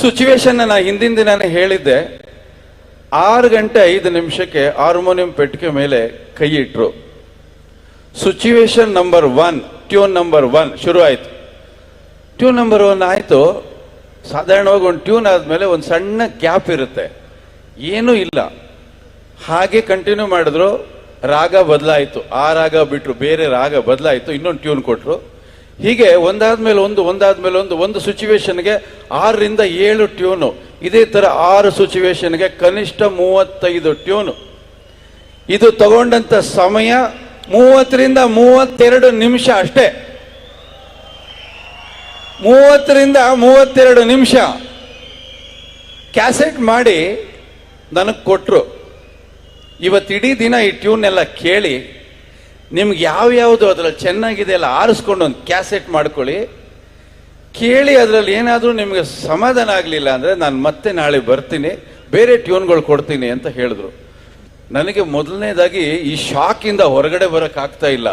Situation ನಾ ಹಿಂದಿನ ದಿನಾನೇ ಹೇಳಿದ್ದೆ. 6:05 ಹಾರ್ಮೋನಿಯಂ ಪೆಟ್ಟಿಗೆ ಮೇಲೆ ಕೈ ಇಟ್ರು. ಸಿಚುವೇಶನ್ ನಂಬರ್ 1, ಟ್ಯೂನ್ ನಂಬರ್ 1 ಶುರು ಆಯ್ತು. ಟ್ಯೂನ್ ನಂಬರ್ 1 ಆಯ್ತು. ಸಾಧಾರಣವಾಗಿ ಒಂದು ಟ್ಯೂನ್ ಆದ್ಮೇಲೆ ಒಂದು ಸಣ್ಣ ಗ್ಯಾಪ್ ಇರುತ್ತೆ, ಏನೂ ಇಲ್ಲ, ಹಾಗೆ ಕಂಟಿನ್ಯೂ ಮಾಡಿದ್ರು. ರಾಗ ಬದಲಾಯಿತು, ಆ ರಾಗ ಬಿಟ್ರು, ಬೇರೆ ರಾಗ ಬದಲಾಯಿತು, ಇನ್ನೊಂದು ಟ್ಯೂನ್ ಕೊಟ್ರು. ಹೀಗೆ ಒಂದಾದ್ಮೇಲೆ ಒಂದು ಸಿಚುವೇಶನ್ಗೆ 6ರಿಂದ 7 ಟ್ಯೂನು. ಇದೇ ತರ 6 ಸಿಚುವೇಶನ್ಗೆ ಕನಿಷ್ಠ 35 ಟ್ಯೂನು. ಇದು ತಗೊಂಡಂತ ಸಮಯ 30ರಿಂದ 32 ನಿಮಿಷ ಅಷ್ಟೇ. 30ರಿಂದ 32 ನಿಮಿಷ ಕ್ಯಾಸೆಟ್ ಮಾಡಿ ನನಗೆ ಕೊಟ್ರು. ಇವತ್ತಿಡೀ ದಿನ ಈ ಟ್ಯೂನ್ ಎಲ್ಲ ಕೇಳಿ ನಿಮ್ಗೆ ಯಾವ್ಯಾವುದು ಅದ್ರಲ್ಲಿ ಚೆನ್ನಾಗಿದೆ ಎಲ್ಲ ಆರಿಸ್ಕೊಂಡು ಒಂದು ಕ್ಯಾಸೆಟ್ ಮಾಡ್ಕೊಳ್ಳಿ, ಕೇಳಿ. ಅದರಲ್ಲಿ ಏನಾದರೂ ನಿಮಗೆ ಸಮಾಧಾನ ಆಗಲಿಲ್ಲ ಅಂದರೆ ನಾನು ಮತ್ತೆ ನಾಳೆ ಬರ್ತೀನಿ, ಬೇರೆ ಟ್ಯೂನ್ಗಳು ಕೊಡ್ತೀನಿ ಅಂತ ಹೇಳಿದ್ರು. ನನಗೆ ಮೊದಲನೇದಾಗಿ ಈ ಶಾಕಿಂದ ಹೊರಗಡೆ ಬರೋಕ್ಕಾಗ್ತಾ ಇಲ್ಲ.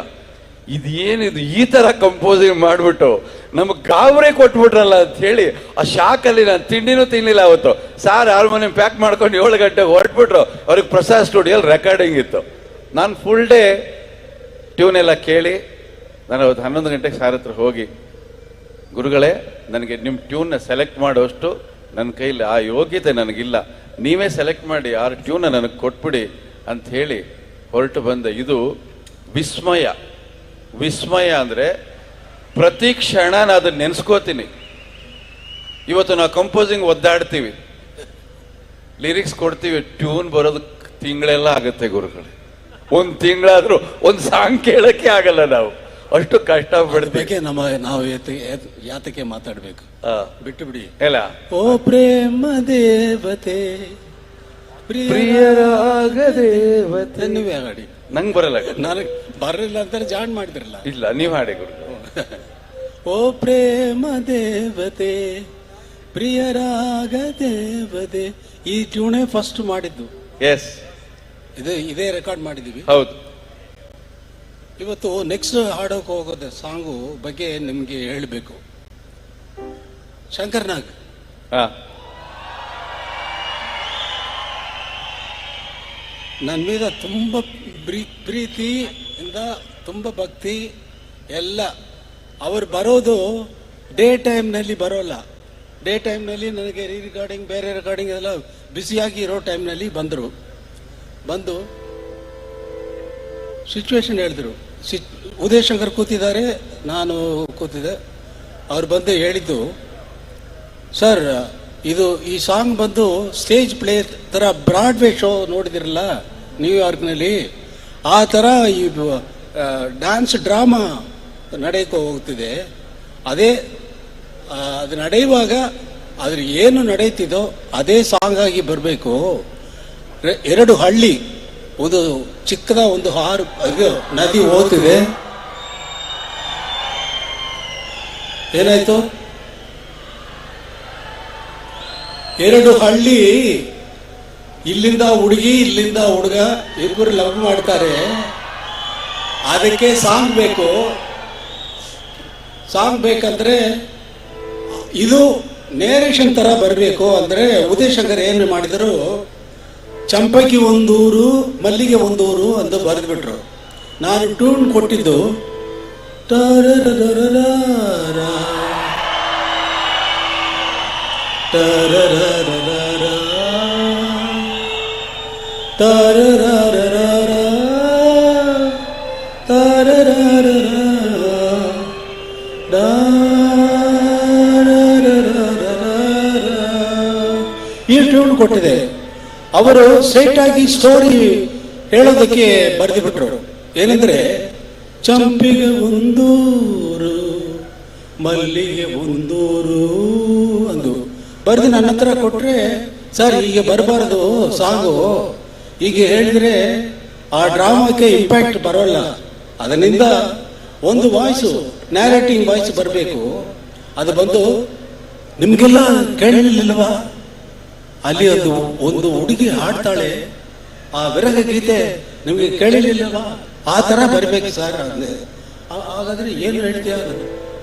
ಇದೇನಿದು ಈ ಥರ ಕಂಪೋಸಿಂಗ್ ಮಾಡಿಬಿಟ್ಟು ನಮಗೆ ಗಾಬರಿ ಕೊಟ್ಬಿಟ್ರಲ್ಲ ಅಂತ ಹೇಳಿ ಆ ಶಾಕಲ್ಲಿ ನಾನು ತಿಂಡಿನೂ ತಿನ್ನಲಿಲ್ಲ ಅವತ್ತು. ಸಾರ್ ಹಾರ್ಮೋನಿಯಂ ಪ್ಯಾಕ್ ಮಾಡ್ಕೊಂಡು 7 ಗಂಟೆಗೆ ಹೊರಟ್ಬಿಟ್ರು. ಅವ್ರಿಗೆ ಪ್ರಸಾದ್ ಸ್ಟುಡಿಯೋಲ್ಲಿ ರೆಕಾರ್ಡಿಂಗ್ ಇತ್ತು. ನಾನು ಫುಲ್ ಡೇ ಟ್ಯೂನ್ ಎಲ್ಲ ಕೇಳಿ ನಾನು ಅವತ್ತು 11 ಗಂಟೆಗೆ ಸಾರ್ ಹತ್ರ ಹೋಗಿ, ಗುರುಗಳೇ ನನಗೆ ನಿಮ್ಮ ಟ್ಯೂನ್ನ ಸೆಲೆಕ್ಟ್ ಮಾಡೋಷ್ಟು ನನ್ನ ಕೈಲಿ ಆ ಯೋಗ್ಯತೆ ನನಗಿಲ್ಲ, ನೀವೇ ಸೆಲೆಕ್ಟ್ ಮಾಡಿ 6 ಟ್ಯೂನ್ನ ನನಗೆ ಕೊಟ್ಬಿಡಿ ಅಂತ ಹೇಳಿ ಹೊರಟು ಬಂದೆ. ಇದು ವಿಸ್ಮಯ. ವಿಸ್ಮಯ ಅಂದರೆ ಪ್ರತಿ ಕ್ಷಣ ನಾನು ಅದನ್ನ ನೆನೆಸ್ಕೋತೀನಿ. ಇವತ್ತು ನಾವು ಕಂಪೋಸಿಂಗ್ ಒದ್ದಾಡ್ತೀವಿ, ಲಿರಿಕ್ಸ್ ಕೊಡ್ತೀವಿ, ಟ್ಯೂನ್ ಬರೋದು ತಿಂಗಳೆಲ್ಲ ಆಗುತ್ತೆ ಗುರುಗಳೇ. 1 ತಿಂಗಳಾದ್ರೂ ಒಂದು ಸಾಂಗ್ ಕೇಳಕ್ಕೆ ಆಗಲ್ಲ, ನಾವು ಅಷ್ಟು ಕಷ್ಟ ಪಡ್ತೀವಿ. ನಾವು ಯಾತಕ್ಕೆ ಮಾತಾಡ್ಬೇಕು, ಬಿಟ್ಟು ಬಿಡಿ ಎಲ್ಲ. ಓ ಪ್ರೇಮ ದೇವತೆ ಪ್ರಿಯರಾಗ ದೇವತೆ, ನೀವೇ ಹಾಡಿ. ನಂಗೆ ಬರಲ್ಲ, ನನಗೆ ಬರಲಿಲ್ಲ ಅಂತಾರೆ ಜಾಣ್ ಮಾಡಿದ್ರಲ್ಲ. ಇಲ್ಲ, ನೀವ್ ಹಾಡಿ ಗುರು. ಓ ಪ್ರೇಮ ದೇವತೆ ಪ್ರಿಯರಾಗ ದೇವತೆ, ಈ ಟ್ಯೂನೇ ಫಸ್ಟ್ ಮಾಡಿದ್ದು. ಎಸ್, ಇದೇ ರೆಕಾರ್ಡ್ ಮಾಡಿದೀವಿ. ಹೌದು. ಇವತ್ತು ನೆಕ್ಸ್ಟ್ ಹಾಡೋಕೆ ಹೋಗೋದ ಸಾಂಗು ಬಗ್ಗೆ ನಿಮ್ಗೆ ಹೇಳಬೇಕು. ಶಂಕರ್ ನಾಗ್ ನನ್ನ మీద ತುಂಬ ಪ್ರೀತಿಯಿಂದ, ತುಂಬ ಭಕ್ತಿ ಎಲ್ಲ. ಅವ್ರು ಬರೋದು ಡೇ ಟೈಮ್ನಲ್ಲಿ ಬರೋಲ್ಲ. ಡೇ ಟೈಮ್ನಲ್ಲಿ ನನಗೆ ರಿಕಾರ್ಡಿಂಗ್, ಬೇರೆ ರೆಕಾರ್ಡಿಂಗ್ ಎಲ್ಲ ಬ್ಯುಸಿಯಾಗಿ ಇರೋ ಟೈಮ್ನಲ್ಲಿ ಬಂದು ಸಿಚುವೇಶನ್ ಹೇಳಿದ್ರು. ಉದಯ್ ಶಂಕರ್ ಕೂತಿದ್ದಾರೆ, ನಾನು ಕೂತಿದ್ದೆ. ಅವ್ರು ಬಂದು ಹೇಳಿದ್ದು, ಸರ್ ಇದು ಈ ಸಾಂಗ್ ಬಂದು ಸ್ಟೇಜ್ ಪ್ಲೇ ಥರ ಬ್ರಾಡ್ವೇ ಶೋ ನೋಡಿದಿರಲ್ಲ ನ್ಯೂಯಾರ್ಕ್ನಲ್ಲಿ, ಆ ಥರ ಈ ಡ್ಯಾನ್ಸ್ ಡ್ರಾಮಾ ನಡೆಯಕ್ಕೆ ಹೋಗ್ತಿದೆ. ಅದು ನಡೆಯುವಾಗ ಅದ್ರ ಏನು ನಡೆಯುತ್ತಿದೋ ಅದೇ ಸಾಂಗ್ ಆಗಿ ಬರಬೇಕು. 2 ಹಳ್ಳಿ, ಒಂದು ಚಿಕ್ಕದ ಒಂದು ನದಿ ಹೋಗ್ತಿದೆ. ಏನಾಯ್ತು? 2 ಹಳ್ಳಿ, ಇಲ್ಲಿಂದ ಹುಡುಗಿ ಇಲ್ಲಿಂದ ಹುಡುಗ ಇಬ್ಬರು ಲವ್ ಮಾಡ್ತಾರೆ. ಅದಕ್ಕೆ ಸಾಂಗ್ ಬೇಕು. ಸಾಂಗ್ ಬೇಕಂದ್ರೆ ಇದು ನೇರೇಷನ್ ತರ ಬರಬೇಕು. ಅಂದ್ರೆ ಉದಯ್ ಶಂಕರ್ ಏನು ಮಾಡಿದರು, ಚಂಪಕಿ ಒಂದೂರು ಮಲ್ಲಿಗೆ ಒಂದೂರು ಅಂತ ಬರೆದ್ಬಿಟ್ರು. ನಾನು ಟ್ಯೂನ್ ಕೊಟ್ಟಿದ್ದು ಈ ಟ್ಯೂನ್ ಕೊಟ್ಟಿದೆ. ಅವರು ಸ್ಟ್ರೈಟ್ ಆಗಿ ಸ್ಟೋರಿ ಹೇಳೋದಕ್ಕೆ ಬರೆದುಬಿಟ್ರು. ಏನಂದ್ರೆ ಚಂಪಿಗೆ ಒಂದೂರು ಮಲ್ಲಿಗೆ ಒಂದೂರು ಅಂದು ಬರೆದು ನನ್ನ ಹತ್ರ ಕೊಟ್ರೆ, ಸರ್ ಹೀಗೆ ಬರಬಾರದು ಸಾಂಗು, ಹೀಗೆ ಹೇಳಿದ್ರೆ ಆ ಡ್ರಾಮಾಕ್ಕೆ ಇಂಪ್ಯಾಕ್ಟ್ ಬರೋಲ್ಲ. ಅದರಿಂದ ಒಂದು ವಾಯ್ಸು, ನ್ಯಾರೇಟಿಂಗ್ ವಾಯ್ಸ್ ಬರಬೇಕು. ಅದು ಬಂದು ನಿಮ್ಗೆಲ್ಲ ಕೇಳಲಿಲ್ಲವಾ? ಅಲ್ಲಿ ಒಂದು ಹುಡುಗಿ ಹಾಡ್ತಾಳೆ, ಆ ವಿರಹ ಗೀತೆ ನಿಮ್ಗೆ ಕೇಳಲಿಲ್ಲವಾ? ಆ ತರ ಬರಬೇಕು ಸರ್. ಹಾಗಾದ್ರೆ ಏನು ಹೇಳ್ತೀಯ?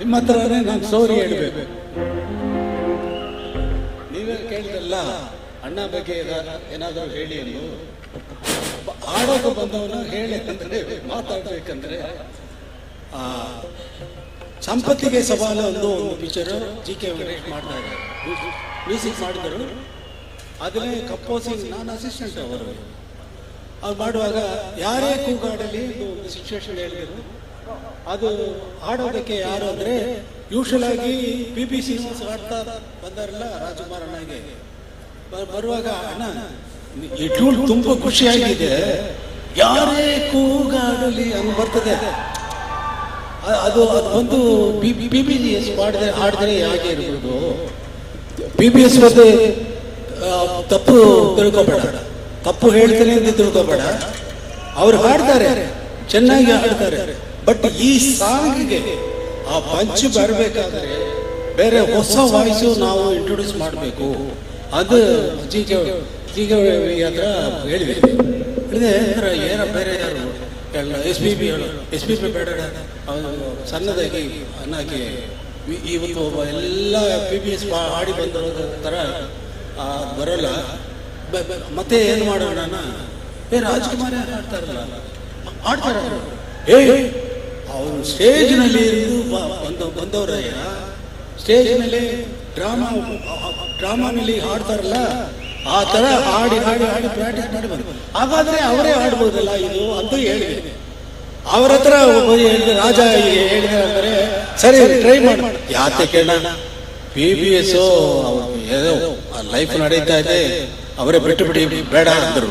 ನಿಮ್ಮ ಹತ್ರನೇ ನಾನು ಸ್ಟೋರಿ ಹೇಳ್ಬೇಕು. ನೀವೇ ಕೇಳಿದಲ್ಲ ಅಣ್ಣ ಬಗ್ಗೆ ಏನಾದರೂ ಹೇಳಿ ಎಂದು. ಆಡೋಕೆ ಬಂದವನು ಹೇಳಿ ಅಂತಂದ್ರೆ ಮಾತಾಡ್ಬೇಕಂದ್ರೆ ಸಂಪತ್ತಿಗೆ ಸವಾಲು ಒಂದು ಪಿಕ್ಚರು GK ವೆಂಕಟೇಶ್ ಮಾಡ್ತಾ ಇದ್ದಾರೆ, ಮ್ಯೂಸಿಕ್ ಮಾಡಿದರು. ಅದನ್ನೇ ಕಂಪೋಸಿಂಗ್ ನಾನು ಅಸಿಸ್ಟೆಂಟ್ ಅವರು. ಅದು ಮಾಡುವಾಗ ಯಾರೇ ಕೂಗಾಡಲಿ ಒಂದು ಸಿಚುವೇಶನ್ ಹೇಳಿದರು. ಅದು ಹಾಡೋದಕ್ಕೆ ಯಾರು ಅಂದರೆ ಯೂಶಲ್ ಆಗಿ PB ಶ್ರೀನಿವಾಸ್ ಹಾಡ್ತಾ ಬಂದಾರಲ್ಲ ರಾಜಕುಮಾರ್ ಅಣ್ಣಗೆ. ಬರುವಾಗ ಅಣ್ಣ ಈ ಟ್ಯೂನ್ ತುಂಬ ಖುಷಿಯಾಗಿದೆ, ಯಾರೇ ಕೂಗಾಡಲಿ ಹಂಗೆ ಬರ್ತದೆ. ಅದು ಒಂದು PBS ಹಾಡಿದ್ರೆ ಹೇಗೆ ಇರ್ಬೋದು. PBS ಮತ್ತೆ ತಪ್ಪು ತಿಳ್ಕೊಬೇಡ, ತಪ್ಪು ಹೇಳ್ತೇನೆ ಅಂತ ತಿಳ್ಕೊಬೇಡ. ಅವ್ರು ಹಾಡ್ತಾರೆ, ಚೆನ್ನಾಗಿ ಹಾಡ್ತಾರೆ. ಬಟ್ ಈ ಸಾಂಗ್ಗೆ ಆ ಪಂಚ್ ಬರಬೇಕಾದ್ರೆ ಬೇರೆ ಹೊಸ ವಾಯ್ಸು ನಾವು ಇಂಟ್ರೊಡ್ಯೂಸ್ ಮಾಡಬೇಕು. ಅದು ಈಗ ಹತ್ರ ಹೇಳಿದೆ ಏನೋ ಬೇರೆ ಯಾರು SPB ಬೇಡ, ಸಣ್ಣದಾಗಿ ಅನ್ನಾಗಿ ಇವತ್ತು ಎಲ್ಲ PBS ಹಾಡಿ ಬಂದಿರೋ ಥರ ಬರೋಲ್ಲ. ಮತ್ತೆ ಏನು ಮಾಡೋಣ, ರಾಜ್ಕುಮಾರ್ ಹಾಡ್ತಾರಲ್ಲ ಹಾಡ್ತಾರ. ಅವರು ಸ್ಟೇಜ್ನಲ್ಲಿ ಬಂದವರಯ್ಯ, ಸ್ಟೇಜ್ನಲ್ಲಿ ಡ್ರಾಮಾನಲ್ಲಿ ಹಾಡ್ತಾರಲ್ಲ ಆ ಥರ ಹಾಡಿ ಹಾಡಿ ಹಾಡಿ ಪ್ರಾಕ್ಟೀಸ್ ಮಾಡಿ ಬಂದು ಹಾಗಾದ್ರೆ ಅವರೇ ಹಾಡ್ಬೋದಲ್ಲ ಇದು ಅಂತ ಹೇಳಿದೆ. ಅವ್ರ ಹತ್ರ ಹೇಳಿದೆ, ರಾಜ ಹೇಳಿದೆ ಅಂದರೆ ಸರಿ ಟ್ರೈ ಮಾಡಿ. ಯಾತೆ ಕೇಳೋಣ, PBS ಏನೋ ಲೈಫ್ ನಡೀತಾ ಇದೆ, ಅವರೇ ಬಿಟ್ಟು ಬಿಡಿ ಬೇಡ ಅಂದರು.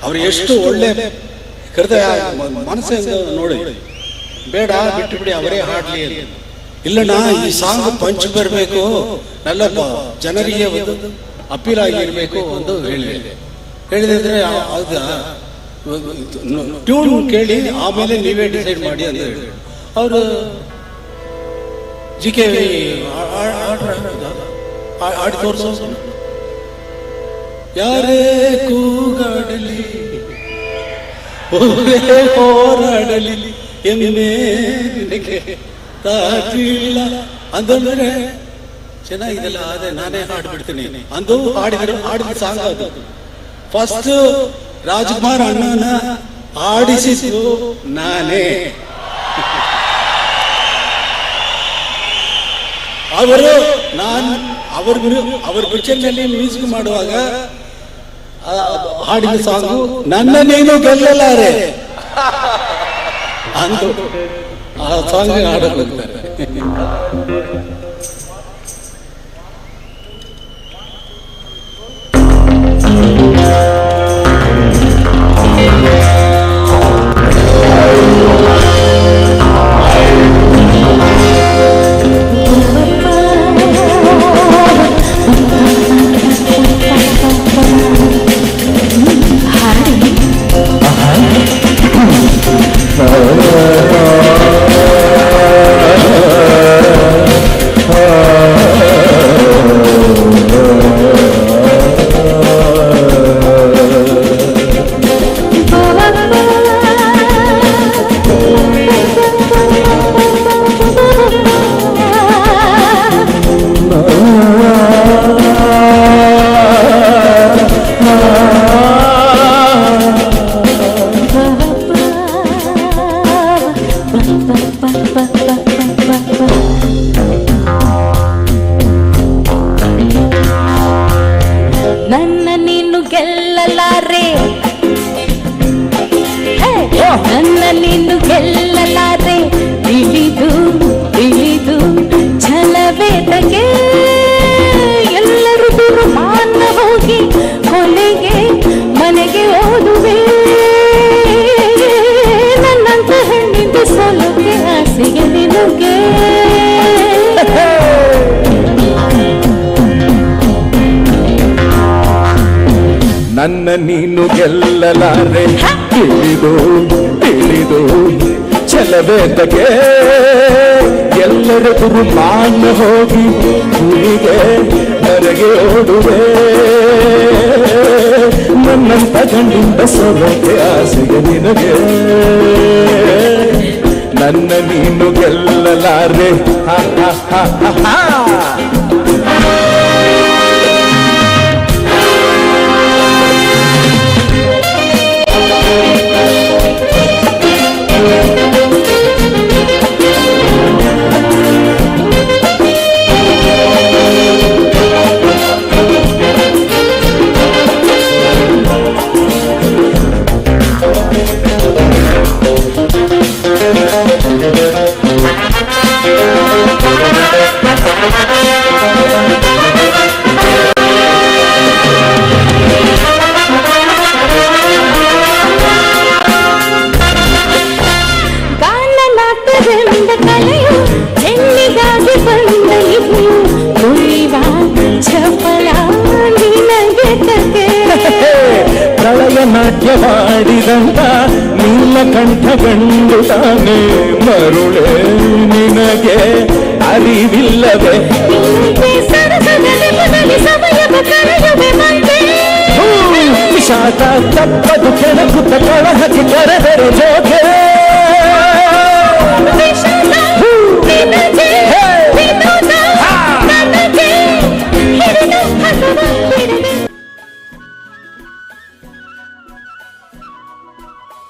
ಅವ್ರು ಎಷ್ಟು ಒಳ್ಳೆ ಹೃದಯ ಮನಸ್ಸಿಂದ ನೋಡಿ, ಬೇಡ ಬಿಟ್ಟು ಬಿಡಿ ಅವರೇ ಹಾಡ್ಲಿ ಅಂತ. ಇಲ್ಲಣ್ಣ ಈ ಸಾಂಗ್ ಪಂಚ್ ಬರಬೇಕು, നല്ല ಜನರಿಗೆ ಅಪೀಲ್ ಆಗಿರ್ಬೇಕು ಅಂತ ಹೇಳಿದ್ರೆ ಹೌದಾ ಟ್ಯೂನ್ ಕೇಳಿ ಆಮೇಲೆ ನೀವೇ ಡಿಸೈಡ್ ಮಾಡಿ ಅಂತ ಹೇಳಿ ಅವರು GK ಆಡಿ ತೋರಿಸೋ. ಯಾರೇ ಕೂಗಾಡಲಿ ಹೋರಾಡಲಿ ಎಮ್ಮೆ ತಾಟಿಲ್ಲ ಅಂತಂದ್ರೆ ಚೆನ್ನಾಗಿದೆಲ್ಲ. ಅದೇ ನಾನೇ ಹಾಡ್ಬಿಡ್ತೀನಿ ಅಂದು ಹಾಡಿದ ಸಾಂಗ್ ಅದು. ಫಸ್ಟ್ ರಾಜ್ಕುಮಾರ್ ಅಣ್ಣನ ಆಡಿಸಿದ್ದು ನಾನೇ. ಅವ್ರ ಪಿಕ್ಚರ್ನಲ್ಲಿ ಮ್ಯೂಸಿಕ್ ಮಾಡುವಾಗ ಹಾಡಿದ ಸಾಂಗು ನನ್ನ ನೀನು ಗೆಲ್ಲಲಾರೆ ಅಂದು ಆ ಸಾಂಗ್ ಹಾಡೋಗ್ತಾರೆ. ನನ್ನ ನೀನು ಗೆಲ್ಲಲಾರೆ, ನನ್ನ ನೀನು ಗೆಲ್ಲಲಾರೆ, ತಿಳಿದು ತಿಳಿದು ಛಲವೇದಗೆ ಎಲ್ಲರೂ ದುರ್ಮಾನ ಹೋಗಿ ಕೊನೆಗೆ ಮನೆಗೆ ಓದುವೆ. ನನ್ನಂತ ಹೆಣ್ಣಿಂದ ಸೋಲುಗೆ ಆಸೆಗೆ ನಿನಗೆ ನನ್ನ ನೀನು ಗೆಲ್ಲಲಾರೆ, ತಿಳಿದು ತಿಳಿದು ಛಲವೇದಗೆ ಎಲ್ಲರೆದುರು ಮಾನ ಹೋಗಿ ಹುಲಿಗೆ ಹೊರಗೆ ಓಡುವೆ. ನನ್ನಂತ ಗಂಡಿಂದ ಸೊಲಗೆ ಆಸೆಗೆ ನಿನಗೆ ನನ್ನ ನೀನು ಗೆಲ್ಲಲಾರೆ. ಹಾ ಹಾ ಹಾ ಹಾ. ಪ್ರಳಯ ನಾಟ್ಯ ಮಾಡಿದಂತ ನೀಲಕಂಠ ಗಂಡು ತಾನೆ ಮರುಳೆ ನಿನಗೆ ಅರಿವಿಲ್ಲವೇ? ವಿಷಾದ ತಪ್ಪದು ಕೆಣಕುತ್ತ ಕಳಹಕ್ಕೆ ಕರೆದರೆ ಜೋಗೆ.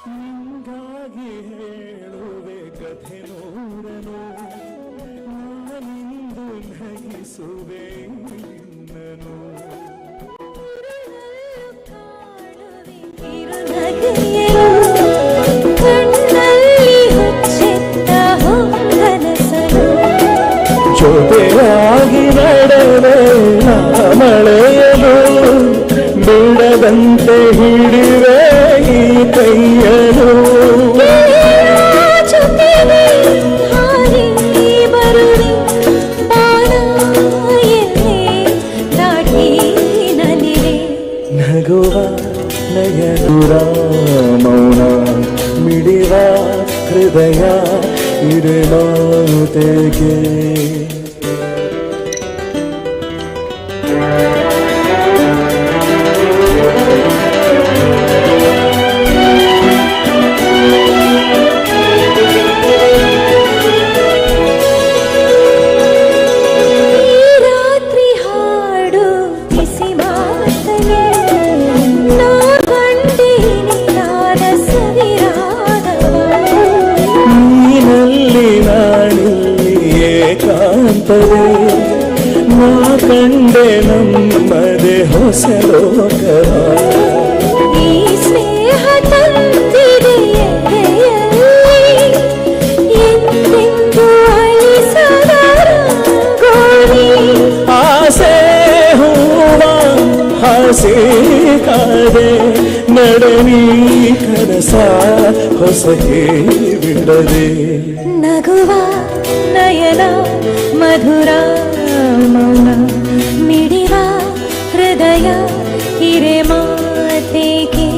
ನಿಂಗಾಗಿ ಹೇಳುವೆ ಕಥೆ ನೂರನು, ನಾನಿಂದು ನಗಿಸುವೆ ನಿನ್ನನು. ಜೊತೆಯಾಗಿ ನಡೆವೆ ಮಳೆಯಲು, ಬಿಡದಂತೆ ಹಿಡಿವೆ ಈ ಕೈಯನು. ನಗುವ ನಯನುರ ಮೌನ ಮಿಡಿವ ಹೃದಯ ಇರಲಾತೆಗೆ. ನಾ ಕಂಡೆ ನಮ್ಮದೆ ಹೊಸ ಲೋಕವ. ಈ ಸ್ನೇಹ ತಂದಿದೆ ಎಂದೆಂದು ಅಳಿಸದ ಗೋರಿ. ಆಸೆ ಹೂವ ಹಸಿ ಕಾದೆ ನಡನಿ ಕನಸ ಹೊಸಗೆ ಬಿಡದೆ. ನಗುವ ನಯನ ಮಧುರ ಮೌನ ಮಿಡಿವ ಹೃದಯ ಹಿರೆ ಮಾತೆಗೆ.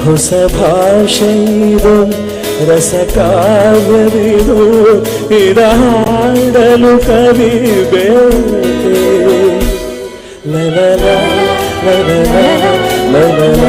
ಹೊಸ ಭಾಷೆಯಿದು ರಸಕಾವ್ಯವಿದು, ಇದಾಡಲು ಕವಿ ಬೇಕೆ. ಲಲಲ ಲಲಲ ಲಲಲ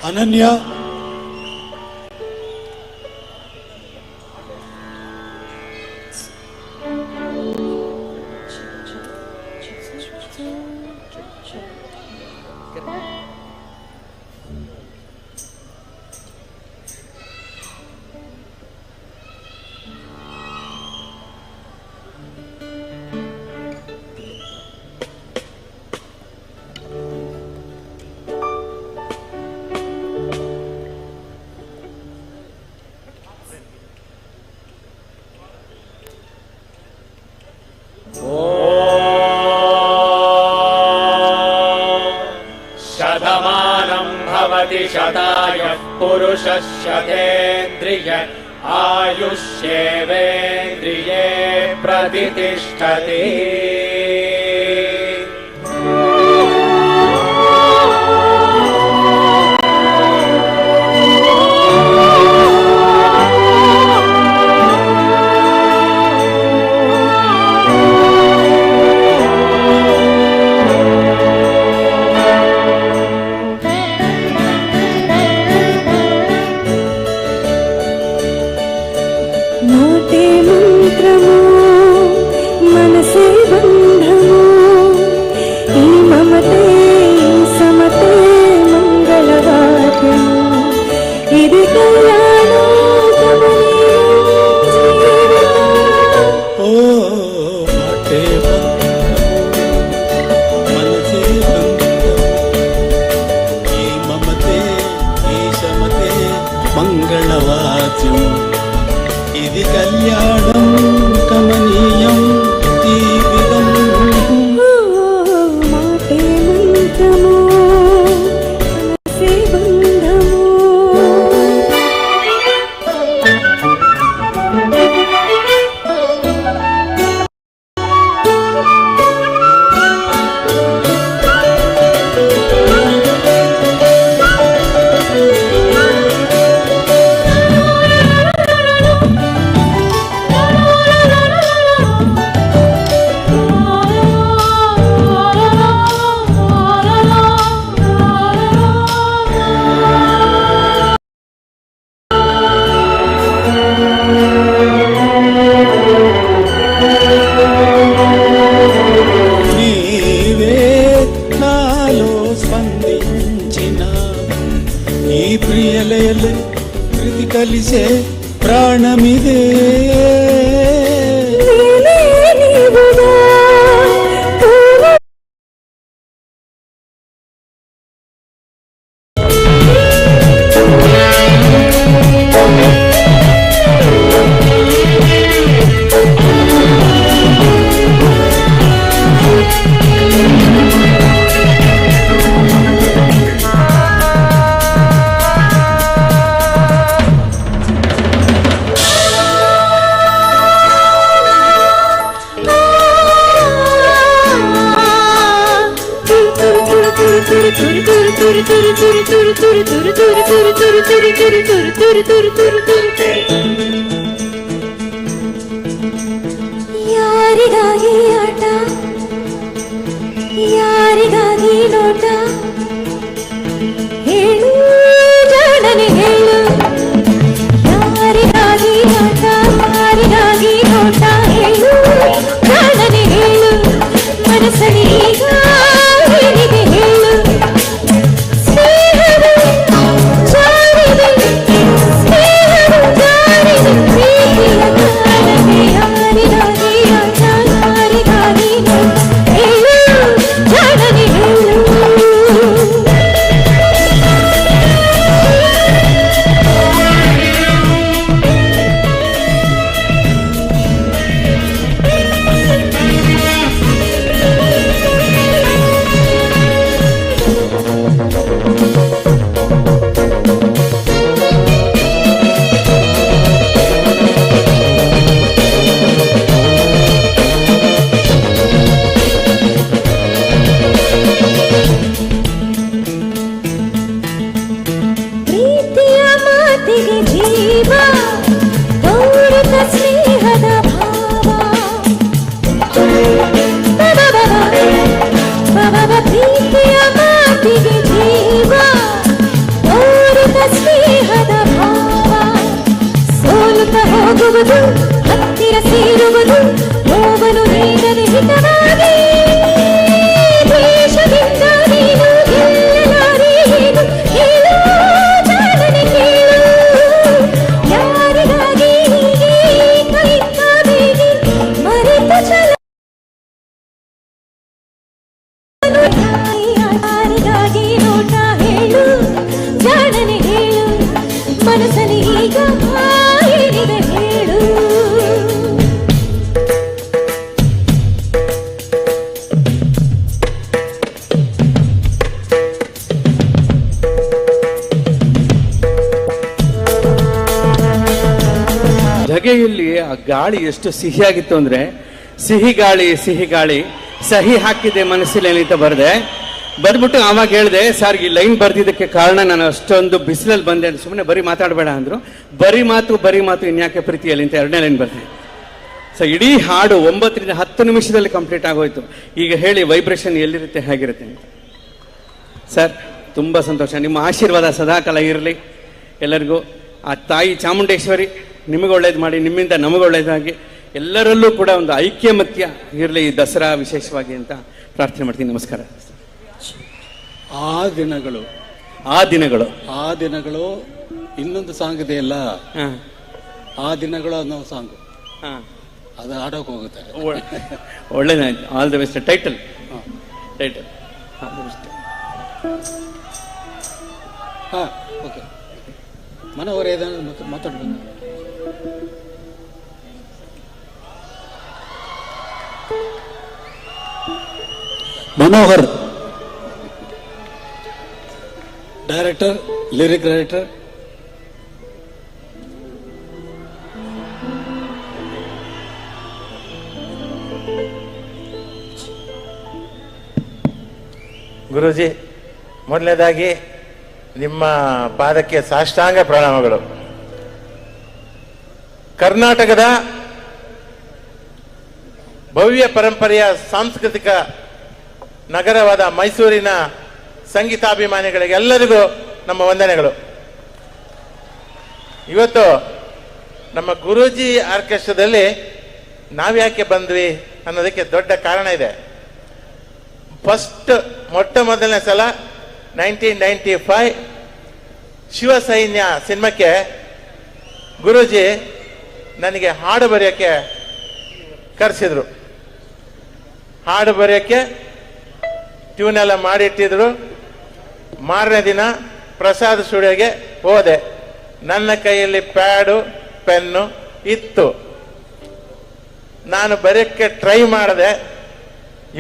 అనన్య शताय पुरुषः शतेन्द्रिय आयुष्येवेन्द्रिये प्रतिष्ठति। మంగళవాద్యం ఇది కళ్యాణం కమనీయం జీవితం మాటే మంత్రము మనసే బంధము ప్రీతి కలిసే ప్రాణమిదే ಯಾರಿಗಾಗಿ ಆಟ, ಯಾರಿಗಾಗಿ ನೋಟ, ಹೇಳು ಜಾಣನೆ ಹೇಳು. ಯಾರಿಗಾಗಿ ಆಟ, ಯಾರಿಗಾಗಿ ನೋಟ, ಹೇಳು ಜಾಣನೆ ಹೇಳು. ಮನಸ್ಸಲ್ಲಿ ಈಗ ಏನಿದೆ ಹೇಳು. ಸ್ನೇಹವು ಜಾರಿದೆ, ಸ್ನೇಹವು ಜಾರಿದೆ, ಪ್ರೀತಿಯ ಕಾರಣವೇ. ಯಾರಿಗಾಗಿ ಆಟ, ಯಾರಿಗಾಗಿ ನೋಟ, ಹೇಳು ಜಾಣನೆ ಹೇಳು. ಪ್ರೀತಿಯ ಮಾತಿಗೆ ಜೀವ, ತೋರಿದ ಸ್ನೇಹದ ಭಾವ. ಪ್ರೀತಿಯ ಮಾತಿಗೆ ಜೀವ, ತೋರಿದ ಸ್ನೇಹದ ಭಾವ. ಸೋಲುತ್ತ ಹೋಗುವುದು, ಹತ್ತಿರ ಸೇರುವುದು, ನೋವನ್ನು ನೀಡದೆ ಹಿತವಾಗಿ. ದ್ವೇಷದಿಂದ ನೀನು ಗೆಲ್ಲಲಾರೆ ಏನು, ಹೇಳು ಜಾಣನೆ ಕೇಳು. ಯಾರಿಗಾಗಿ ಹೀಗೆ ಕೈಯಿಂದ ಬೇಡಿ ಮರೆತ ಛಲ. ಯಾರಿಗಾಗಿ ನೋಟ, ಹೇಳು ಜಾಣನೆ ಹೇಳು. ಮನಸ್ಸಲ್ಲಿ ಈಗ ಏನಿದೆ ಹೇಳು. ಧಗೆಯಲ್ಲಿ ಆ ಗಾಳಿ ಎಷ್ಟು ಸಿಹಿಯಾಗಿತ್ತು ಅಂದ್ರೆ, ಸಿಹಿ ಗಾಳಿ ಸಿಹಿ ಗಾಳಿ ಸಹಿ ಹಾಕಿದೆ ಮನಸ್ಸಲ್ಲಿ ಅಂತ ಬರೆದೆ. ಬರ್ಬಿಟ್ಟು ಆವಾಗ ಹೇಳಿದೆ, ಸರ್ ಈ ಲೈನ್ ಬರ್ದಿದ್ದಕ್ಕೆ ಕಾರಣ ನಾನು ಅಷ್ಟೊಂದು ಬಿಸಿಲಲ್ಲಿ ಬಂದೆ, ಸುಮ್ಮನೆ ಬರೀ ಮಾತಾಡಬೇಡ ಅಂದ್ರು. ಬರೀ ಮಾತು ಇನ್ಯಾಕೆ ಪ್ರೀತಿಯಲ್ಲಿ ಅಂತ ಎರಡನೇ ಲೈನ್ ಬರ್ದೆ. ಸೊ ಇಡೀ ಹಾಡು 9 ರಿಂದ 10 ನಿಮಿಷದಲ್ಲಿ ಕಂಪ್ಲೀಟ್ ಆಗೋಯ್ತು. ಈಗ ಹೇಳಿ ವೈಬ್ರೇಷನ್ ಎಲ್ಲಿರುತ್ತೆ ಹೇಗಿರುತ್ತೆ ಅಂತ. ಸರ್ ತುಂಬಾ ಸಂತೋಷ, ನಿಮ್ಮ ಆಶೀರ್ವಾದ ಸದಾಕಾಲ ಇರಲಿ ಎಲ್ಲರಿಗೂ. ಆ ತಾಯಿ ಚಾಮುಂಡೇಶ್ವರಿ ನಿಮಗೆ ಒಳ್ಳೇದು ಮಾಡಿ, ನಿಮ್ಮಿಂದ ನಮಗೆ ಒಳ್ಳೇದಾಗಿ, ಎಲ್ಲರಲ್ಲೂ ಕೂಡ ಒಂದು ಐಕ್ಯಮತ್ಯ ಇರಲಿ ಈ ದಸರಾ ವಿಶೇಷವಾಗಿ ಅಂತ ಪ್ರಾರ್ಥನೆ ಮಾಡ್ತೀನಿ. ನಮಸ್ಕಾರ. ಆ ದಿನಗಳು ಆ ದಿನಗಳು ಆ ದಿನಗಳು ಇನ್ನೊಂದು ಸಾಂಗ್ ಇದೆಯಲ್ಲ, ಹಾ ಆ ದಿನಗಳು ಅನ್ನೋ ಸಾಂಗ್, ಹಾ ಅದು ಆಡೋಕೆ ಹೋಗುತ್ತಾರೆ. ಒಳ್ಳೇದಾಯ್ತು. All the best. ಟೈಟಲ್ ಹಾ ಓಕೆ. ಮನೋಹರ ಏನಾದ್ರು ಮಾತಾಡ್ಬೇಕು. Manohar director, lyric writer. Guruji, ಮೊದಲನೇದಾಗಿ ನಿಮ್ಮ ಪಾದಕ್ಕೆ ಸಾಷ್ಟಾಂಗ ಪ್ರಣಾಮಗಳು. ಕರ್ನಾಟಕದ ಭವ್ಯ ಪರಂಪರೆಯ ಸಾಂಸ್ಕೃತಿಕ ನಗರವಾದ ಮೈಸೂರಿನ ಸಂಗೀತಾಭಿಮಾನಿಗಳಿಗೆ ಎಲ್ಲರಿಗೂ ನಮ್ಮ ವಂದನೆಗಳು. ಇವತ್ತು ನಮ್ಮ ಗುರೂಜಿ ಆರ್ಕೆಸ್ಟ್ರಾದಲ್ಲಿ ನಾವ್ಯಾಕೆ ಬಂದ್ವಿ ಅನ್ನೋದಕ್ಕೆ ದೊಡ್ಡ ಕಾರಣ ಇದೆ. ಮೊಟ್ಟ ಮೊದಲನೇ ಸಲ 1995 ಶಿವಸೈನ್ಯ ಸಿನಿಮಾಕ್ಕೆ ಗುರೂಜಿ ನನಗೆ ಹಾಡು ಬರೆಯೋಕ್ಕೆ ಕರೆಸಿದ್ರು. ಹಾಡು ಬರೆಯೋಕ್ಕೆ ಟ್ಯೂನ್ ಎಲ್ಲ ಮಾಡಿಟ್ಟಿದ್ರು. ಮಾರನೇ ದಿನ ಪ್ರಸಾದ್ ಸ್ಟುಡಿಯೋಗೆ ಹೋದೆ. ನನ್ನ ಕೈಯಲ್ಲಿ ಪ್ಯಾಡು ಪೆನ್ನು ಇತ್ತು. ನಾನು ಬರೆಯೋಕ್ಕೆ ಟ್ರೈ ಮಾಡಿದೆ.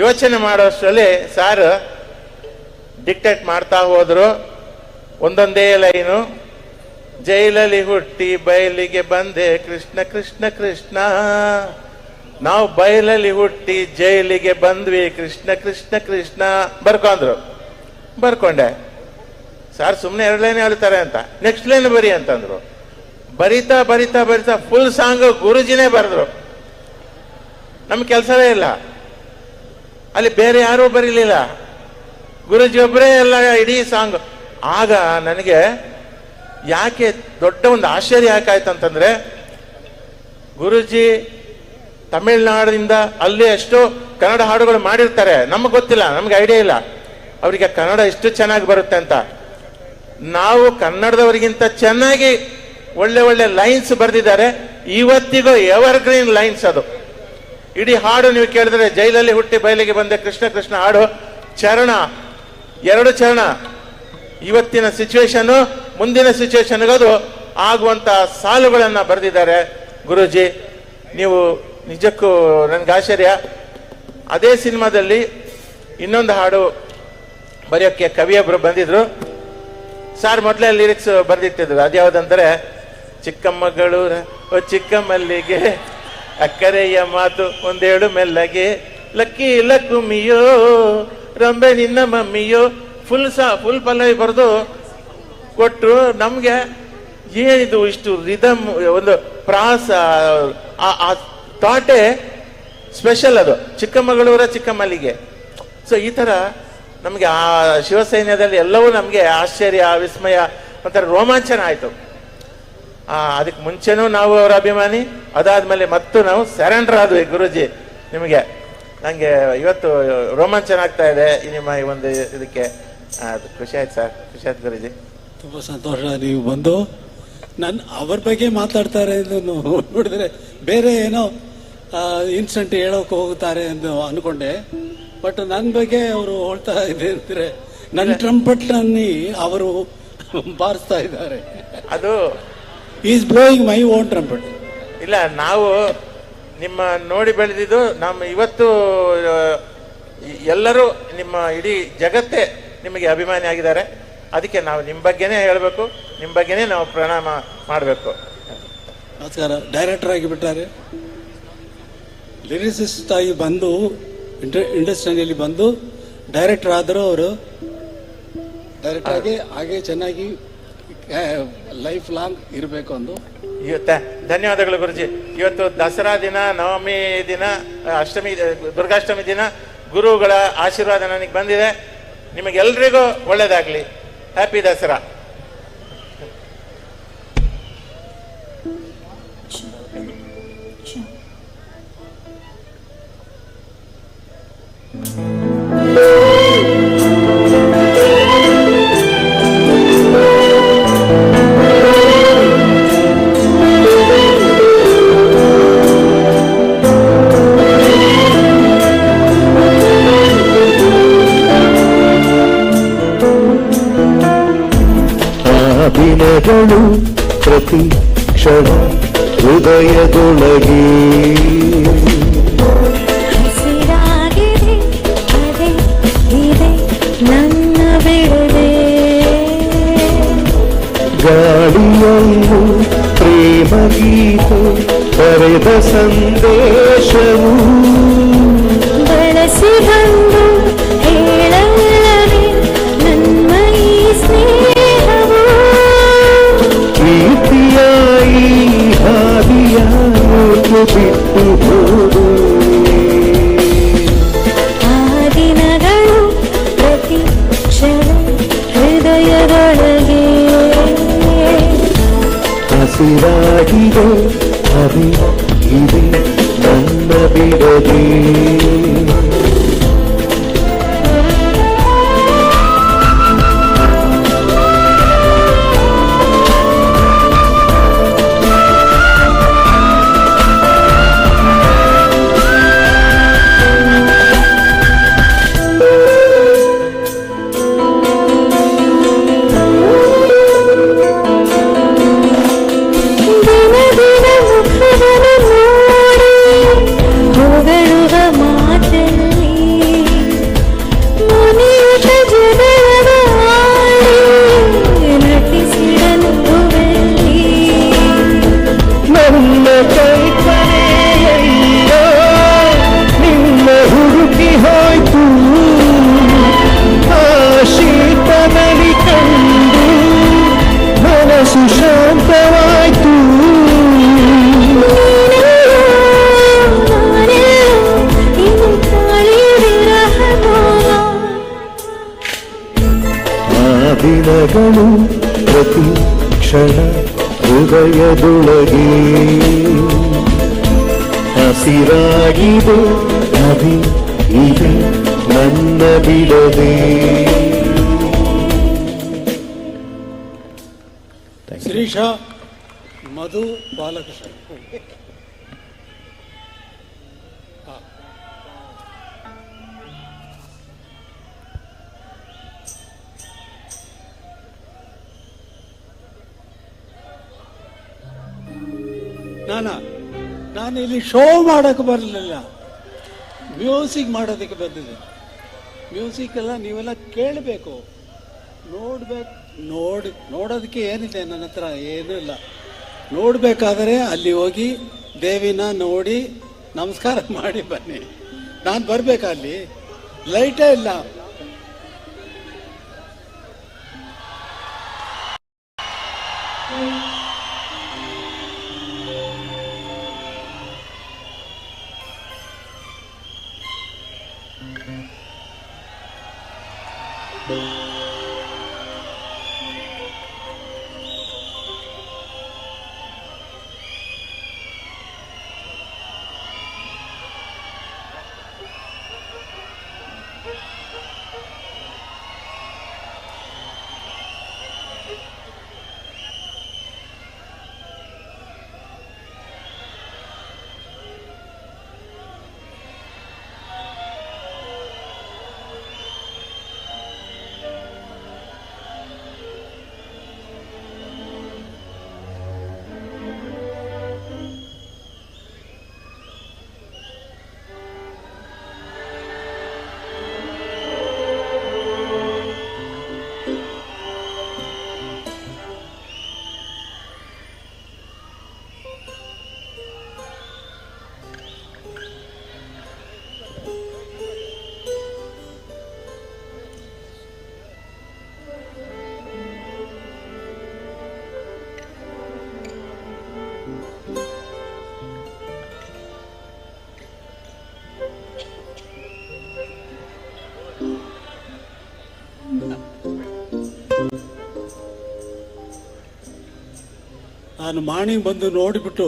ಯೋಚನೆ ಮಾಡೋಷ್ಟರಲ್ಲಿ ಸಾರ್ ಡಿಕ್ಟೇಟ್ ಮಾಡ್ತಾ ಹೋದ್ರು. ಒಂದೊಂದೇ ಲೈನು. ಜೈಲಲ್ಲಿ ಹುಟ್ಟಿ ಬಯಲಿಗೆ ಬಂದೆ ಕೃಷ್ಣ ಕೃಷ್ಣ ಕೃಷ್ಣ, ನಾವು ಬಯಲಲ್ಲಿ ಹುಟ್ಟಿ ಜೈಲಿಗೆ ಬಂದ್ವಿ ಕೃಷ್ಣ ಕೃಷ್ಣ ಕೃಷ್ಣ ಬರ್ಕೊಂಡ್ರು. ಬರ್ಕೊಂಡೆ. ಸರ್ ಸುಮ್ಮನೆ 2 ಲೈನ್ ಹೇಳ್ತಾರೆ ಅಂತ, ನೆಕ್ಸ್ಟ್ ಲೈನ್ ಬರಿ ಅಂತಂದ್ರು. ಬರಿತಾ ಬರಿತಾ ಬರಿತಾ ಫುಲ್ ಸಾಂಗ್ ಗುರುಜಿನೇ ಬರೆದ್ರು. ನಮ್ಗೆ ಕೆಲಸವೇ ಇಲ್ಲ, ಅಲ್ಲಿ ಬೇರೆ ಯಾರೂ ಬರೀಲಿಲ್ಲ, ಗುರುಜಿ ಒಬ್ಬರೇ ಎಲ್ಲ ಇಡೀ ಸಾಂಗ್. ಆಗ ನನಗೆ ಯಾಕೆ ದೊಡ್ಡ ಒಂದು ಆಶ್ಚರ್ಯ ಯಾಕಾಯ್ತು ಅಂತಂದ್ರೆ, ಗುರುಜಿ ತಮಿಳ್ನಾಡಿನಿಂದ ಅಲ್ಲಿ ಎಷ್ಟೋ ಕನ್ನಡ ಹಾಡುಗಳು ಮಾಡಿರ್ತಾರೆ, ನಮಗೆ ಗೊತ್ತಿಲ್ಲ, ನಮ್ಗೆ ಐಡಿಯಾ ಇಲ್ಲ ಅವರಿಗೆ ಕನ್ನಡ ಎಷ್ಟು ಚೆನ್ನಾಗಿ ಬರುತ್ತೆ ಅಂತ. ನಾವು ಕನ್ನಡದವರಿಗಿಂತ ಚೆನ್ನಾಗಿ ಒಳ್ಳೆ ಒಳ್ಳೆ ಲೈನ್ಸ್ ಬರೆದಿದ್ದಾರೆ. ಇವತ್ತಿಗೂ ಎವರ್ ಗ್ರೀನ್ ಲೈನ್ಸ್ ಅದು. ಇಡೀ ಹಾಡು ನೀವು ಕೇಳಿದ್ರೆ, ಜೈಲಲ್ಲಿ ಹುಟ್ಟಿ ಬಯಲಿಗೆ ಬಂದೆ ಕೃಷ್ಣ ಕೃಷ್ಣ ಹಾಡು ಚರಣ, 2 ಚರಣ, ಇವತ್ತಿನ ಸಿಚುವೇಶನ್ ಮುಂದಿನ ಸಿಚುವೇಶನ್ಗದು ಆಗುವಂತ ಸಾಲುಗಳನ್ನ ಬರೆದಿದ್ದಾರೆ ಗುರೂಜಿ. ನೀವು ನಿಜಕ್ಕೂ ನನ್ಗೆ ಆಶ್ಚರ್ಯ. ಅದೇ ಸಿನಿಮಾದಲ್ಲಿ ಇನ್ನೊಂದು ಹಾಡು ಬರೆಯೋಕ್ಕೆ ಕವಿಯೊಬ್ರು ಬಂದಿದ್ರು. ಸಾರ್ ಮೊದಲೇ ಲಿರಿಕ್ಸ್ ಬರೆದಿಟ್ಟಿದ್ರು. ಅದ್ಯಾವುದಂದ್ರೆ, ಚಿಕ್ಕಮ್ಮಗಳೂರ ಓ ಚಿಕ್ಕ ಮಲ್ಲಿಗೆ, ಅಕ್ಕರೆಯ ಮಾತು ಒಂದೇಳು ಮೆಲ್ಲಗೆ, ಲಕ್ಕಿ ಲಕ್ಕುಮಿಯೋ ರಂಬೆ ನಿನ್ನ ಮಮ್ಮಿಯೋ. ಫುಲ್ ಪಲ್ಲವಿ ಬರೆದು ಕೊಟ್ಟರು ನಮ್ಗೆ. ಏನಿದು ಇಷ್ಟು ರಿದಮ್, ಒಂದು ಪ್ರಾಸ, ಆ ಥಾಟೇ ಸ್ಪೆಷಲ್ ಅದು, ಚಿಕ್ಕಮಗಳೂರ ಚಿಕ್ಕ ಮಲ್ಲಿಗೆ. ಸೊ ಈ ತರ ನಮ್ಗೆ ಆ ಶಿವಸೈನ್ಯದಲ್ಲಿ ಎಲ್ಲವೂ ನಮ್ಗೆ ಆಶ್ಚರ್ಯ, ವಿಸ್ಮಯ, ಒಂಥರ ರೋಮಾಂಚನ ಆಯ್ತು. ಅದಕ್ಕೆ ಮುಂಚೆನೂ ನಾವು ಅವರ ಅಭಿಮಾನಿ, ಅದಾದ್ಮೇಲೆ ಮತ್ತು ನಾವು ಸರೆಂಡರ್ ಆದ್ವಿ ಗುರೂಜಿ ನಿಮಗೆ. ನಂಗೆ ಇವತ್ತು ರೋಮಾಂಚನ ಆಗ್ತಾ ಇದೆ ನಿಮ್ಮ ಈ ಒಂದು ಇದಕ್ಕೆ. ಖುಷಿ ಆಯ್ತು ಸರ್, ಖುಷಿ ಆಯ್ತು ಗುರೂಜಿ. ತುಂಬಾ ಸಂತೋಷ ನೀವು ಬಂದು. ಅವ್ರ ಬಗ್ಗೆ ಮಾತಾಡ್ತಾರೆ ಎಂದು ನೋಡಿದ್ರೆ ಬೇರೆ ಏನೋ ಇನ್ಸಿಡೆಂಟ್ ಹೇಳೋಕೆ ಹೋಗ್ತಾರೆ ಎಂದು ಅನ್ಕೊಂಡೆ. ಬಟ್ ನನ್ನ ಬಗ್ಗೆ ಅವರು ಹೇಳ್ತಾ ಇದ್ರೆ, ನನ್ನ ಟ್ರಂಪೆಟ್ ನಲ್ಲಿ ಅವರು ಬಾರಿಸ್ತಾ ಇದ್ದಾರೆ. ಅದು is blowing my own trumpet. ಇಲ್ಲ, ನಾವು ನಿಮ್ಮ ನೋಡಿ ಬೆಳೆದಿದ್ದು. ನಮ್ಮ ಇವತ್ತು ಎಲ್ಲರೂ ನಿಮ್ಮ ಇಡೀ ಜಗತ್ತೇ ನಿಮಗೆ ಅಭಿಮಾನಿ ಆಗಿದ್ದಾರೆ. ಅದಕ್ಕೆ ನಾವು ನಿಮ್ಮ ಬಗ್ಗೆನೇ ಹೇಳಬೇಕು, ನಿಮ್ಮ ಬಗ್ಗೆನೇ ನಾವು ಪ್ರಣಾಮ ಮಾಡಬೇಕು. ನಮಸ್ಕಾರ. ಡೈರೆಕ್ಟರ್ ಆಗಿ ಬಿಟ್ಟಾರೆ, ಲಿರಿಸಿಸ್ಟ್ ಆಗಿ ಬಂದು ಇಂಡಸ್ಟ್ರಿಯಲ್ಲಿ ಬಂದು ಡೈರೆಕ್ಟರ್ ಆದರೂ ಅವರು ಡೈರೆಕ್ಟರ್ ಆಗಿ ಹಾಗೆ ಚೆನ್ನಾಗಿ ಲೈಫ್ ಲಾಂಗ್ ಇರಬೇಕು ಅಂದು. ಧನ್ಯವಾದಗಳು ಗುರುಜಿ. ಇವತ್ತು ದಸರಾ ದಿನ, ನವಮಿ ದಿನ, ಅಷ್ಟಮಿ, ದುರ್ಗಾಷ್ಟಮಿ ದಿನ ಗುರುಗಳ ಆಶೀರ್ವಾದ ನನಗೆ ಬಂದಿದೆ. ನಿಮಗೆಲ್ರಿಗೂ ಒಳ್ಳೇದಾಗ್ಲಿ. ಹ್ಯಾಪಿ ದಸರಾ. ದಿನಗಳು ಪ್ರತಿ ಕ್ಷಣ ಹೃದಯದೊಳಗೆ ಹಸಿರಾಗಿದೆ ಅದೇ ಇದೆ ನನ್ನ ಬಿಡದೆ. ಗಾಳಿಯಲ್ಲೂ ಪ್ರೇಮ ಗೀತೆ ಬರೆದ ಸಂದೇಶವು ಬಳಸಿ ಬಂದು ಹೇಳಲ್ಲವೇ ನನ್ನ ಈ ಸ್ನೇಹವು. ಪ್ರೀತಿಯಾಯಿ ಹಾದಿಯಾಗಿ ಬಿಟ್ಟು ಹೋದು. ಆ ದಿನಗಳು ಪ್ರತಿ ಕ್ಷಣ ಹೃದಯದೊಳಗೆ ಹಸಿರಾಗಿದೆ ಅದೇ ಇದೆ ನನ್ನ ಬಿಡದೆ. ದಿನ ದಿನ ಮುಖವನ್ನು ನೋಡಿ ಹೊಗಳುವ ದಿನಗಳು ಪ್ರತಿ ಕ್ಷಣ ಹೃದಯದೊಳಗೆ ಹಸಿರಾಗಿದೆ ನದಿ ಇದೆ ನನ್ನ ಬಿಡದೆ. ಶ್ರೀಶ ಮಧು ಬಾಲಕೃಷ್ಣ. ನಾನು ಇಲ್ಲಿ ಶೋ ಮಾಡೋಕ್ಕೆ ಬರಲಿಲ್ಲ, ಮ್ಯೂಸಿಕ್ ಮಾಡೋದಕ್ಕೆ ಬಂದಿದೆ. ಮ್ಯೂಸಿಕ್ ಎಲ್ಲ ನೀವೆಲ್ಲ ಕೇಳಬೇಕು, ನೋಡ್ಬೇಕು. ನೋಡೋದಕ್ಕೆ ಏನಿದೆ ನನ್ನ ಹತ್ರ? ಏನೂ ಇಲ್ಲ. ನೋಡಬೇಕಾದರೆ ಅಲ್ಲಿ ಹೋಗಿ ದೇವಿನ ನೋಡಿ ನಮಸ್ಕಾರ ಮಾಡಿ ಬನ್ನಿ. ನಾನು ಬರಬೇಕಾ? ಅಲ್ಲಿ ಲೈಟೇ ಇಲ್ಲ. ನಾನು ಮಾಣಿಗೆ ಬಂದು ನೋಡಿಬಿಟ್ಟು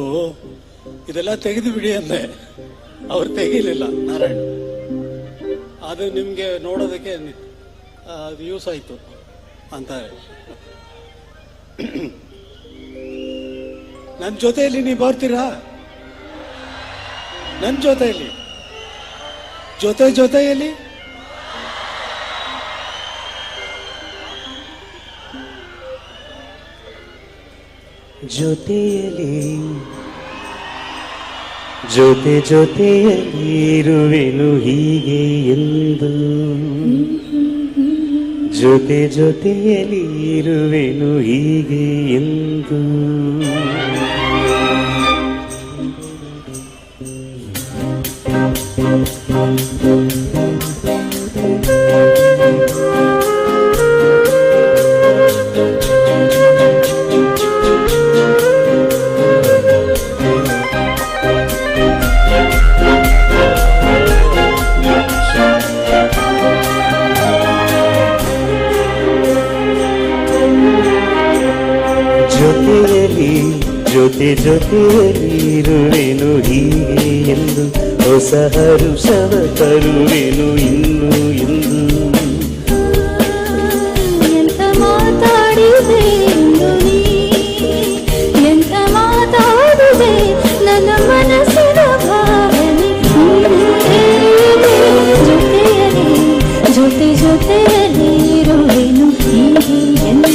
ಇದೆಲ್ಲ ತೆಗೆದು ಬಿಡಿ ಅಂದೆ. ಅವ್ರು ತೆಗೀಲಿಲ್ಲ, ನಾರಾಯಣ. ಅದು ನಿಮಗೆ ನೋಡೋದಕ್ಕೆ ಅದು ಯೂಸ್ ಆಯಿತು ಅಂತಾರೆ. ನನ್ನ ಜೊತೆಯಲ್ಲಿ ನೀವು ಬರ್ತೀರಾ? ನನ್ನ ಜೊತೆಯಲ್ಲಿ ಜೊತೆಯಲ್ಲಿ ಜೊತೆಯಲ್ಲಿ ಇರುವೆನು ಹೀಗೆ ಎಂದು, ಜೊತೆಯಲ್ಲಿ ಇರುವೆನು ಹೀಗೆ ಎಂದು. ಜೊತೆಯಲ್ಲಿ ಇರುವೆನು ಹೀಗೆ ಎಂದು, ಹೊಸ ಹರುಷವ ತರುವೆನು ಇನ್ನು ಎಂದು. ಎಂತ ಮಾತಾಡಿದೆ ಎಂತ ಮಾತಾಡಿದೆ, ನನ್ನ ಮನಸ್ಸಿನ ಭಾವನೆ ಜೊತೆಯಲ್ಲಿ ಇರುವೆನು ಹೀಗೆ ಎಂದು.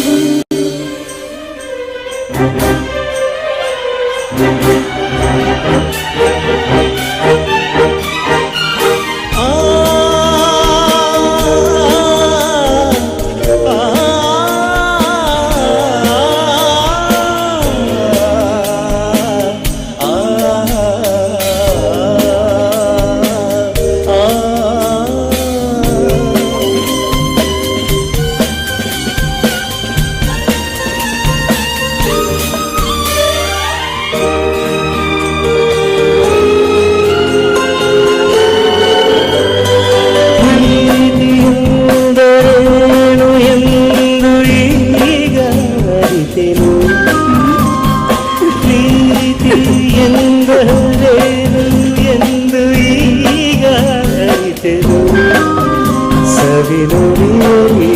ಸವಿ ನುಡಿಯಲಿ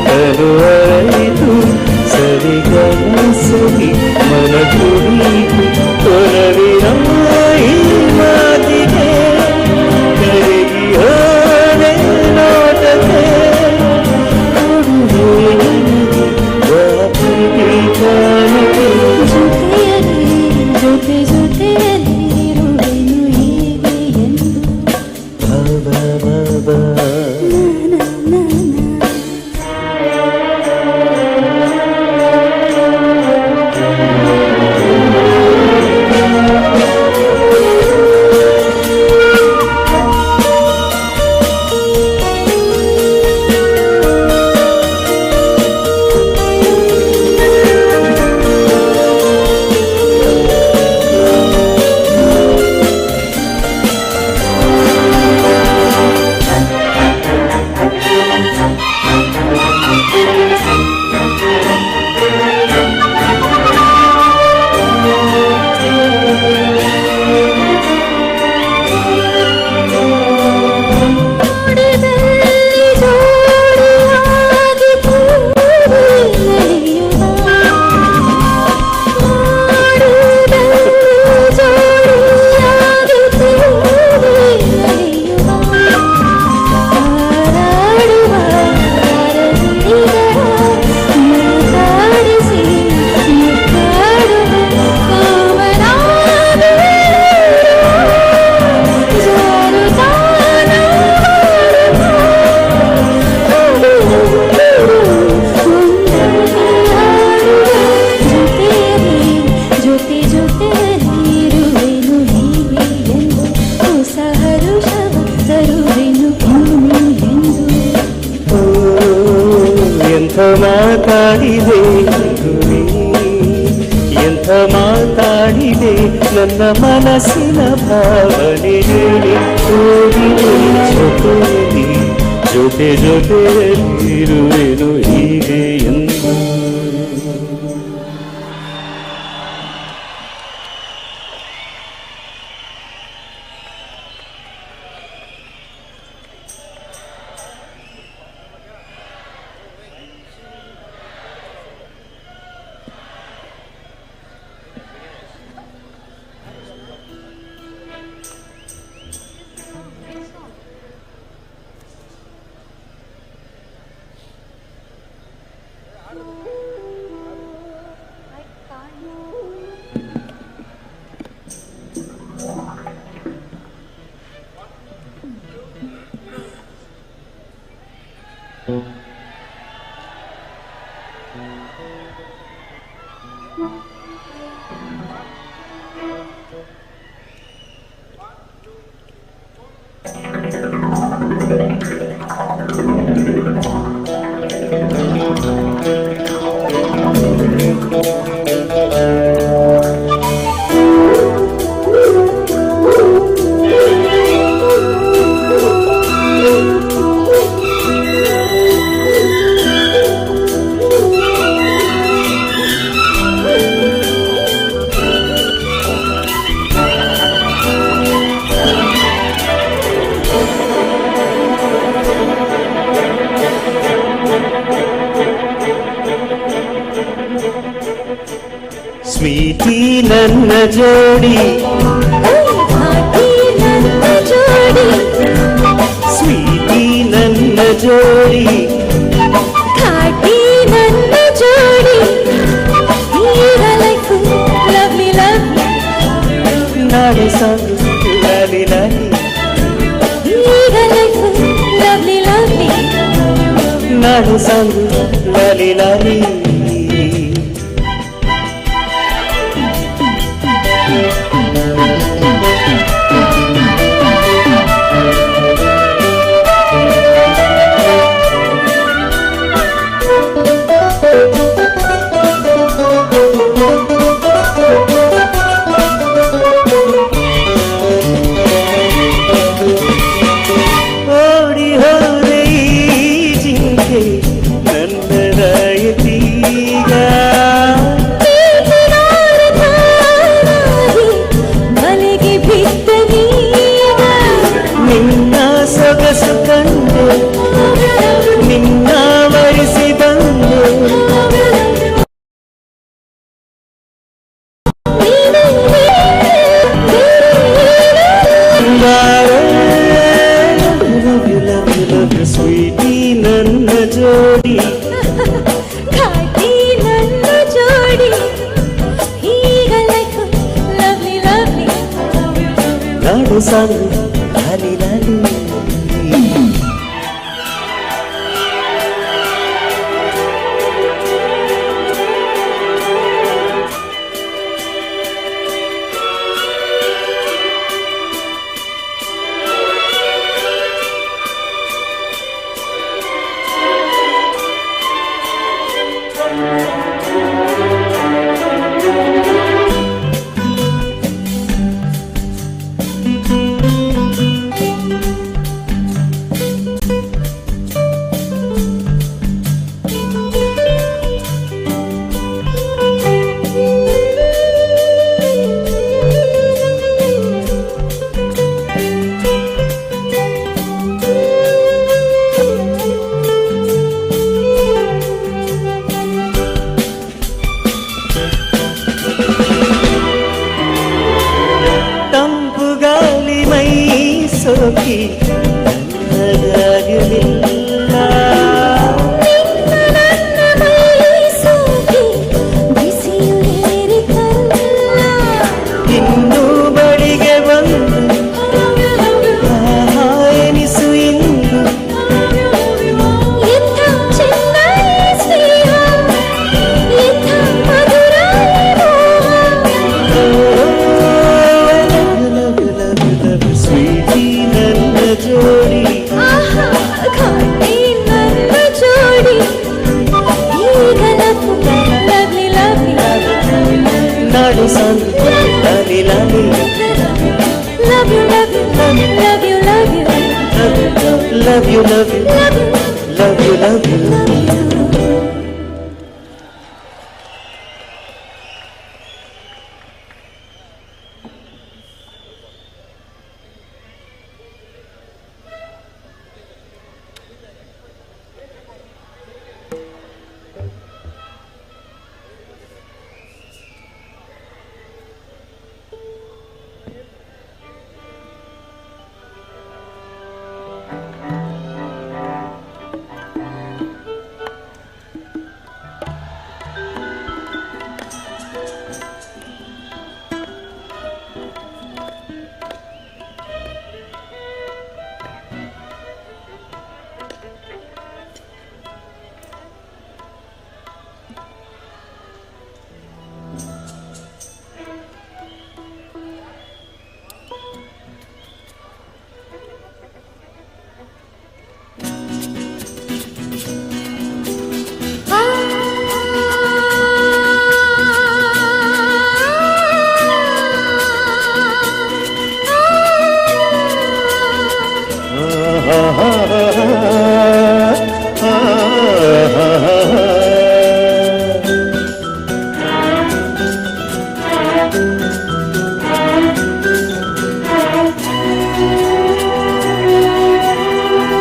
ಕರು ಅರಳಿತು ಸರಿಗಮ ಸರಿ ಮನ ಕುರಿತು ಕೊರವಿನ ಈ ಮಾತಿಗೆ ಕರಗಿ ಹೋದೆ ನೋಟಕ್ಕೆ ಜೊತೆ ಜೊತೆಯಲ್ಲಿರುವೆನು ಹೀಗೆ ಎಂದು ಮಾತಾಡಿದೆ ಎಂಥ ಮಾತಾಡಿದೆ ನನ್ನ ಮನಸ್ಸಿನ ಭಾವನೆ ಹೇಳಿ ಹೋಗಿದೆ ಜೊತೆಯಲ್ಲಿ ಜೊತೆ ಜೊತೆಯಲ್ಲಿರುವೆನು ಹೀಗೆ ಎಂದು ಸ್ವೀಟಿ ನನ್ನ ಜೋಡಿ ಸ್ವೀಟಿ ನನ್ನ ಜೋಡಿ ಘಾಟಿ ನನ್ನ ಜೋಡಿ ಈಗ ಲೈಫ್ ಲವ್ಲಿ ಲವ್ಲಿ ನಾಳೆ ಸಾಂಗ್ ಲಾಲಿ ಲಾಲಿ ಈಗ ಲೈಫ್ ಲವ್ಲಿ ಲವ್ಲಿ ನಾಳೆ ಸಾಂಗ್ ಲಾಲಿ ಲಾಲಿ ಓಡಿ ಹೋದೆ ಈ ಜಿಂಕೆ ನನ್ನದಾಯಿತೀಗ ನನ್ನ ಜೋಡಿ ಘಾಟಿ ನನ್ನ ಜೋಡಿ ಈಗ ಲೈಫ್ ಲವ್ಲಿ ಲವ್ಲಿ ನಾಡು ಸಾಂಗ್ ಲಾಲಿ ಲಾಲಿ ಸೋಕಿ ನನ್ನದಾಗಲಿಲ್ಲ ನನ್ನ ಮೈ ಸೋಕಿ ಬಿಸಿಯುರೇರಿತಲ್ಲ ಇನ್ನೂ ಬಳಿಗೆ ಬಂದು ಎನಿಸು ಇಂದು ಎಂಥ ಚೆನ್ನೈ ಸ್ನೇಹ ಎಂಥ ಮಧುರ ಸ್ವೀಟಿ ನನ್ನ ಜೋಡಿ ಆಹಾ ಘಾಟಿ ನನ್ನ ಜೋಡಿ ಈಗ ಲವ್ಲಿ ಲವ್ಲಿ ನಾಡು ಸಾಂಗ್ ಲಾಲಿ ಲಾಲಿ love you love you love you love you love you love you love you love you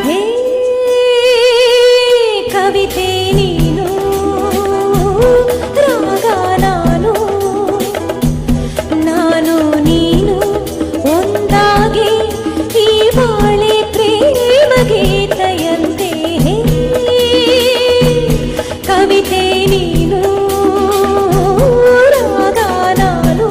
ಹೇ ಕವಿತೆ ನೀನು ರಾಗ ನಾನು ನಾನು ನೀನು ಒಂದಾಗಿ ಈ ಬಾಳೆ ಪ್ರೇಮ ಗೀತೆಯಂತೆ ಹೇ ಕವಿತೆ ನೀನು ರಾಗ ನಾನು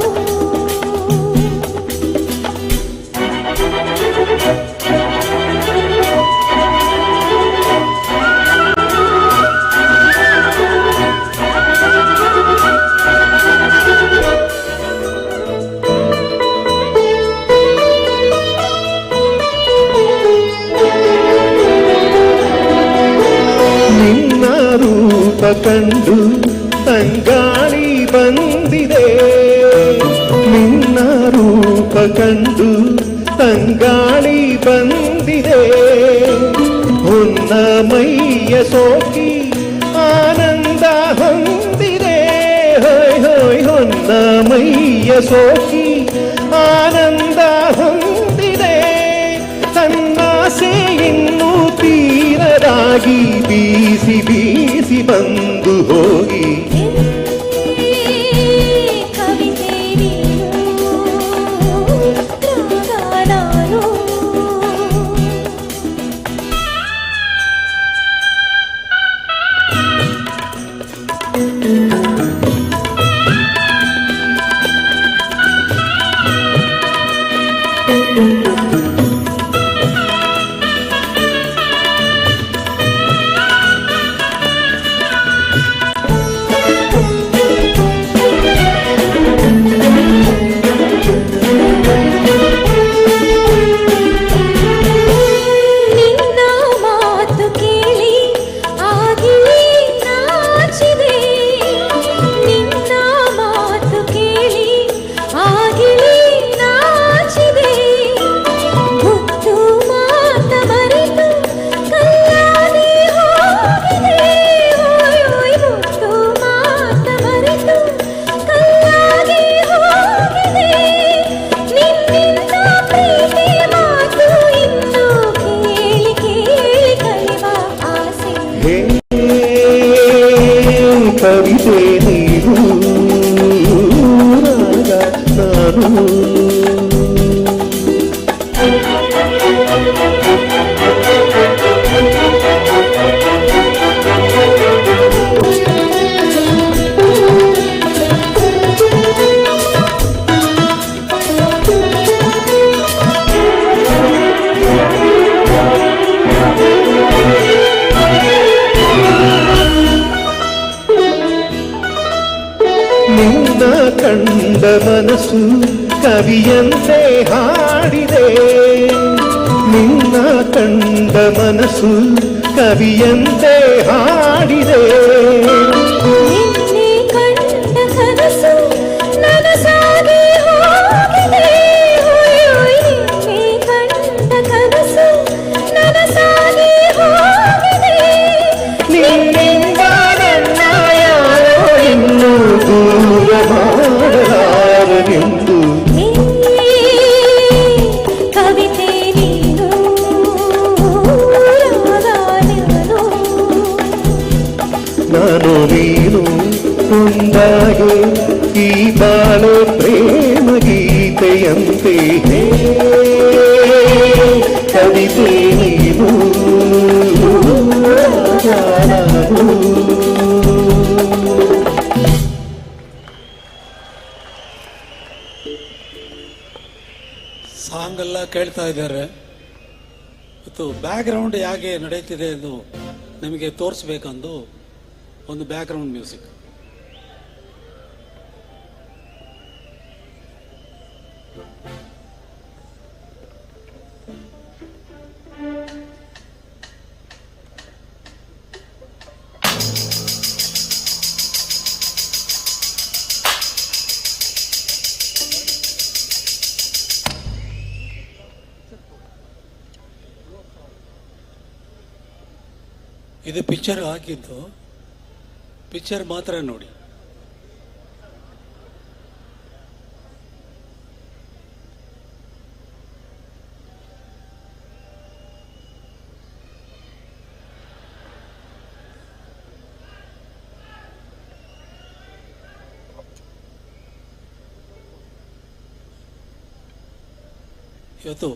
ನಿನ್ನ ರೂಪ ಕಂಡು ತಂಗಾಳಿ ಬಂದಿದೆ ನಿನ್ನ ರೂಪ ಕಂಡು ತಂಗಾಳಿ ಬಂದಿದೆ ಹೊನ್ನ ಮೈಯ ಸೋಕಿ ಆನಂದ ಹೊಂದಿದೆ ಹೋಯ್ ಹೋಯ್ ಹೊನ್ನ ಮೈಯ ಸೋಕಿ ಆನಂದ ಹೊಂದಿದೆ ತನ್ನಾಸೆ ಇನ್ನೂ ತೀರದಾಗಿ ಬೀಸಿ ಬೀಸಿ ಬಂದು ಹೋಗಿ ಕವಿತೆ ನೀನು ರಾಗ ನಾನು ಹೇ ಕವಿತೆ ನೀರು ರಾಗ ನಾನು. ನಿನ್ನ ಕಂಡ ಮನಸ್ಸು ಕವಿಯಂತೆ ಹಾಡಿದೆ, ನಿನ್ನ ಕಂಡ ಮನಸ್ಸು ಕವಿಯಂತೆ ಹಾಡಿದೆ. ನಿನ್ನೆ ಕಂಡ ಕನಸು ನನಸಾಗಿ ಹೋಗಿದೆ, ನಿನ್ನೆ ಕಂಡ ಕನಸು ನನಸಾಗಿ ಹೋಗಿದೆ. ನಿನ್ನಿಂದ ನನ್ನ ಯಾರೋ ಇನ್ನೂ ದೂರ ಮಾಡಲಾರನೆಂದು ಕವಿತೆ ನೀನು ನಾನು ನೀನು ಒಂದಾಗೆ ಈ ಬಾಳು ಪ್ರೇಮ ಗೀತೆಯಂತೆ. ಹೇ ಕವಿತೆ ನೀನು ನಾನು. ಸಾಂಗ್ ಎಲ್ಲ ಕೇಳ್ತಾ ಇದ್ದಾರೆ. ಮತ್ತು ಬ್ಯಾಕ್ಗ್ರೌಂಡ್ ಹೇಗೆ ನಡೀತಿದೆ ಎಂದು ನಮಗೆ ತೋರಿಸ್ಬೇಕಂದು ಒಂದು ಬ್ಯಾಕ್ಗ್ರೌಂಡ್ ಮ್ಯೂಸಿಕ್. ಇದು ಪಿಕ್ಚರ್ ಹಾಕಿದ್ದು, ಪಿಕ್ಚರ್ ಮಾತ್ರ ನೋಡಿ. ಇವತ್ತು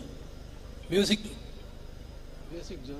ಮ್ಯೂಸಿಕ್ ಜೋ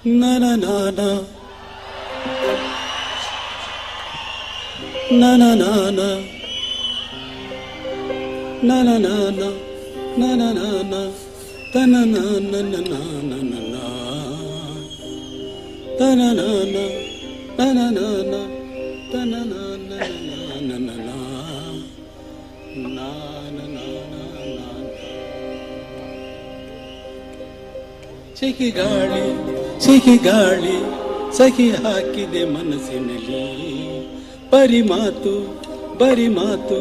ನನ ನಾನ ನನ ನಾನ ನನ ನಾನ ನನ ನಾನ ತನ ನಾನ ನನ ತನ ನಾನ ನನ ನಾನ ತನ ನಾನ ನನ ಸಿಹಿ ಗಾಳಿ ಸಿಹಿ ಗಾಳಿ ಸಹಿ ಹಾಕಿದೆ ಮನಸ್ಸಿನಲ್ಲಿ ಬರಿ ಮಾತು ಬರಿ ಮಾತು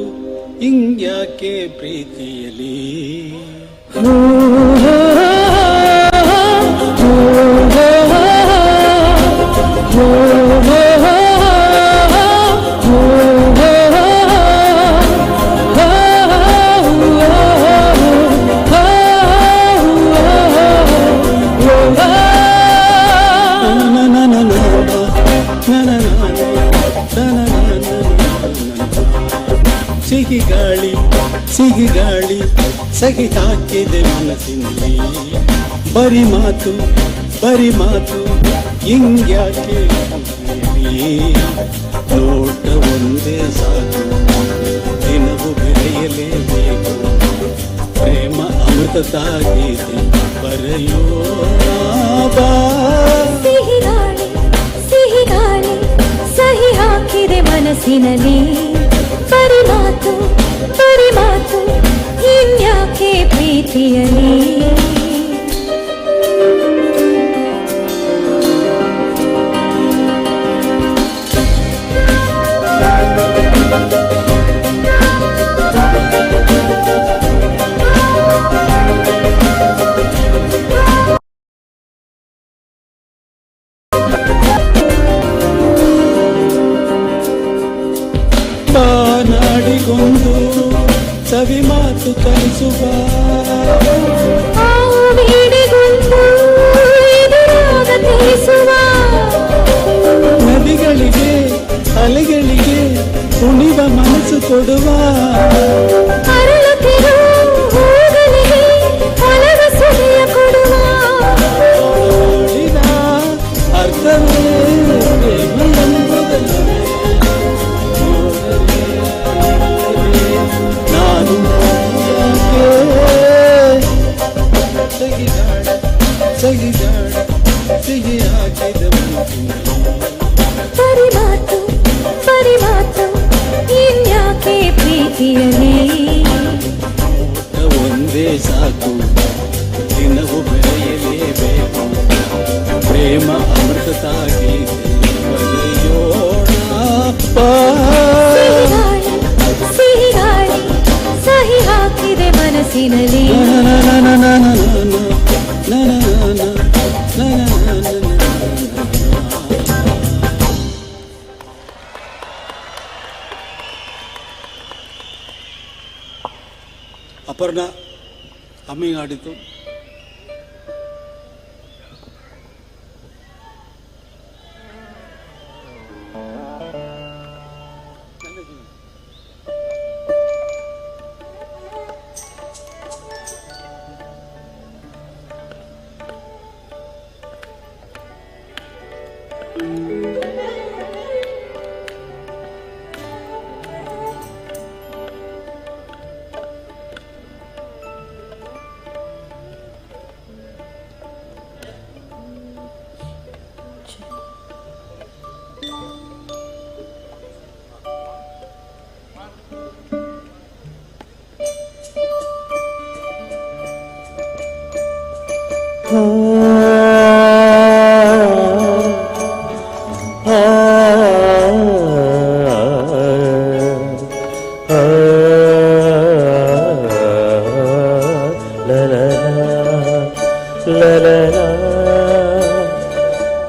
ಹಿಂಗ್ಯಾಕೆ ಪ್ರೀತಿಯಲಿ ಸಿಹಿ ಗಾಳಿ ಸಿಹಿ ಗಾಳಿ ಸಹಿ ಹಾಕಿದೆ ಮನಸ್ಸಿನಲ್ಲಿ ಬರಿ ಮಾತು ಹಿಂಗ್ಯಾಕೆ ನೋಟ ಒಂದೇ ಸಾಕು ದಿನವೂ ಬೆರೆಯಲೇಬೇಕು ಪ್ರೇಮ ಅಮೃತದಾಗಿದೆ ಬರೆಯೋಣ ಬಾ ಸಿಹಿ ಗಾಳಿ ಸಹಿ ಹಾಕಿದೆ ಮನಸ್ಸಿನಲ್ಲಿ ಬರಿ ಮಾತು ಇನ್ಯಾಕೆ ಪ್ರೀತಿಯಲಿ ಬಾನಾಡಿಗೊಂದು ಸವಿ ಮಾತು ಕಲಿಸುವ ನದಿಗಳಿಗೆ ಅಲೆಗಳಿಗೆ ಕುಣಿವ ಮನಸ್ಸು ಕೊಡುವ ಅರ್ಥವೇ ನಾನು ಸಿಹಿ ಹಾಕಿದ ಬರಿ ಮಾತು ಇನ್ಯಾಕೆ ಪ್ರೀತಿಯಲಿ ಒಂದೇ ಸಾಕು ದಿನವೂ ಬೆಳೆಯಲೇಬೇಕು ಪ್ರೇಮ ಅಮೃತದಾಗಿ ಸಿಹಿ ಗಾಳಿ ಸಹಿ ಹಾಕಿದೆ ಮನಸ್ಸಿನಲ್ಲಿ ಅಪರ್ಣ ಹಮ್ಮಿಂಗ್ ಆಡಿತು.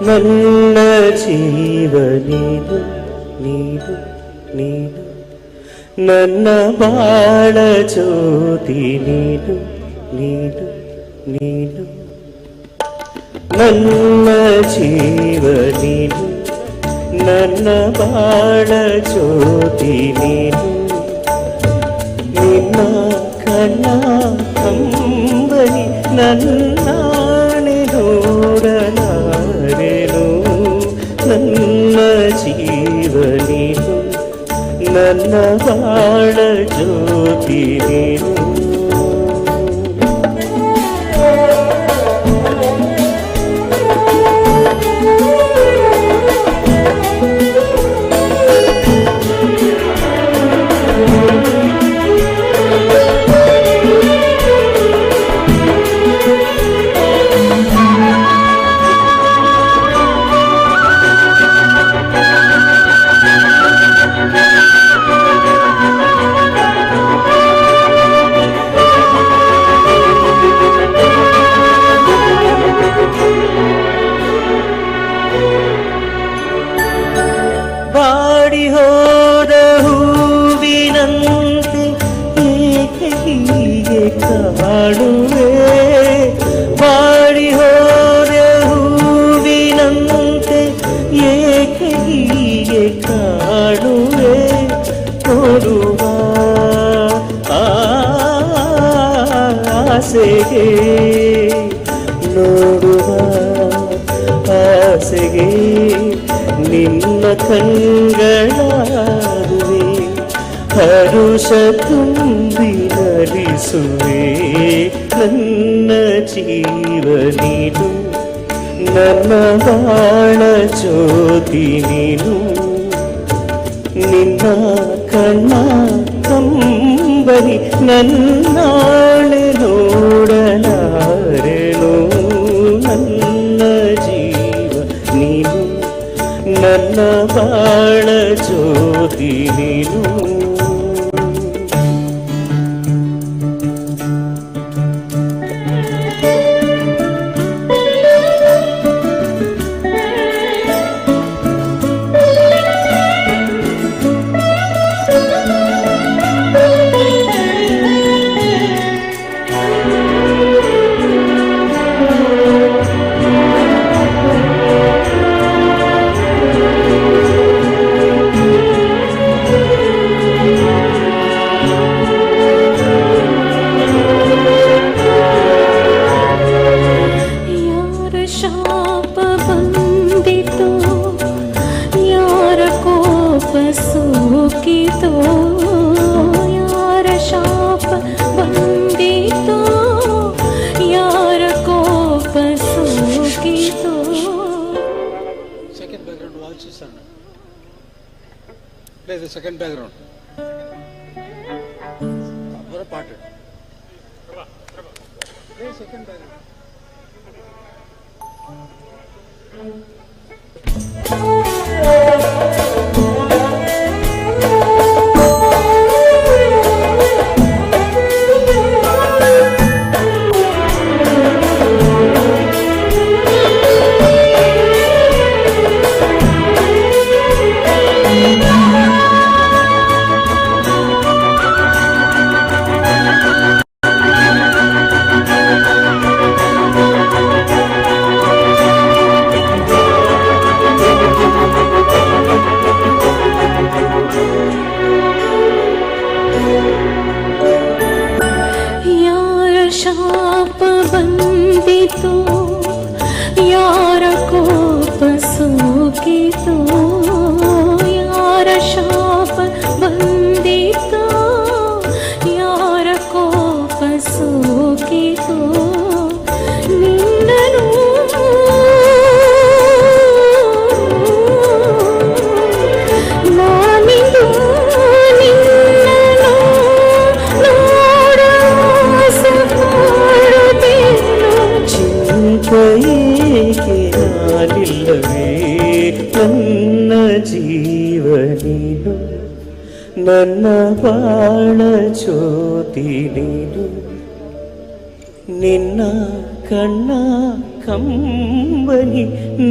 ನನ್ನ ಜೀವ ನೀನು ನೀನು ನೀನು ನನ್ನ ಬಾಳ ಜ್ಯೋತಿ ನೀನು ನೀನು ನೀನು ನನ್ನ ಜೀವ ನೀನು ನನ್ನ ಬಾಳ ಜ್ಯೋತಿ ನೀನು ನಿನ್ನ ಕಣ್ಣ ಕಂಬನಿ ನನ್ನಾಣೆ ನೋಡಲಾರೆ ನನ್ನ ಬಾಳ ಜ್ಯೋತಿ ನೀನು. ಬಾಡಿ ಹೋದ ಹೂವಿನಂತೆ ಏಕೆ ಹೀಗೆ ಕಾಣುವೆ, ಬಾಡಿ ಹೋದ ಹೂವಿನಂತೆ ಏಕೆ ಹೀಗೆ ಕಾಣುವೆ, ನೋಡುವ ಆಸೆಗೆ ನೋಡುವ ಆಸೆಗೆ ನಿನ್ನ ಕಂಗಳಾರುವೆ, ಹರುಷ ತುಂಬಿ ನಲಿಸುವೆ ನನ್ನ ಜೀವ ನೀನು, ನನ್ನ ಬಾಳ ಜ್ಯೋತಿ ನೀನು. ನಿನ್ನ ಕಣ್ಣ ಕಂಬನಿ ನನ್ನಾಳೆ ನೋಡಲಾರೆನು, ನನ್ನ ಜೀವ ನೀನು, ನನ್ನ ಬಾಳ ಜ್ಯೋತಿ ನೀನು. Play the second background. For a part. Play second background. ಶಾಪ ಬಂದಿತು ಯಾರ ಕೋಪ ಸೋಕಿತು, ಯಾರ ಶಾಪ ಬಂದಿತು ಯಾರ ಕೋಪ ಸೋಕಿತು, ನಿನ್ನನು ನಾನಿಂದು ನಿನ್ನನು ಚಿಂತೆಯೇಕೆ ನಾನಿಲ್ಲವೇ ನನ್ನ ಜೀವ ನೀನು, ನನ್ನ ಬಾಳ ಜ್ಯೋತಿ ನೀನು. ನಿನ್ನ ಕಣ್ಣ ಕಂಬನಿ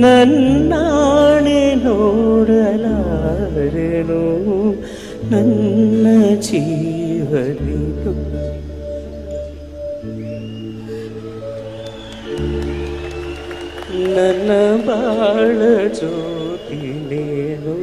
ನನ್ನಾಣೆ ನೋಡಲಾರೆನು, ನನ್ನ ಜೀವ ನೀನು. ನನ್ನ ಬಾಳ ಜ್ಯೋತಿ ನೀನು.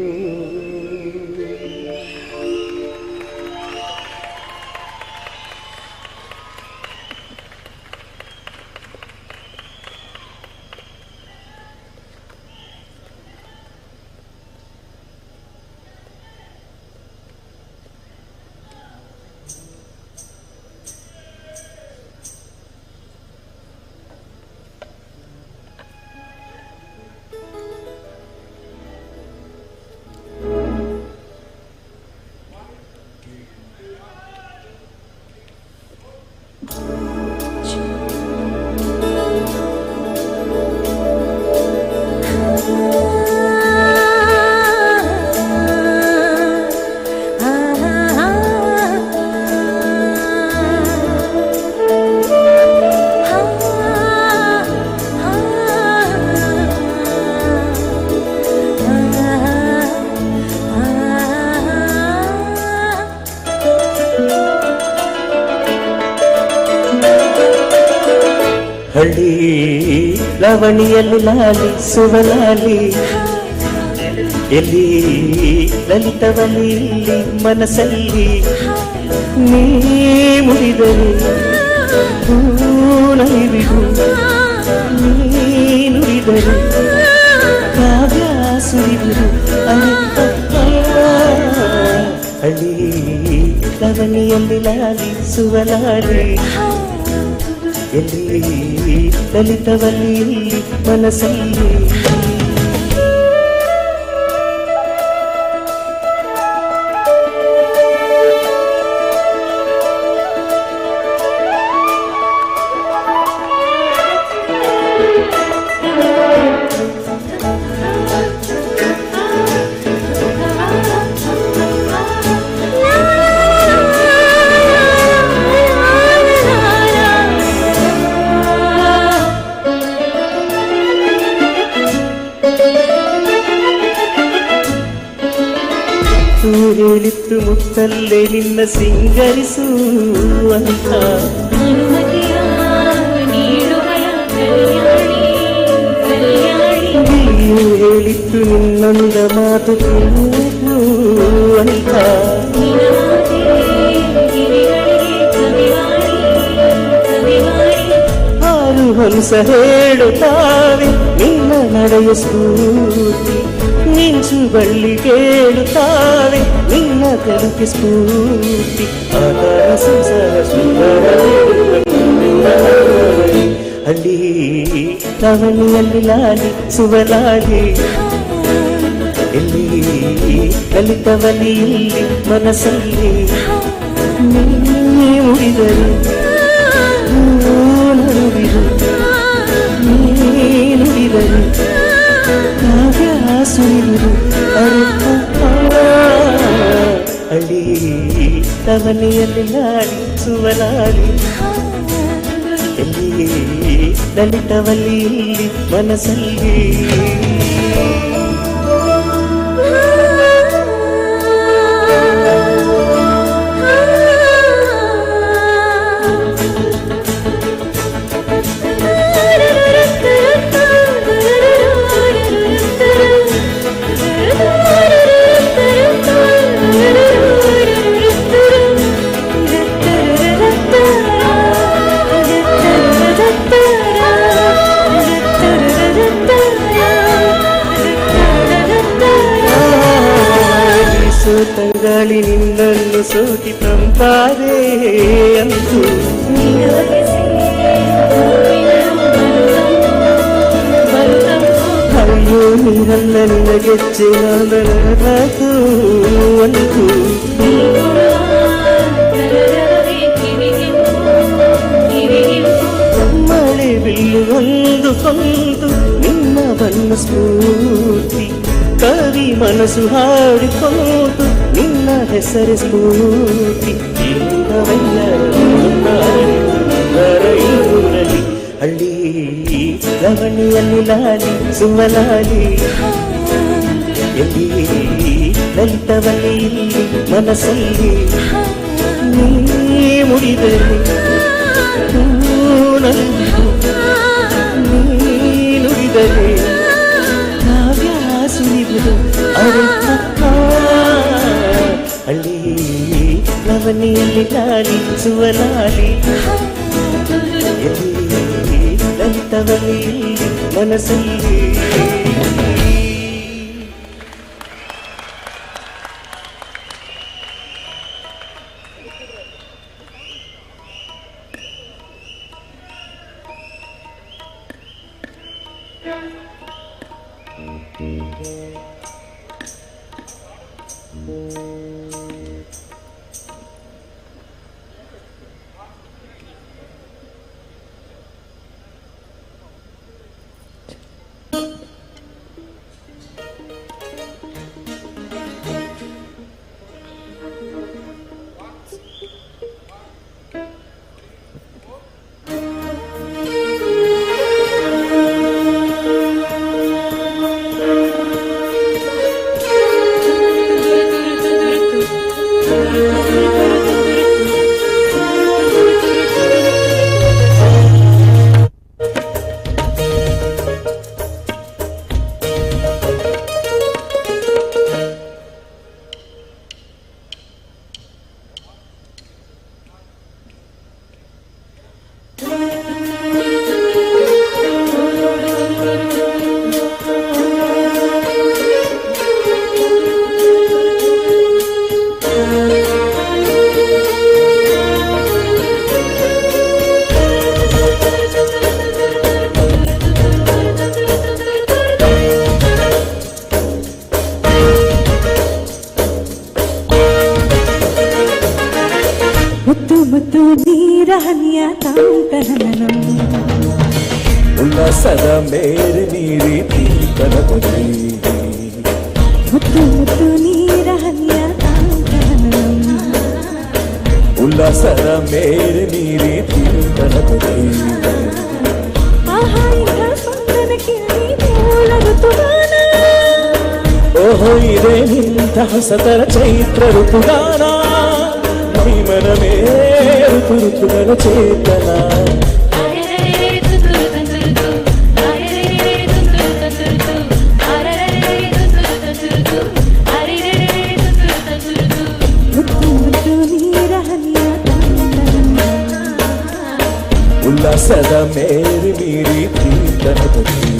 ಹಳ್ಳಿ ಲವಣಿಯಲ್ಲಿ ಲಾಲಿ ಸುವಲಾಲಿ ಎಲ್ಲಿ ಲಲಿತವಲ್ಲಿ ಇಲ್ಲಿ ಮನಸ್ಸಲ್ಲಿ ನೀ ಮುಡಿದರೆ ನಲಿವಿಡು ನೀ ನುಡಿದರೆ ಕಾವ್ಯ ಸುರಿದರು ಹಳ್ಳಿ ಲವಣಿಯಲ್ಲಿ ಲಾಲಿ ಸುವಲಾಲಿ ಎಲ್ಲಿ ಲಲಿತವಲ್ಲಿ ಇಲ್ಲಿ ಮನಸ್ಸಲ್ಲಿ ಹೇಳಿತ್ತು ಮುತ್ತಲ್ಲೇ ನಿನ್ನ ಸಿಂಗರಿಸು ಅಂತ ನೀನು ಹೇಳಿತ್ತು ನಿನ್ನೊಂದ ಮಾತು ಅಂತ ಆರು ಹಂಸ ಹೇಳುತ್ತಾವೆ ನಿನ್ನ ನಡೆಯ ಸ್ಫೂರ್ತಿ ಮಿಂಚು ಬಳ್ಳಿ ಕೇಳುತ್ತಾವೆ ನಿನ್ನ ಕರುಕೆ ಸ್ಫೂರ್ತಿ ಆಧಾರ ಸಂಸಾರ ಸುಂದರ ಹಳ್ಳಿ ಲವಣಿಯಲ್ಲಿ ಲಾಲಿ ಸುವಲಾಲಿ ಎಲ್ಲಿ ಲಲಿತವಲ್ಲಿ ಇಲ್ಲಿ ಮನಸ್ಸಲ್ಲಿ ನೀ ಮುಡಿದರು ನಡುವಿರು ನೀ ನುಡಿದರು ಕಾವ್ಯ ಸುರಿದರು ಹಳ್ಳಿ ಲವಣಿಯಲ್ಲಿ ಲಾಲಿ ಸುವಲಾಲಿ ಎಲ್ಲಿ ಲಲಿತವಲ್ಲಿ ಇಲ್ಲಿ ಮನಸ್ಸಲ್ಲಿ ತಂಗಾಳಿ ನಿನ್ನನ್ನು ಸೋತಿ ತಂಪಾದೆ ಅಂತೂ ಅಯ್ಯೋ ನೀರಲ್ಲ ನಿನಗೆಚ್ಚೆ ನಾನೂ ಅಂತೂ ಮಳೆ ಬಿಲ್ಲು ಒಂದು ಕೊಂದು ನಿನ್ನ ಬಣ್ಣ ಸ್ಫೂರ್ತಿ ಕವಿ ಮನಸ್ಸು ಹಾಡಿಕೊಂಡು ನಿನ್ನ ಹೆಸರು ಸ್ಫೂರ್ತಿ ಊರಲ್ಲಿ ಹಳ್ಳಿ ಲವಣಿಯಲ್ಲಿ ಲಾಲಿ ಸುವಲಾಲಿ ಎಲ್ಲಿ ಲಲಿತವಲ್ಲಿ ಇಲ್ಲಿ ಮನಸ್ಸಲ್ಲಿ ನೀ ಮುಡಿದರೆ ನೀ ನುಡಿದರೆ ಕಾವ್ಯ ಸುರಿದರು ಹಳ್ಳಿ ಲವಣಿಯಲ್ಲಿ ಲಾಲಿ ಸುವಲಾಲಿ ಎಲ್ಲಿ ಲಲಿತವಲ್ಲಿ ಇಲ್ಲಿ ಮನಸ್ಸಲ್ಲಿ ಉಲ್ಲಾಸದ ಮೇರೆ ನೀರಿ ತೀರ್ಥನದಲ್ಲಿ ಮುತ್ತು ಮುತ್ತು ನೀರ ಹನಿಯ ಉಲ್ಲಾಸದ ಮೇರೆ ನೀರಿ ತೀರ್ಥನದಲ್ಲಿ ಓಹೋ ಇದೆ ನಿಂತಹ ಸತರ ಚೈತ್ರ ಋತುಗಾನ ಮೈಮನವೇ ಋತು ಋತುಗಳ ಚೇತನ ಉಲ್ಲಾಸದ ಮೇರಿ ಮೀರಿ ತೀರ್ಥನದಲ್ಲಿ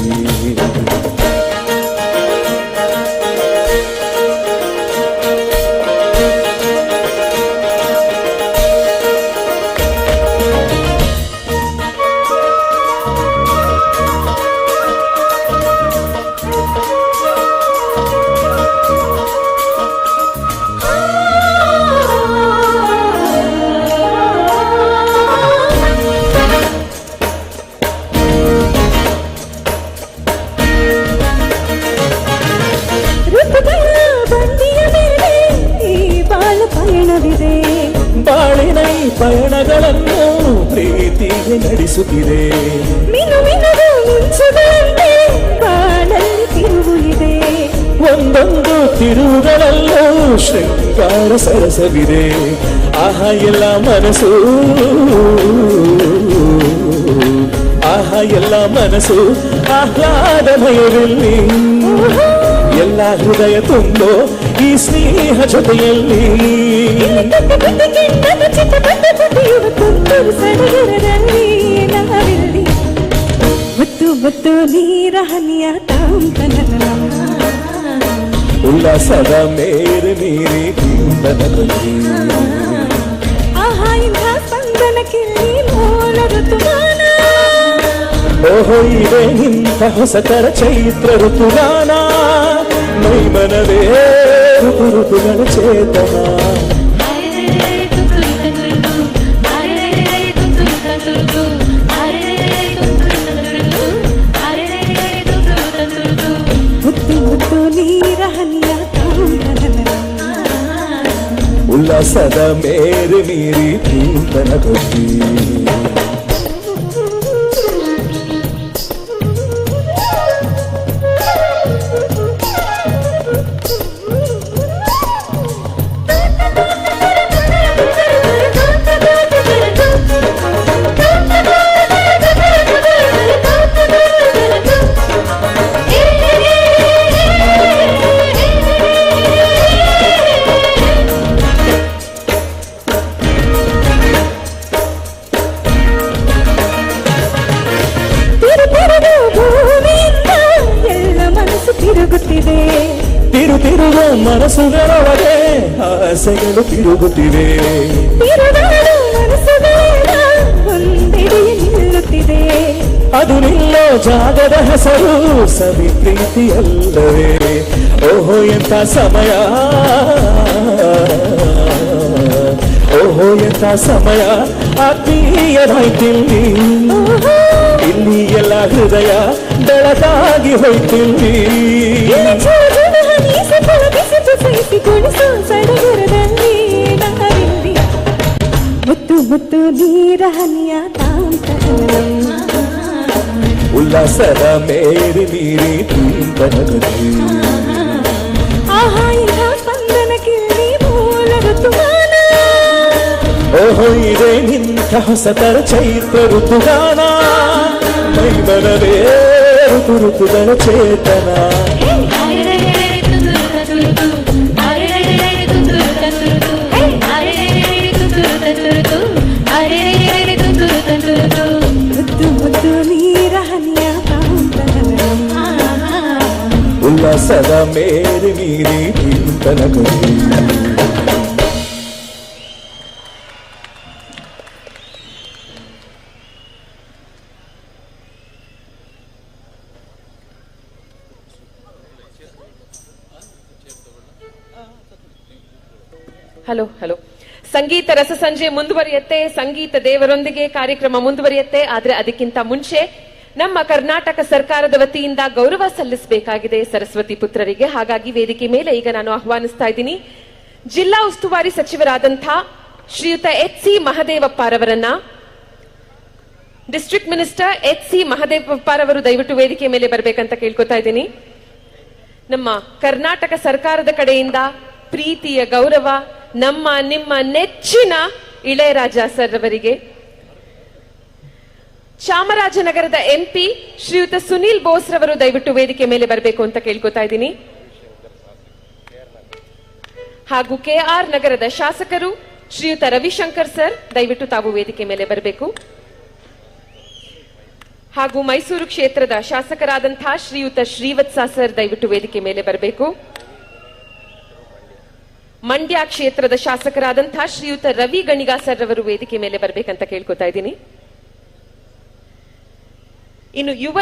ಬಾಳಿನ ಈ ಪಯಣಗಳನ್ನು ಪ್ರೀತಿಗೆ ನಡೆಸುತ್ತಿದೆ ಒಂದೊಂದು ತಿರುವುಗಳಲ್ಲೂ ಶೃಂಗಾರ ಸರಸವಿದೆ ಆಹಾ ಎಲ್ಲ ಮನಸ್ಸು ಆಹಾ ಎಲ್ಲ ಮನಸ್ಸು ಆಹ್ಲಾದಮಯದಲ್ಲಿ ಎಲ್ಲ ಹೃದಯ ತುಂಬೋ ಈ ಸ್ನೇಹ ಜೊತೆಯಲ್ಲಿ ಮುತ್ತು ಮುತ್ತು ನೀರ ಹನಿಯ ಉಲ್ಲಾಸದ ಮೇರೆ ಮೀರಿ ತೀರ್ಥನದಲ್ಲಿ ಆಹಾ ಇಂಥ ಸ್ಪಂದನಕ್ಕೆ ಮೂಲ ಋತುಮಾನ ಓಹೋ ಇದೆ ಇಂಥ ಹೊಸತರ ಚೈತ್ರ ಋತುಗಾನ ಮೈಮನವೇ ಋತು ಋತುಗಳ ಚೇತನ ಮುತ್ತು ಮುತ್ತು ನೀರ ಹನಿಯ ಉಲ್ಲಾಸದ ಮೇರೆ ಮೀರಿ ತೀರ್ಥನದಲ್ಲಿ ತಿರುತಿರುವ ಮನಸ್ಸುಗಳೊಳಗೆ ಆಸೆಗಳು ತಿರುಗುತ್ತಿವೆ ನಿಲ್ಲುತ್ತಿದೆ ಅದು ನಿಲ್ಲೋ ಜಾಗದ ಹೆಸರು ಸವಿ ಪ್ರೀತಿಯಲ್ಲವೇ ಓಹೋ ಎಂಥ ಸಮಯ ಓಹೋ ಎಂಥ ಸಮಯ ಆತ್ಮೀಯರಾಯ್ತಿಲ್ಲಿ ಇಲ್ಲಿ ಎಲ್ಲ ಹೃದಯ ಬೆಳಕಾಗಿ ಹೋಯ್ತಿಲ್ಲಿ ಮುತ್ತು ಮುತ್ತು ನೀರ ಹನಿಯ ಉಲ್ಲಾಸದ ಮೇರಿ ಮೀರಿ ತೀರ್ಥನದಲ್ಲಿ ಆಹಾ ಇಂಥ ಸ್ಪಂದನಕ್ಕೆ ಮೂಲ ಋತುಮಾನ ಓಹೋ ಇದೆ ನಿಂಥ ಹೊಸತರ ಚೈತ್ರ ಋತುಗಾನ ಮೈಮನವೇ ಋತು ಋತುಗಳ ಚೇತನ ಮುತ್ತು ಮುತ್ತು ನೀರ ಹನಿಯ ಉಲ್ಲಾಸದ ಮೇರೆ ಮೀರಿ ತೀರ್ಥನದಲ್ಲಿ ಹಲೋ ಹಲೋ ಸಂಗೀತ ರಸಸಂಜೆ ಮುಂದುವರಿಯುತ್ತೆ, ಸಂಗೀತ ದೇವರೊಂದಿಗೆ ಕಾರ್ಯಕ್ರಮ ಮುಂದುವರಿಯುತ್ತೆ. ಆದ್ರೆ ಅದಕ್ಕಿಂತ ಮುಂಚೆ ನಮ್ಮ ಕರ್ನಾಟಕ ಸರ್ಕಾರದ ವತಿಯಿಂದ ಗೌರವ ಸಲ್ಲಿಸಬೇಕಾಗಿದೆ ಸರಸ್ವತಿ ಪುತ್ರರಿಗೆ. ಹಾಗಾಗಿ ವೇದಿಕೆ ಮೇಲೆ ಈಗ ನಾನು ಆಹ್ವಾನಿಸ್ತಾ ಇದ್ದೀನಿ ಜಿಲ್ಲಾ ಉಸ್ತುವಾರಿ ಸಚಿವರಾದಂತಹ ಶ್ರೀಯುತ ಎಚ್ ಸಿ ಮಹದೇವಪ್ಪರವರನ್ನ. ಡಿಸ್ಟ್ರಿಕ್ಟ್ ಮಿನಿಸ್ಟರ್ ಎಚ್ ಸಿ ಮಹದೇವಪ್ಪರವರು ದಯವಿಟ್ಟು ವೇದಿಕೆ ಮೇಲೆ ಬರಬೇಕಂತ ಕೇಳ್ಕೊತಾ ಇದ್ದೀನಿ. ನಮ್ಮ ಕರ್ನಾಟಕ ಸರ್ಕಾರದ ಕಡೆಯಿಂದ ಪ್ರೀತಿಯ ಗೌರವ ನಮ್ಮ ನಿಮ್ಮ ನೆಚ್ಚಿನ ಇಳೆಯರಾಜ ಸರ್ ಅವರಿಗೆ. ಚಾಮರಾಜನಗರದ ಎಂಪಿ ಶ್ರೀಯುತ ಸುನೀಲ್ ಬೋಸ್ ರವರು ದಯವಿಟ್ಟು ವೇದಿಕೆ ಮೇಲೆ ಬರಬೇಕು ಅಂತ ಕೇಳ್ಕೊತಾ ಇದ್ದೀನಿ. ಹಾಗೂ ಕೆಆರ್ ನಗರದ ಶಾಸಕರು ಶ್ರೀಯುತ ರವಿಶಂಕರ್ ಸರ್ ದಯವಿಟ್ಟು ತಾವು ವೇದಿಕೆ ಮೇಲೆ ಬರಬೇಕು. ಹಾಗೂ ಮೈಸೂರು ಕ್ಷೇತ್ರದ ಶಾಸಕರಾದಂತಹ ಶ್ರೀಯುತ ಶ್ರೀವತ್ಸ ಸರ್ ದಯವಿಟ್ಟು ವೇದಿಕೆ ಮೇಲೆ ಬರಬೇಕು. ಮಂಡ್ಯ ಕ್ಷೇತ್ರದ ಶಾಸಕರಾದಂತಹ ಶ್ರೀಯುತ ರವಿ ಗಣಿಗಾ ಸರ್ ಅವರು ವೇದಿಕೆ ಮೇಲೆ ಬರಬೇಕಂತ ಕೇಳ್ಕೊತಾ ಇದ್ದೀನಿ. ಇನ್ನು ಯುವ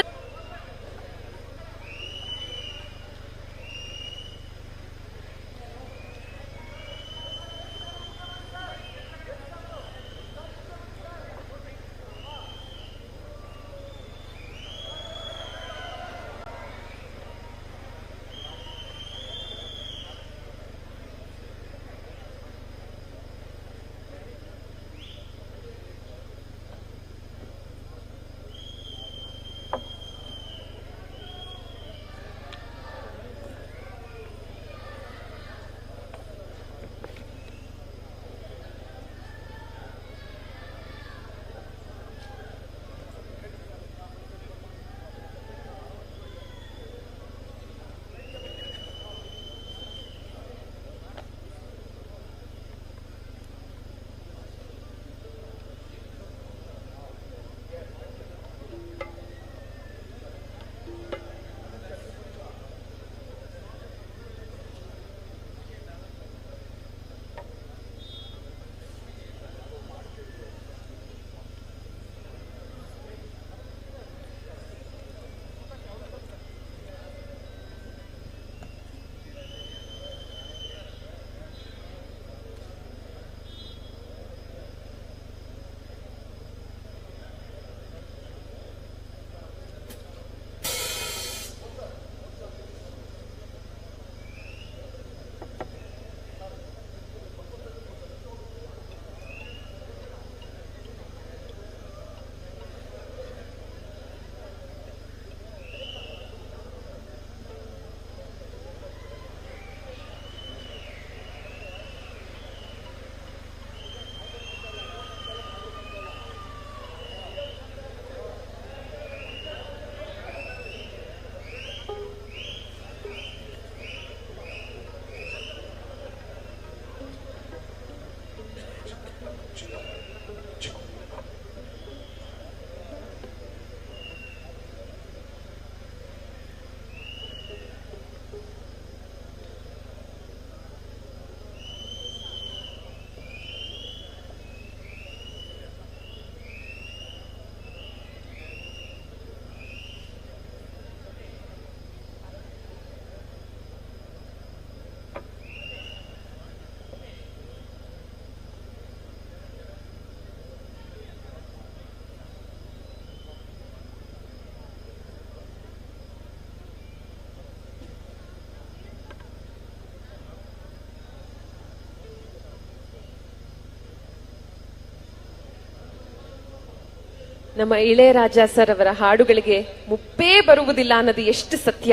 ನಮ್ಮ ಇಳೆಯರಾಜ ಸರ್ ಅವರ ಹಾಡುಗಳಿಗೆ ಮುಪ್ಪೇ ಬರುವುದಿಲ್ಲ ಅನ್ನೋದು ಎಷ್ಟು ಸತ್ಯ.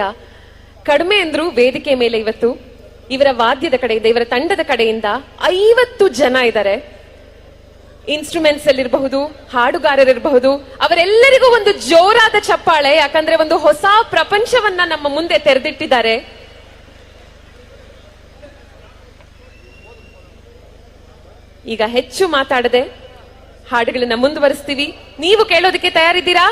ಕಡಿಮೆ ಅಂದ್ರೂ ವೇದಿಕೆ ಮೇಲೆ ಇವತ್ತು ಇವರ ವಾದ್ಯದ ಕಡೆಯಿಂದ ಇವರ ತಂಡದ ಕಡೆಯಿಂದ 50 ಜನ ಇದ್ದಾರೆ. ಇನ್ಸ್ಟ್ರೂಮೆಂಟ್ಸ್ ಅಲ್ಲಿರಬಹುದು, ಹಾಡುಗಾರರಿರಬಹುದು, ಅವರೆಲ್ಲರಿಗೂ ಒಂದು ಜೋರಾದ ಚಪ್ಪಾಳೆ. ಯಾಕಂದ್ರೆ ಒಂದು ಹೊಸ ಪ್ರಪಂಚವನ್ನ ನಮ್ಮ ಮುಂದೆ ತೆರೆದಿಟ್ಟಿದ್ದಾರೆ. ಈಗ ಹೆಚ್ಚು ಮಾತಾಡದೆ ಹಾಡುಗಳನ್ನ ಮುಂದುವರಿಸ್ತೀವಿ. ನೀವು ಕೇಳೋದಕ್ಕೆ ತಯಾರಿದ್ದೀರಾ?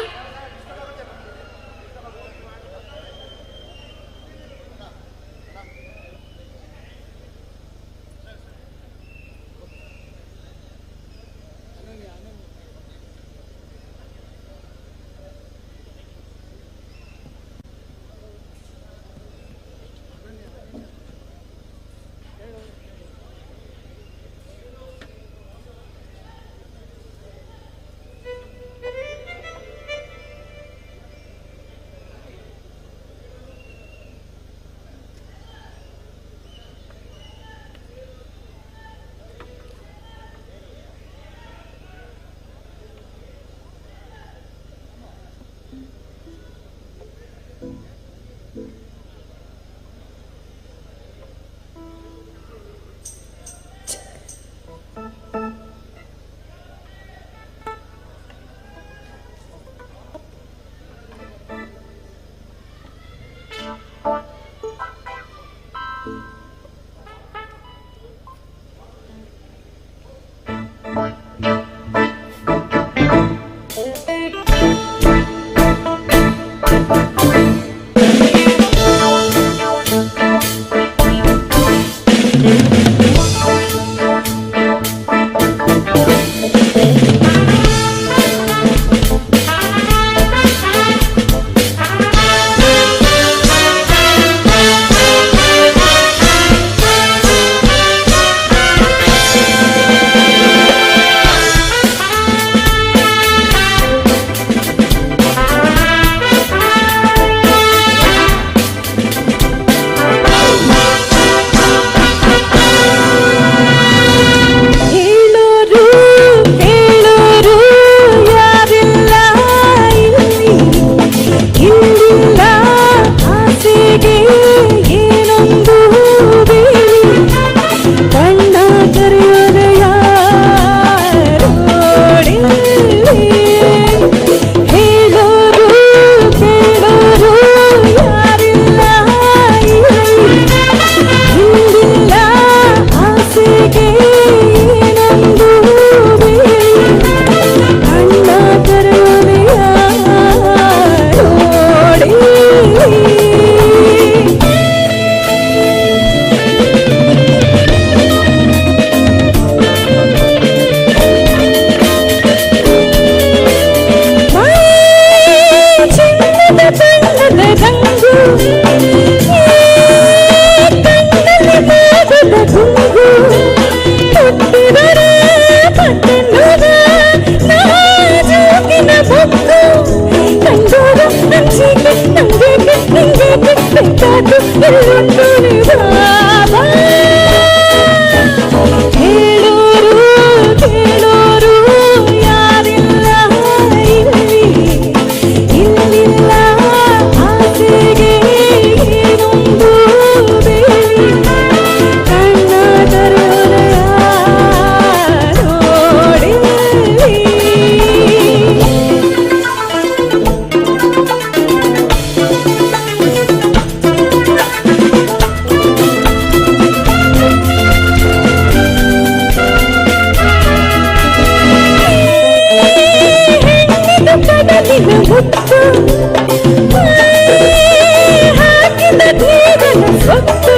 ಹೊತ್ತು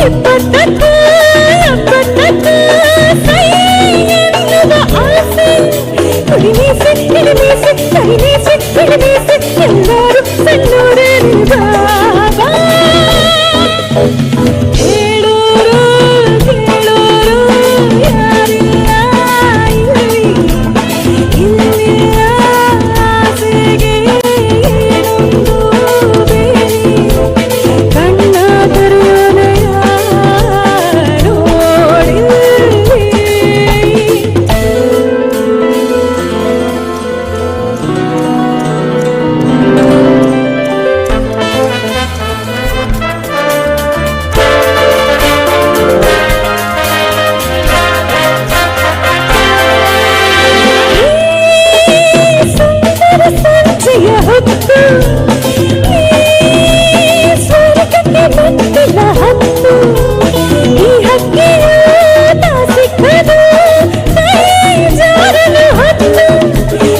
ಇಪ್ಪತ್ತಕ್ಕೆ ಎಪ್ಪತ್ತಕ್ಕೆ ಸೈ ಎನ್ನುವ ಆಸೆ ಕುಡಿಮೀಸೆ ಇಳಿಮೀಸೆ ಕೈಮೀಸೆ ಇಳಿಮೀಸೆ ಎಲ್ಲರೂ ಸಣ್ಣೋರೇ ಬಾಬಾ ಹೇಳೋರು ಕೇಳೋರು ಯಾರಿಲ್ಲ ಇಲ್ಲಿಯ ಆಸೆಗೆ ಏನೊಂದು ಬೇರೆ ಕಣ್ಣ ತೆರೆಯೋನೆಯ ನೋಡಿ ಸಂಜೆಯ ಹೊತ್ತು ಸ್ವರ್ಗಕ್ಕೆ ಬಂದಿಲ್ಲ ಹತ್ತು ಈ ಹಕ್ಕಿಯ ಸಿಕ್ಕದು ಜಾರಲು ಹತ್ತು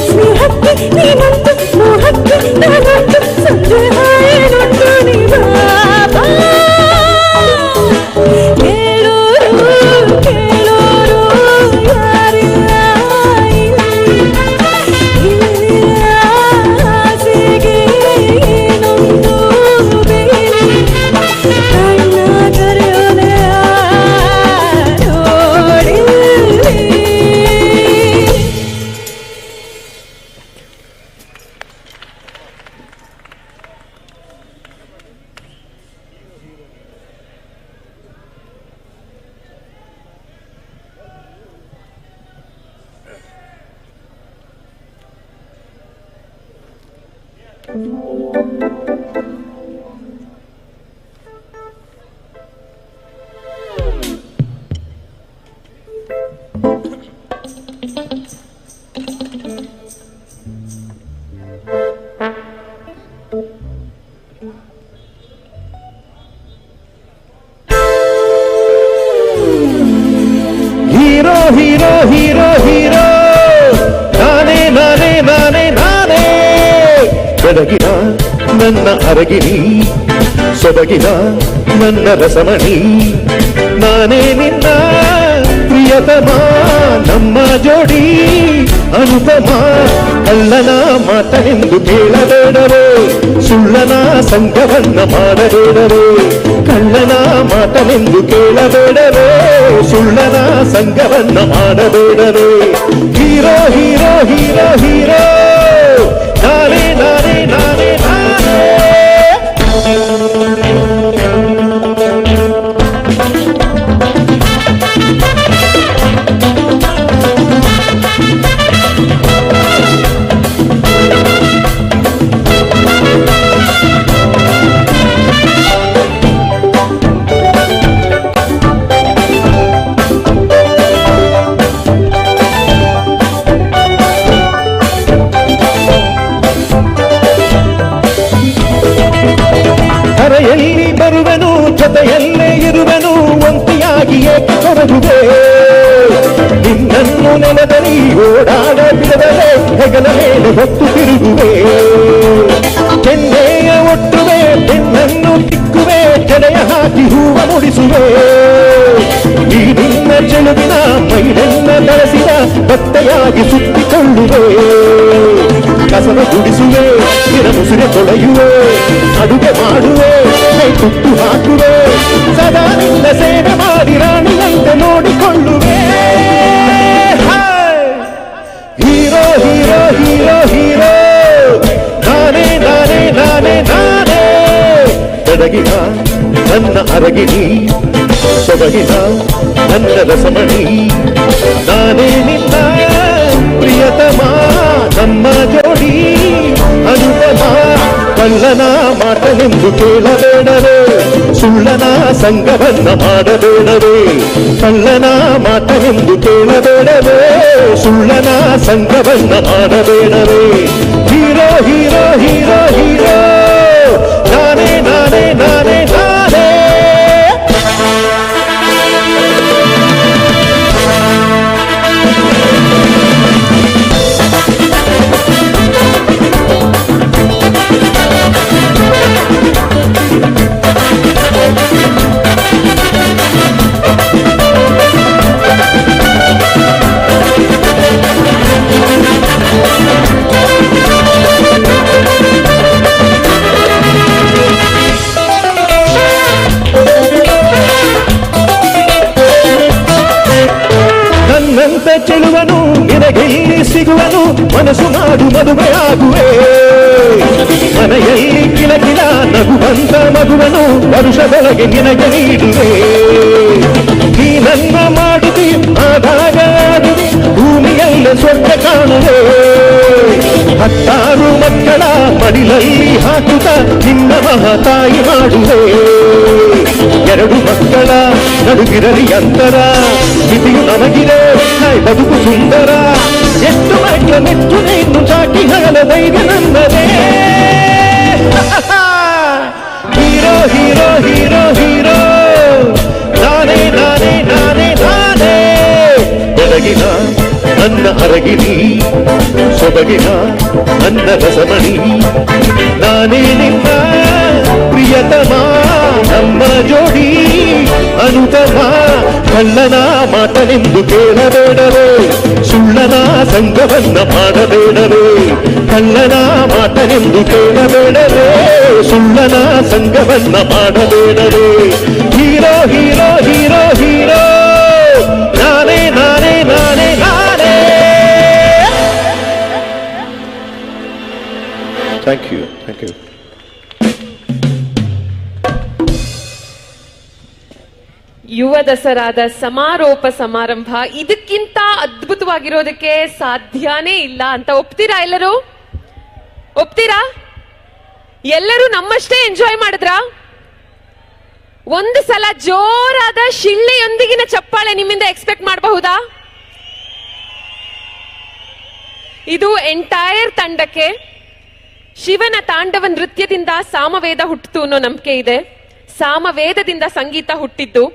ಸ್ನೇಹಕ್ಕೆ ನೀನಂತು ಮೋಹಕ್ಕೆ ನಾನಂತು ಸಂಜೆ ಹಾಯನಂತು ನೀ ಬಾಬಾ ಹೇಳೋರು ಕೇಳೋರು ಯಾರಿಲ್ಲ ಇಲ್ಲಿಯ ಆಸೆಗೆ ಏನೊಂದು ಬೇರೆ ಕಣ್ಣ ತೆರೆಯೋನೆಯ ನೋಡಿ ಹೀರೋ ಹೀರೋ ಹೀರೋ ಹೀರೋ ನಾನೇ ನಾನೇ ನಾನೇ ನಾನೇ ಬೆಳಗಿನ ನನ್ನ ಅರಗಿನಿ ಸೊಬಗಿನ ನನ್ನ ರಸಮಣಿ ನಾನೇ ನಿನ್ನ ಪ್ರಿಯತಮ ನಮ್ಮ ಜೋಡಿ ಅನುಪಮ ಕಳ್ಳನ ಮಾತನೆಂದು ಕೇಳಬೇಡವೇ ಸುಳ್ಳನ ಸಂಘವನ್ನ ಮಾಡಬೇಡವೇ ಕಳ್ಳನ ಮಾತನೆಂದು ಕೇಳಬೇಡವೇ ಸುಳ್ಳನ ಸಂಘವನ್ನ ಮಾಡಬೇಡವೇ ಹೀರೋ ಹೀರೋ ಹೀರೋ ಹೀರೋ ನಾನೇ ನಾನೇ ನಾನೇ ನಾನೇ ಕರೆಯಲ್ಲಿ ಬರುವೆನು ಜೊತೆಯಲ್ಲೇ ಇರುವೆನು ಒಂಟಿಯಾಗಿ ಏಕೆ ಕೊರಗುವೆ ನಿನ್ನನ್ನು ನೆನೆದಲ್ಲಿ ಓಡಾಡ ಬಿಡದಲೇ ಹೆಗಲ ಮೇಲೆ ಹೊತ್ತು ತಿರುಗುವೆ ಕೆನ್ನೆಯ ಒಟ್ಟುವೆ ಬೆನ್ನನ್ನು ತಿಕ್ಕುವೆ ಕೆನೆಯ ಹಾಕಿ ಹೂವ ಮುಡಿಸುವೆ ಈ ನಿನ್ನ ಚೆಲುವಿನ ಮೈನೆನ್ನ ಬೆಳೆಸಿದ ಬಟ್ಟೆಯಾಗಿ ಸುತ್ತಿಕೊಳ್ಳುವೆ ಕಸದ ಗುಡಿಸುವೆ ಮುಸುರೆ ತೊಳೆಯುವೆ ಅಡುಗೆ ಮಾಡುವೆ ಕೈ ತುತ್ತು ಹಾಕುವೆ ಸದಾ ನಿನ್ನ ಸೇವೆ ಮಾಡಿ ರಾಣಿಯಂತೆ ನೋಡಿಕೊಳ್ಳುವೆ ಹೀರೋ ಹೀರೋ ಹೀರೋ ಹೀರೋ ನಾನೇ ನಾನೇ ನಾನೇ ನಾನೇ ಬೆಳಗಿನ ನನ್ನ ಅರಗಿನಿ ಸೊಬಗಿನ ನನ್ನ ರಸಮಣಿ ನಾನೇ ನಿನ್ನ ಪ್ರಿಯತಮ ನಮ್ಮ ಜೋಡಿ ಅನುಪಮ ಕಳ್ಳನ ಮಾತನೆಂದು ಕೇಳಬೇಡವೇ ಸುಳ್ಳನ ಸಂಘವನ್ನ ಮಾಡಬೇಡವೇ ಕಳ್ಳನ ಮಾತನೆಂದು ಕೇಳಬೇಡವೇ ಸುಳ್ಳನ ಸಂಘವನ್ನ ಮಾಡಬೇಡವೇ ಹೀರೋ ಹೀರೋ ಹೀರೋ ಹೀರೋ ನಾನೇ ನಾನೇ ನಾನೇ ನಾನೇ ಮನಸ್ಸು ಮಾಡು ಮದುವೆ ಆಗುವೆ. ಮನೆಯಲ್ಲಿ ಕಿಲಕಿಲ ನಗುವಂತ ಮಗುವನು ವರುಷದೊಳಗೆ ನಿನಗೆ ನೀಡುವೆ. ನೀ ನನ್ನ ಮಾಡುತ್ತಿ ಆದಾಗ ಆಡುವೆ, ಭೂಮಿಯಲ್ಲೇ ಸ್ವರ್ಗ ಕಾಣುವೆ. 10 ಮಕ್ಕಳ ಮಡಿಲಲ್ಲಿ ಹಾಕುತ್ತ ನಿನ್ನ ಮಹಾತಾಯಿ ಮಾಡುವೆ. 2 ಮಕ್ಕಳ ನಡುಗಿರಲಿ ಅಂತರ, ಸ್ಥಿತಿಯು ನಮಗಿದೆ ಬದುಕು ಸುಂದರ. ಎಷ್ಟು ಮಕ್ಕಳ ಮೆಚ್ಚು ನೀನು ಚಾಕಿ ಹಗಲ ಧೈರ್ಯ ನನ್ನದೇ. ಹೀರೋ ಹೀರೋ ಹೀರೋ ಹೀರೋ ನಾನೇ ನಾನೇ ನಾನೇ ನಾನೇ. ಬೆಳಗಿನ ನನ್ನ ಅರಗಿನಿ, ಸೊಬಗಿನ ನನ್ನ ರಸಮಣಿ, ನಾನೇ ನಿನ್ನ ಪ್ರಿಯತಮ, ನಮ್ಮ ಜೋಡಿ ಅನುತಮ. ಕಳ್ಳನ ಮಾತನೆಂದು ಕೇಳಬೇಡವೇ, ಸುಳ್ಳನ ಸಂಗವನ್ನ ಮಾಡಬೇಡವೇ. ಕಳ್ಳನ ಮಾತನೆಂದು ಕೇಳಬೇಡವೇ, ಸುಳ್ಳನ ಸಂಗವನ್ನ ಮಾಡಬೇಡವೇ. ಹೀರೋ ಹೀರೋ ಹೀರೋ ಹೀರೋ ನಾನೇ ನಾನೇ ನಾನೇ ನಾನೇ. Thank you, thank you. ಯುವ ದಸರಾದ ಸಮಾರೋಪ ಸಮಾರಂಭ ಇದಕ್ಕಿಂತ ಅದ್ಭುತವಾಗಿರೋದಕ್ಕೆ ಸಾಧ್ಯನೇ ಇಲ್ಲ ಅಂತ ಒಪ್ತೀರಾ? ಎಲ್ಲರೂ ಒಪ್ತೀರಾ? ಎಲ್ಲರೂ ನಮ್ಮಷ್ಟೇ ಎಂಜಾಯ್ ಮಾಡಿದ್ರಾ? ಒಂದು ಸಲ ಜೋರಾದ ಶಿಳ್ಳೆಯೊಂದಿಗಿನ ಚಪ್ಪಾಳೆ ನಿಮ್ಮಿಂದ ಎಕ್ಸ್ಪೆಕ್ಟ್ ಮಾಡಬಹುದಾ? ಇದು ಎಂಟೈರ್ ತಂಡಕ್ಕೆ ಶಿವನ ತಾಂಡವ ನೃತ್ಯದಿಂದ ಸಾಮವೇದ ಹುಟ್ಟಿತು ಅನ್ನೋ ನಂಬಿಕೆ ಇದೆ. ಸಾಮವೇದದಿಂದ ಸಂಗೀತ ಹುಟ್ಟಿದ್ದು.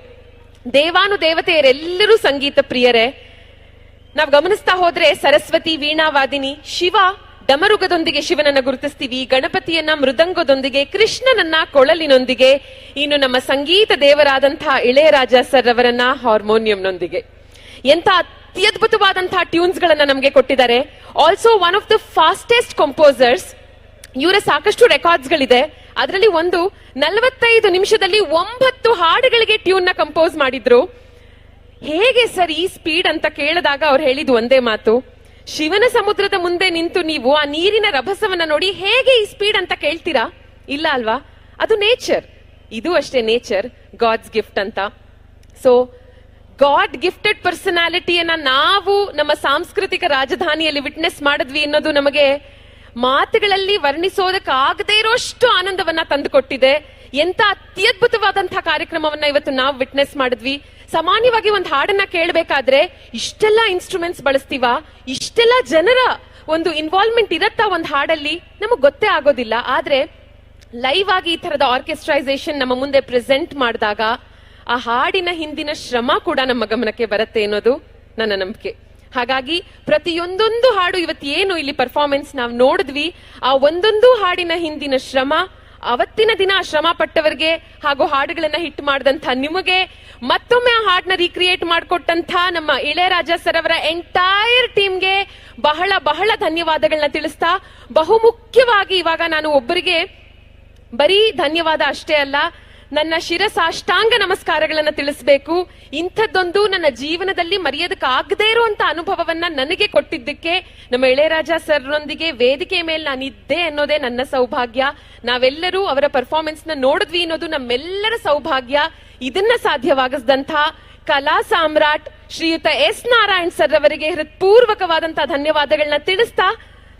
ದೇವಾನು ದೇವತೆಯರೆಲ್ಲರೂ ಸಂಗೀತ ಪ್ರಿಯರೇ. ನಾವು ಗಮನಿಸ್ತಾ ಹೋದ್ರೆ ಸರಸ್ವತಿ ವೀಣಾವಾದಿನಿ, ಶಿವ ಡಮರುಗದೊಂದಿಗೆ ಶಿವನನ್ನ ಗುರುತಿಸ್ತೀವಿ, ಗಣಪತಿಯನ್ನ ಮೃದಂಗದೊಂದಿಗೆ, ಕೃಷ್ಣನನ್ನ ಕೊಳಲಿನೊಂದಿಗೆ, ಇನ್ನು ನಮ್ಮ ಸಂಗೀತ ದೇವರಾದಂತಹ ಇಳೆಯರಾಜ ಸರ್ ಅವರನ್ನ ಹಾರ್ಮೋನಿಯಂನೊಂದಿಗೆ. ಎಂತ ಅತ್ಯದ್ಭುತವಾದಂತಹ ಟ್ಯೂನ್ಸ್ ಗಳನ್ನ ನಮಗೆ ಕೊಟ್ಟಿದ್ದಾರೆ. Also one of the fastest composers. ಇವರ ಸಾಕಷ್ಟು ರೆಕಾರ್ಡ್ಸ್ ಗಳಿದೆ. ಅದರಲ್ಲಿ ಒಂದು 45 ನಿಮಿಷದಲ್ಲಿ 9 ಹಾಡುಗಳಿಗೆ ಟ್ಯೂನ್ ನ ಕಂಪೋಸ್ ಮಾಡಿದ್ರು. ಹೇಗೆ ಸರ್ ಈ ಸ್ಪೀಡ್ ಅಂತ ಕೇಳಿದಾಗ ಅವ್ರು ಹೇಳಿದ್ದು ಒಂದೇ ಮಾತು, ಶಿವನ ಸಮುದ್ರದ ಮುಂದೆ ನಿಂತು ನೀವು ಆ ನೀರಿನ ರಭಸವನ್ನ ನೋಡಿ ಹೇಗೆ ಈ ಸ್ಪೀಡ್ ಅಂತ ಕೇಳ್ತೀರಾ? ಇಲ್ಲ ಅಲ್ವಾ? ಅದು ನೇಚರ್. ಇದು ಅಷ್ಟೇ ನೇಚರ್, ಗಾಡ್ಸ್ ಗಿಫ್ಟ್ ಅಂತ. ಸೊ ಗಾಡ್ ಗಿಫ್ಟೆಡ್ ಪರ್ಸನಾಲಿಟಿಯನ್ನ ನಾವು ನಮ್ಮ ಸಾಂಸ್ಕೃತಿಕ ರಾಜಧಾನಿಯಲ್ಲಿ ವಿಟ್ನೆಸ್ ಮಾಡಿದ್ವಿ ಅನ್ನೋದು ನಮಗೆ ಮಾತುಗಳಲ್ಲಿ ವರ್ಣಿಸೋದಕ್ಕಾಗದೇ ಇರೋಷ್ಟು ಆನಂದವನ್ನ ತಂದುಕೊಟ್ಟಿದೆ. ಎಂತ ಅತ್ಯದ್ಭುತವಾದಂತಹ ಕಾರ್ಯಕ್ರಮವನ್ನ ಇವತ್ತು ನಾವು ವಿಟ್ನೆಸ್ ಮಾಡಿದ್ವಿ. ಸಾಮಾನ್ಯವಾಗಿ ಒಂದು ಹಾಡನ್ನ ಕೇಳಬೇಕಾದ್ರೆ ಇಷ್ಟೆಲ್ಲ ಇನ್ಸ್ಟ್ರೂಮೆಂಟ್ಸ್ ಬಳಸ್ತೀವ, ಇಷ್ಟೆಲ್ಲ ಜನರ ಒಂದು ಇನ್ವಾಲ್ವ್ಮೆಂಟ್ ಇರತ್ತಾ ಒಂದು ಹಾಡಲ್ಲಿ, ನಮಗ್ ಗೊತ್ತೇ ಆಗೋದಿಲ್ಲ. ಆದ್ರೆ ಲೈವ್ ಆಗಿ ಈ ತರದ ಆರ್ಕೆಸ್ಟ್ರೈಸೇಷನ್ ನಮ್ಮ ಮುಂದೆ ಪ್ರೆಸೆಂಟ್ ಮಾಡಿದಾಗ ಆ ಹಾಡಿನ ಹಿಂದಿನ ಶ್ರಮ ಕೂಡ ನಮ್ಮ ಗಮನಕ್ಕೆ ಬರುತ್ತೆ ಅನ್ನೋದು ನನ್ನ ನಂಬಿಕೆ. ಹಾಗಾಗಿ ಪ್ರತಿಯೊಂದೊಂದು ಹಾಡು ಇವತ್ತು ಏನು ಇಲ್ಲಿ ಪರ್ಫಾರ್ಮೆನ್ಸ್ ನಾವು ನೋಡಿದ್ವಿ, ಆ ಒಂದೊಂದು ಹಾಡಿನ ಹಿಂದಿನ ಶ್ರಮ, ಅವತ್ತಿನ ದಿನ ಶ್ರಮ ಪಟ್ಟವರಿಗೆ ಹಾಗೂ ಹಾಡುಗಳನ್ನ ಹಿಟ್ ಮಾಡಿದಂತ ನಿಮಗೆ, ಮತ್ತೊಮ್ಮೆ ಆ ಹಾಡನ್ನ ರೀಕ್ರಿಯೇಟ್ ಮಾಡಿಕೊಟ್ಟಂತ ನಮ್ಮ ಇಳೆಯರಾಜ ಸರ್ ಅವರ ಎಂಟೈರ್ ಟೀಮ್ಗೆ ಬಹಳ ಬಹಳ ಧನ್ಯವಾದಗಳನ್ನ ತಿಳಿಸ್ತಾ, ಬಹುಮುಖ್ಯವಾಗಿ ಇವಾಗ ನಾನು ಒಬ್ಬರಿಗೆ ಬರೀ ಧನ್ಯವಾದ ಅಷ್ಟೇ ಅಲ್ಲ, ನನ್ನ ಶಿರಸಾಷ್ಟಾಂಗ ನಮಸ್ಕಾರಗಳನ್ನ ತಿಳಿಸಬೇಕು. ಇಂಥದ್ದೊಂದು ನನ್ನ ಜೀವನದಲ್ಲಿ ಮರೆಯೋದಕ್ಕಾಗದೇ ಇರುವಂತ ಅನುಭವವನ್ನ ನನಗೆ ಕೊಟ್ಟಿದ್ದಕ್ಕೆ ನಮ್ಮ ಇಳೆಯರಾಜ ಸರ್ನೊಂದಿಗೆ ವೇದಿಕೆ ಮೇಲೆ ನಾನಿದ್ದೆ ಅನ್ನೋದೇ ನನ್ನ ಸೌಭಾಗ್ಯ. ನಾವೆಲ್ಲರೂ ಅವರ ಪರ್ಫಾರ್ಮೆನ್ಸ್ ನ ನೋಡಿದ್ವಿ ಅನ್ನೋದು ನಮ್ಮೆಲ್ಲರ ಸೌಭಾಗ್ಯ. ಇದನ್ನ ಸಾಧ್ಯವಾಗಿಸಿದಂತ ಕಲಾ ಸಾಮ್ರಾಟ್ ಶ್ರೀಯುತ ಎಸ್ ನಾರಾಯಣ್ ಸರ್ ಅವರಿಗೆ ಹೃತ್ಪೂರ್ವಕವಾದಂತಹ ಧನ್ಯವಾದಗಳನ್ನ ತಿಳಿಸ್ತಾ,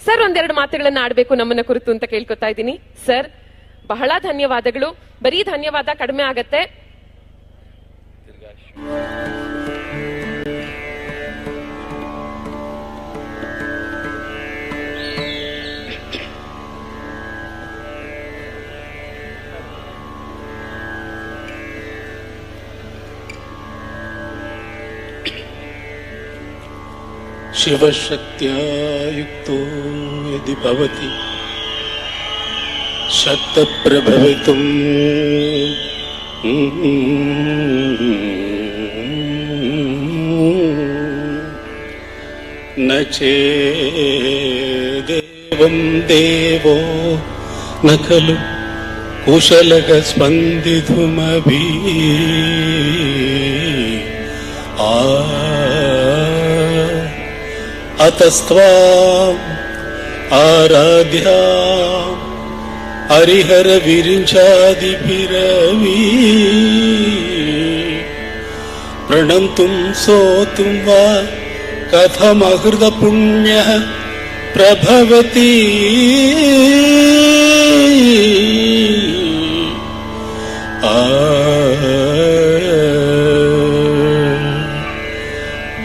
ಸರ್ ಒಂದೆರಡು ಮಾತುಗಳನ್ನ ಆಡಬೇಕು ನಮ್ಮನ್ನ ಕುರಿತು ಅಂತ ಕೇಳ್ಕೊತಾ ಇದ್ದೀನಿ. ಸರ್ ಬಹಳ ಧನ್ಯವಾದಗಳು. ಬರೀ ಧನ್ಯವಾದ ಕಡಿಮೆ ಆಗತ್ತೆ. ಶಿವಶಕ್ತ್ಯಾ ಯುಕ್ತೋ ಯದಿ ಭವತಿ ಶಕ್ತಪ್ರಭವಿತುಂ ನ ಚೇದೇವಂ ದೇವೋ ನ ಖಲು ಕುಶಲಗ ಸ್ಪಂದಿತುಮಭಿ ಅತಸ್ತ್ವಾಂ आराध्या हरिहर विरिञ्चादिभिरवी प्रणन्तुं सोतुं वा कथमहृतपुण्यः प्रभवति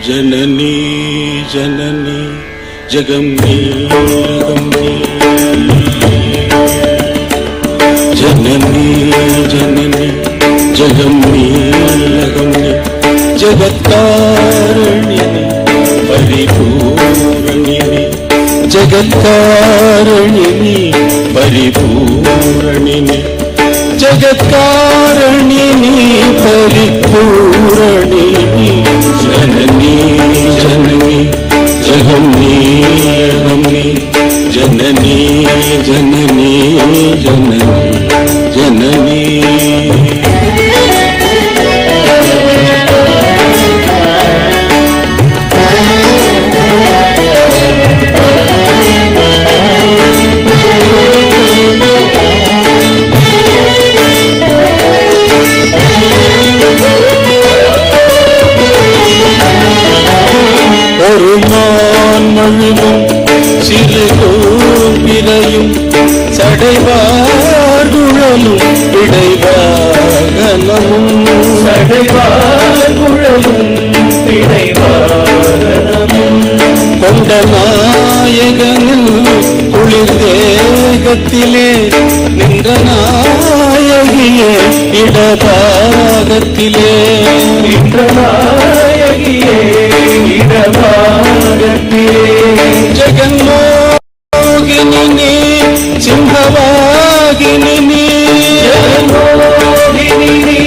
जननी जननी जगम्मी जगम्मी जननी जननी जगम्मी जगम्मी जगत्कारिणिनि परिपूरणिनि जगत्कारिणिनि परिपूरणिनि जगत्कारिणिनि परिपूरणिनि जननी जननी जगम्मी जगम्मी जननी जननी जननी जननी மழுவும் சிறு கோபிரையும் சடைவார்குழலும் இடைவாகனமும் சடைவார்குழலும் இடைவாகனமும் கொண்ட நாயகனில் குளிர் தேகத்திலே நின்ற நாயகியே இடபாகத்திலே நின்ற நாயகியே जगन्मोहिनी सिंहवाहिनी जगन्मोहिनी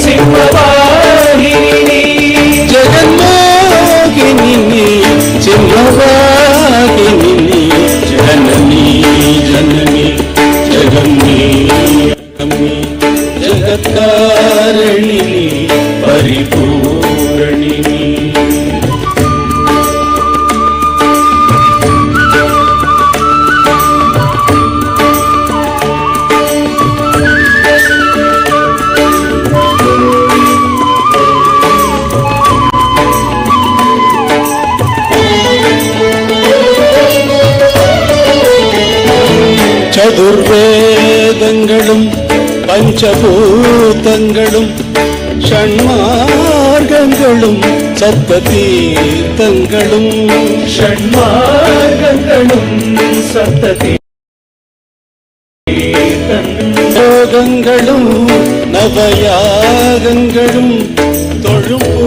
सिंहवाहिनी जगन्मोहिनी सिंहवाहिनी जननी जननी जगन्नी जगन्नी जगत्कारिणिनि परिपूरणिनि ചതുർവേദങ്ങളും പഞ്ചഭൂതങ്ങളും ഷൺമാർഗങ്ങളും സപ്തതീർത്ഥങ്ങളും ഷൺമാർഗങ്ങളും സപ്തതീർത്ഥങ്ങളും നവയാഗങ്ങളും തൊഴുമ്പൂങ്കഴലേ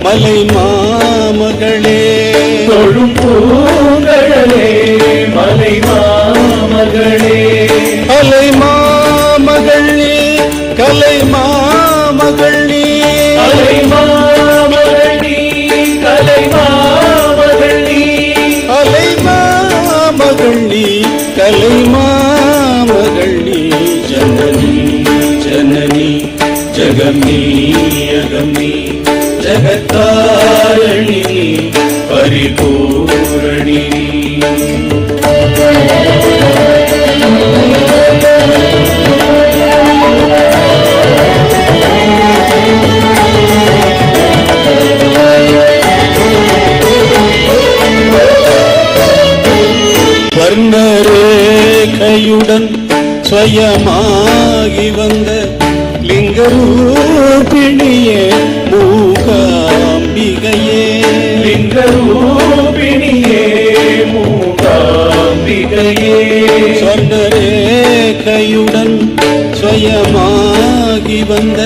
മലൈമാമകളേ തൊഴുമ്പൂങ്കഴലേ மலைமாமகளே அலைமாமகளே கலைமாமகளே அலைமாமகளே கலைமாமகளே அலைமாமகளே கலைமாமகளே ஜனனி ஜனனி ஜகமீ அகமீ ஜகத்தாரிணி பரிபூரணி வர்ணரேகையுடன் ஸ்வயமாகி வந்த லிங்கரூபிணியே மூகாம்பிகையே லிங்கரூபிணியே மூகாம்பிகையே ஸ்வர்ணரேகையுடன் ஸ்வயமாகி வந்த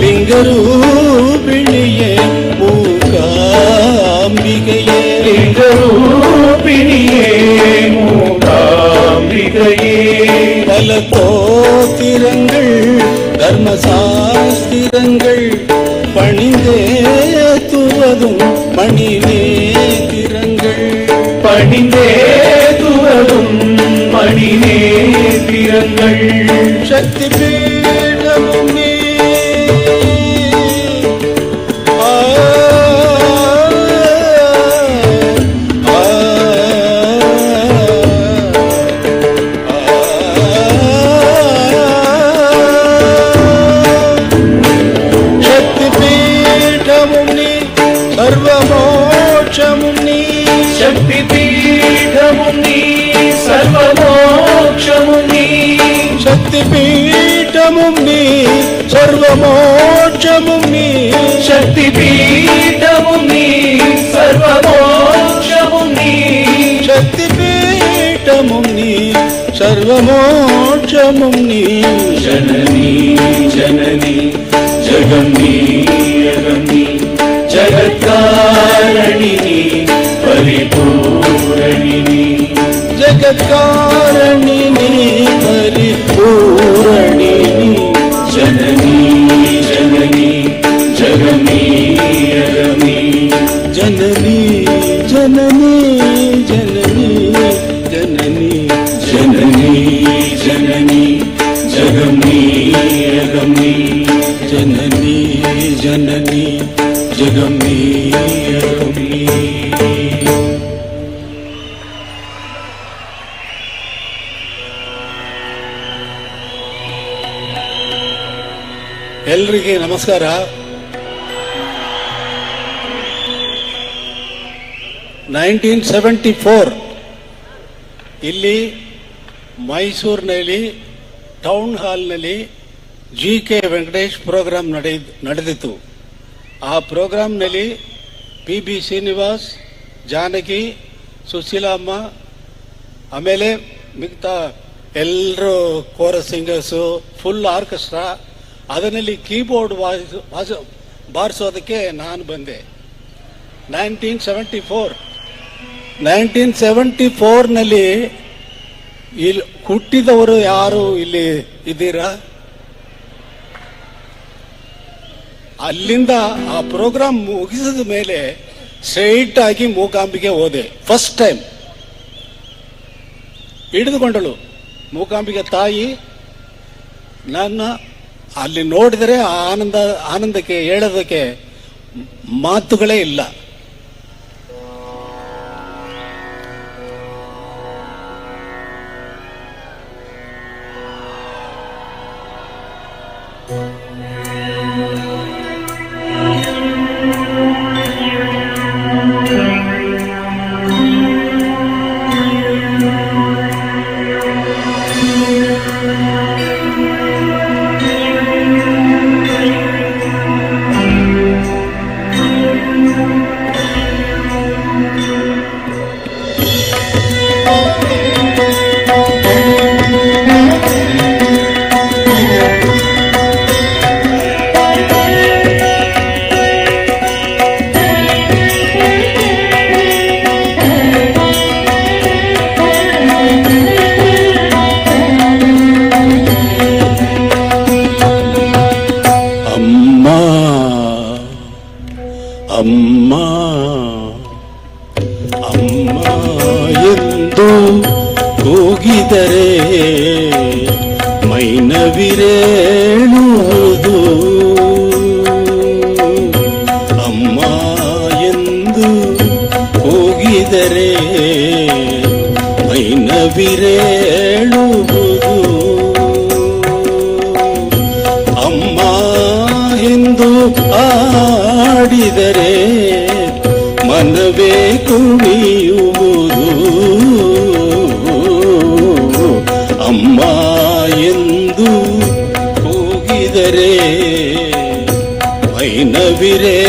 லிங்கரூபிணியே மூகாம்பிகையே லிங்கரூபிணியே மூகாம்பிகையே பல கோத்திரங்கள் தர்மசாஸ்திரங்கள் பணிந்தேத்துவதும் மணிநேத்திரங்கள் பணிந்தேத்துவதும் மணிநேத்திரங்கள் சக்தி பீடமும் நீ ஆ శక్తిపీఠముం నీ సర్వమోక్షముం నీ శక్తిపీఠము నీ సర్వమోక్షము నీ శక్తిపీఠముం నీ సర్వమోక్షముం నీ జననీ జననీ జగన్నీ జగన్నీ జగత్కారణిని పరిపూరణిని జగత్కారణిని పరిపూరణిని జననీ జననీ జగన్నీ జగన్నీ జననీ జననీ జననీ జననీ జననీ జననీ జగన్నీ జగన్నీ జననీ జననీ జగమీ ಎಲ್ರಿಗೆ ನಮಸ್ಕಾರ. 1974 ಇಲ್ಲಿ ಮೈಸೂರಿನಲ್ಲಿ ಟೌನ್ ಹಾಲ್ನಲ್ಲಿ GK ವೆಂಕಟೇಶ್ ಪ್ರೋಗ್ರಾಂ ನಡೆದಿತ್ತು. ಆ ಪ್ರೋಗ್ರಾಂನಲ್ಲಿ PB ಶ್ರೀನಿವಾಸ್, ಜಾನಕಿ, ಸುಶೀಲಮ್ಮ, ಆಮೇಲೆ ಮಿಗತಾ ಎಲ್ಲರೂ ಕೋರಸ್ ಸಿಂಗರ್ಸು, ಫುಲ್ ಆರ್ಕೆಸ್ಟ್ರಾ, ಅದರಲ್ಲಿ ಕೀಬೋರ್ಡ್ ಬಾರಿಸೋದಕ್ಕೆ ನಾನು ಬಂದೆ. 1974ನಲ್ಲಿ ಇಲ್ಲಿ ಹುಟ್ಟಿದವರು ಯಾರು ಇಲ್ಲಿ ಇದ್ದೀರಾ? ಅಲ್ಲಿಂದ ಆ ಪ್ರೋಗ್ರಾಮ್ ಮುಗಿಸಿದ ಮೇಲೆ ಸ್ಟ್ರೈಟ್ ಆಗಿ ಮೂಕಾಂಬಿಗೆ ಹೋದೆ. ಫಸ್ಟ್ ಟೈಮ್ ಹಿಡಿದುಕೊಂಡಳು ಮೂಕಾಂಬಿಗೆ ತಾಯಿ. ನನ್ನ ಅಲ್ಲಿ ನೋಡಿದರೆ ಆ ಆನಂದಕ್ಕೆ ಹೇಳೋದಕ್ಕೆ ಮಾತುಗಳೇ ಇಲ್ಲ. ಕೂಗಿದರೆ ಮೈನವಿರೇಳುವುದು ಅಮ್ಮ ಎಂದು ಕೂಗಿದರೆ ಮೈನವಿರೇಳುವುದು ಅಮ್ಮ ಎಂದು ಆಡಿದರೆ ಮನವೇ ಕುಣಿಯುವುದು ಅಮ್ಮ ಎಂದು ಕೂಗಿದರೆ ಮೈನವಿರೇಳುವುದು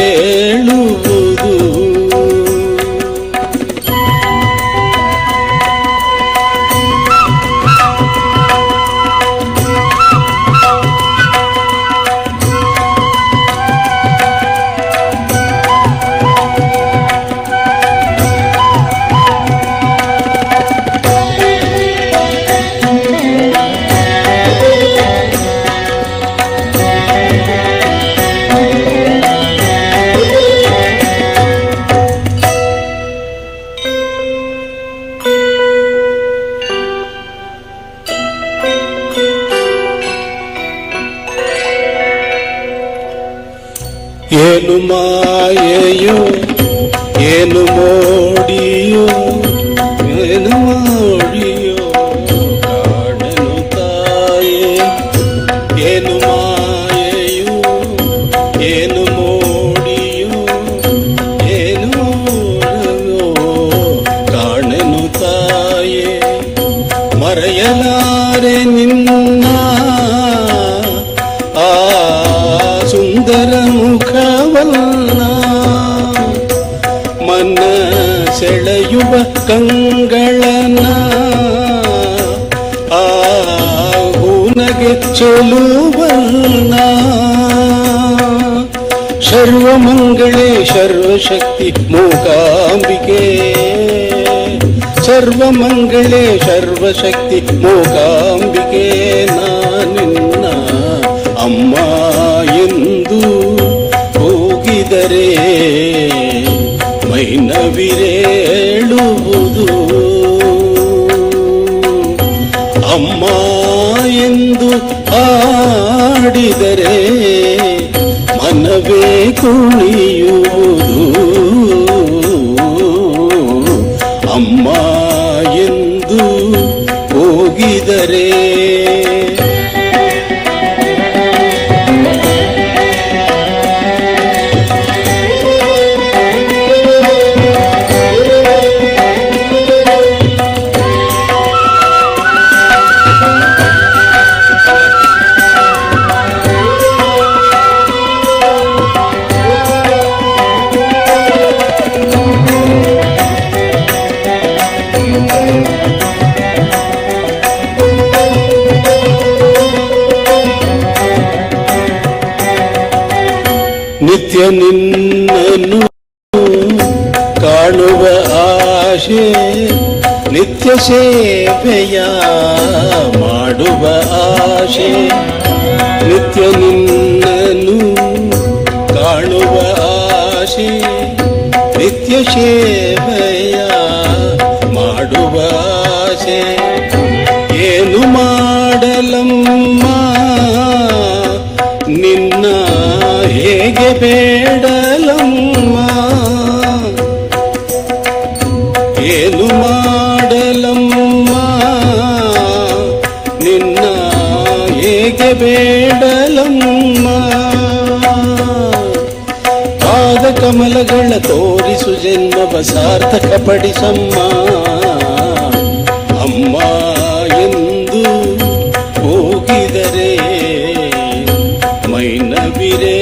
ಏನು ಮಾಯೆಯೋ ಏನು ಮೋಡಿಯೋ ಏನು ಮೋಡಿಯೋ ಕಾಣನು ತಾಯೇ ಏನು ಮಾಯೆಯೋ ಏನು ಮೋಡಿಯೋ ಏನು ಮೋಡಿಯೋ ಕಾಣನು ತಾಯೇ ಮರೆಯಲಾರೆ ನಿನ್ನ ಚೆಲುವನ್ನ ಮನ ಸೆಳೆಯುವ ಕಂಗಳನ ಆ ಹೂನಗೆ ಚೆಲುವನ್ನ ಸರ್ವಮಂಗಳೇ ಸರ್ವಶಕ್ತಿ ಮೂಕಾಂಬಿಕೆ ಸರ್ವಮಂಗಳೇ ಸರ್ವಶಕ್ತಿ ಮೂಕಾಂಬಿಕೆ ನಾನಿನ್ನ ಅಮ್ಮ ಎಂದು ಹೋಗಿದರೆ ಮೈನವಿರೇಳುವುದು ಅಮ್ಮ ಎಂದು ಹಾಡಿದರೆ ಮನವೇ ಕುಣಿಯುವುದು ಅಮ್ಮ ಎಂದು ಹೋಗಿದರೆ ನಿತ್ಯ ನಿನ್ನನ್ನು ಕಾಣುವ ಆಶೆ ನಿತ್ಯ ಸೇವೆಯ ಮಾಡುವ ಆಶೆ ನಿತ್ಯ ನಿನ್ನನ್ನು ಕಾಣುವ ಆಶೆ ನಿತ್ಯ ಸೇವೆಯ ಮಾಡುವ ಆಶೆ ಏನು ಮಾಡಲಮ್ಮ ನಿನ್ನ ಹೇಗೆ ಬೇಡಲಮ್ಮ ಏನು ಮಾಡಲಮ್ಮ ನಿನ್ನ ಹೇಗೆ ಬೇಡಲಮ್ಮ ಪಾದ ಕಮಲಗಳ ತೋರಿಸು ಜನ್ಮವ ಸಾರ್ಥಕ ಪಡಿಸಮ್ಮ ಅಮ್ಮ ಎಂದು ಹೋಗಿದರೆ ಮೈನವಿರೇಳುವುದು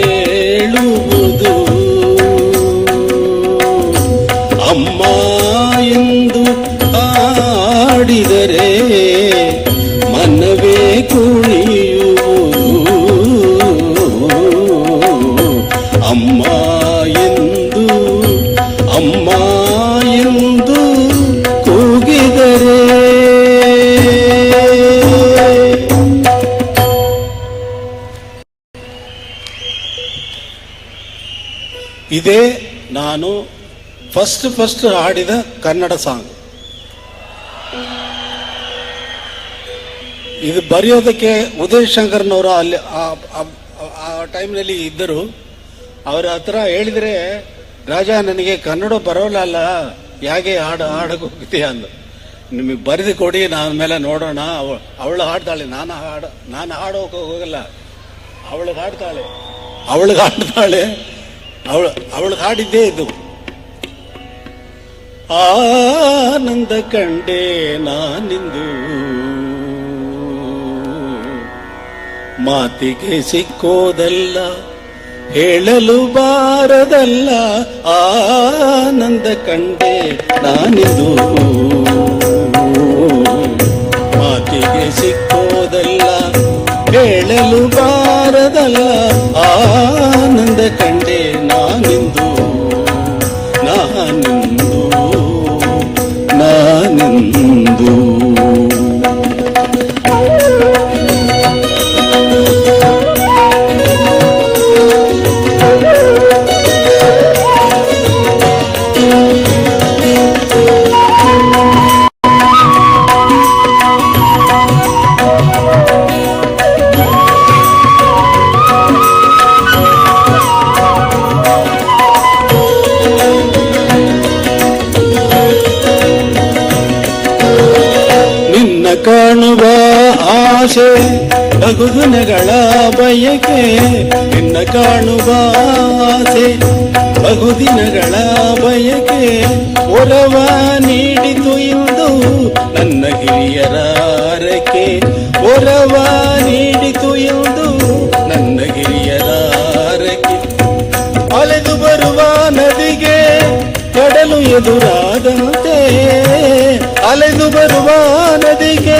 ಅಮ್ಮ ಎಂದು ಹಾಡಿದರೆ ಮನವೇ ಕುಣಿಯುವುದು ಅಮ್ಮ ಎಂದು ಕೂಗಿದರೆ ಇದೇ ನಾನು ಫಸ್ಟ್ ಹಾಡಿದ ಕನ್ನಡ ಸಾಂಗ್. ಇದು ಬರೆಯೋದಕ್ಕೆ ಉದಯ್ ಶಂಕರ್ನವರು ಅಲ್ಲಿ ಆ ಟೈಮ್ನಲ್ಲಿ ಇದ್ದರು. ಅವರ ಹತ್ರ ಹೇಳಿದರೆ, ರಾಜ ನನಗೆ ಕನ್ನಡ ಬರೋಲ್ಲ, ಯಾಕೆ ಹಾಡಕ್ಕೆ ಹೋಗ್ತೀಯ ಅಂದ. ನಿಮಗೆ ಬರೆದು ಕೊಡಿ, ನಾನು ಮೇಲೆ ನೋಡೋಣ. ಅವಳು ಹಾಡ್ತಾಳೆ, ನಾನು ಹಾಡೋಕೆ ಹೋಗಲ್ಲ. ಅವಳಿಗೆ ಹಾಡ್ತಾಳೆ ಅವಳು ಹಾಡಿದ್ದೇ ಇದು. ಆನಂದ ಕಂಡೆ ನಾನಿಂದು ಮಾತಿಗೆ ಸಿಕ್ಕೋದಲ್ಲ, ಹೇಳಲು ಬಾರದಲ್ಲ. ಆನಂದ ಕಂಡೆ ನಾನಿಂದು ಮಾತಿಗೆ ಸಿಕ್ಕೋದಲ್ಲ, ಹೇಳಲು ಬಾರದಲ್ಲ. ಆನಂದ ಕಂಡೆ ನಾನಿಂದು ಕಾಣುವ ಆಸೆ ಬಹುದಿನಗಳ ಬಯಕೆ, ನಿನ್ನ ಕಾಣುವ ಆಸೆ ಬಹುದಿನಗಳ ಬಯಕೆ. ಒರವ ನೀಡಿತು ಇಂದು ನನ್ನ ಹಿರಿಯರ ಹರಕೆ, ಒರವ ನೀಡಿತು ಇಂದು ನನ್ನ ಹಿರಿಯರ ಹರಕೆ. ಎದುರಾದಂತೆ ಅಲೆದು ಬರುವ ನದಿಗೆ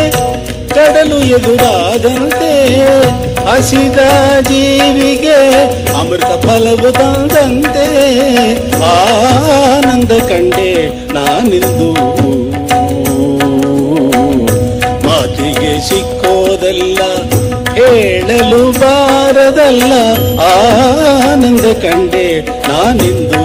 ಕಡಲು ಎದುರಾದಂತೆ ಹಸಿದ ಜೀವಿಗೆ ಅಮೃತ ಫಲವು ತಂದಂತೆ ಆನಂದ ಕಂಡೆ ನಾನಿಂದು ಮಾತಿಗೆ ಸಿಕ್ಕೋದಲ್ಲ ಹೇಳಲು ಬಾರದಲ್ಲ ಆನಂದ ಕಂಡೆ ನಾನಿಂದು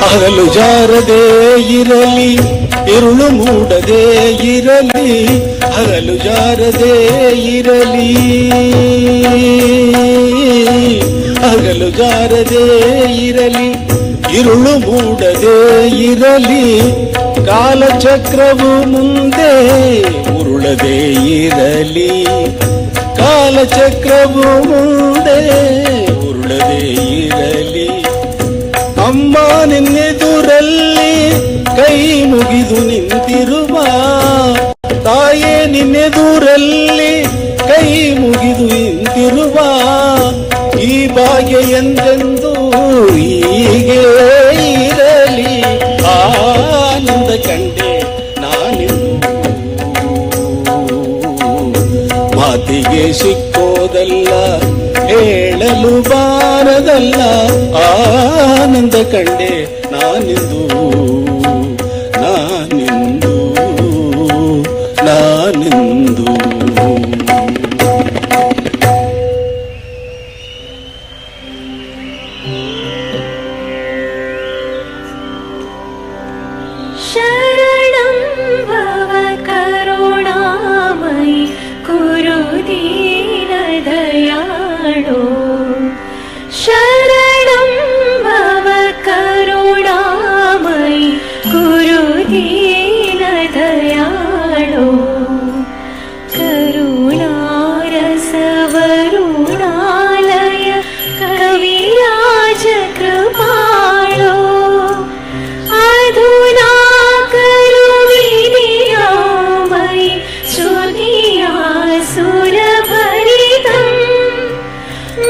ಹಗಲು ಜಾರದೆ ಇರಲಿ ಇರುಳು ಮೂಡದೆ ಇರಲಿ ಹಗಲು ಜಾರದೆ ಇರಲಿ ಹಗಲು ಜಾರದೆ ಇರಲಿ ಇರುಳು ಮೂಡದೆ ಇರಲಿ ಕಾಲಚಕ್ರವು ಮುಂದೆ ಉರುಳದೆ ಇರಲಿ ಕಾಲಚಕ್ರವು ಮುಂದೆ ಉರುಳದೆ ಇರಲಿ ಅಮ್ಮ ನಿನ್ನೆದುರಲ್ಲಿ ಕೈ ಮುಗಿದು ನಿಂತಿರುವ ತಾಯೇ ನಿನ್ನೆದುರಲ್ಲಿ ಕೈ ಮುಗಿದು ನಿಂತಿರುವ ಈ ಭಾಗ್ಯ ಎಂದೆಂದು ಹೀಗೆ ಇರಲಿ ಆನಂದ ಕಂಡೆ ನಾನಿಂದು ಮಾತಿಗೆ ಸಿಕ್ಕೋದಲ್ಲ ಹೇಳಲು ಬಾರದಲ್ಲ ಆನಂದ ಕಂಡೆ ನಾನಿಂದು ನಾನಿಂದು ನಾನಿಂದು ಶರಣಂ ಭವ ಕರುಣಾಮಯಿ ಕುರು ದೀನ ದಯಾಳೋ ಶರಣಂ ಭವ ಕರುಣಾಮಯಿ ಕುರು ದೀನ ದಯಾಳೋ ಕರುಣಾರಸ ವರುಣಾಲಯ ಕವಿರಾಜ ಕೃಪಾಳೋ ಅಧುನಾ ಕರುವಿನಿಯಾಮಯಿ ಶ್ರುತಿಯಾ ಸುರಭರಿತಂ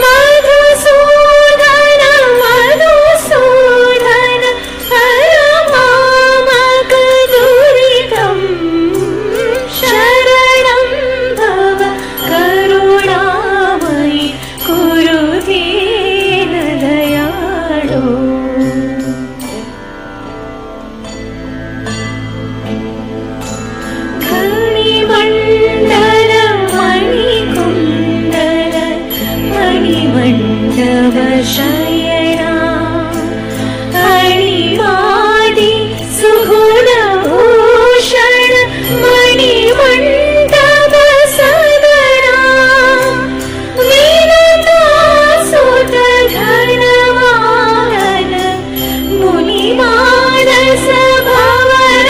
ಮಧುಸೂದನ ಮಧುಸೂದನ ಹರಮಾಮಕ ದುರಿತಂ ಶರಣಂ ಭವ ಕರುಣಾಮಯಿ ಕುರು ದೀನ ದಯಾಳೋ ಮಣಿಮಂಡಲ ಮಣಿಕುಂಡಲ ಮಣಿಮಂಡವ ಶಯನ ಅಣಿಮಾದಿ ಸುಗುಣ ಭೂಷಣ ಮಣಿಮಂಡವ ಸದನ ವಿನತಾ ಸುತ ಧನವಾಹನ ಮುನಿಮಾನಸ ಭವನ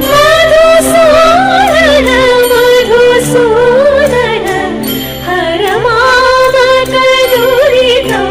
ಮಧುಸೂದನ ಮಧುಸೂದನ ಹರಮಾಮಕ ದುರಿತಂ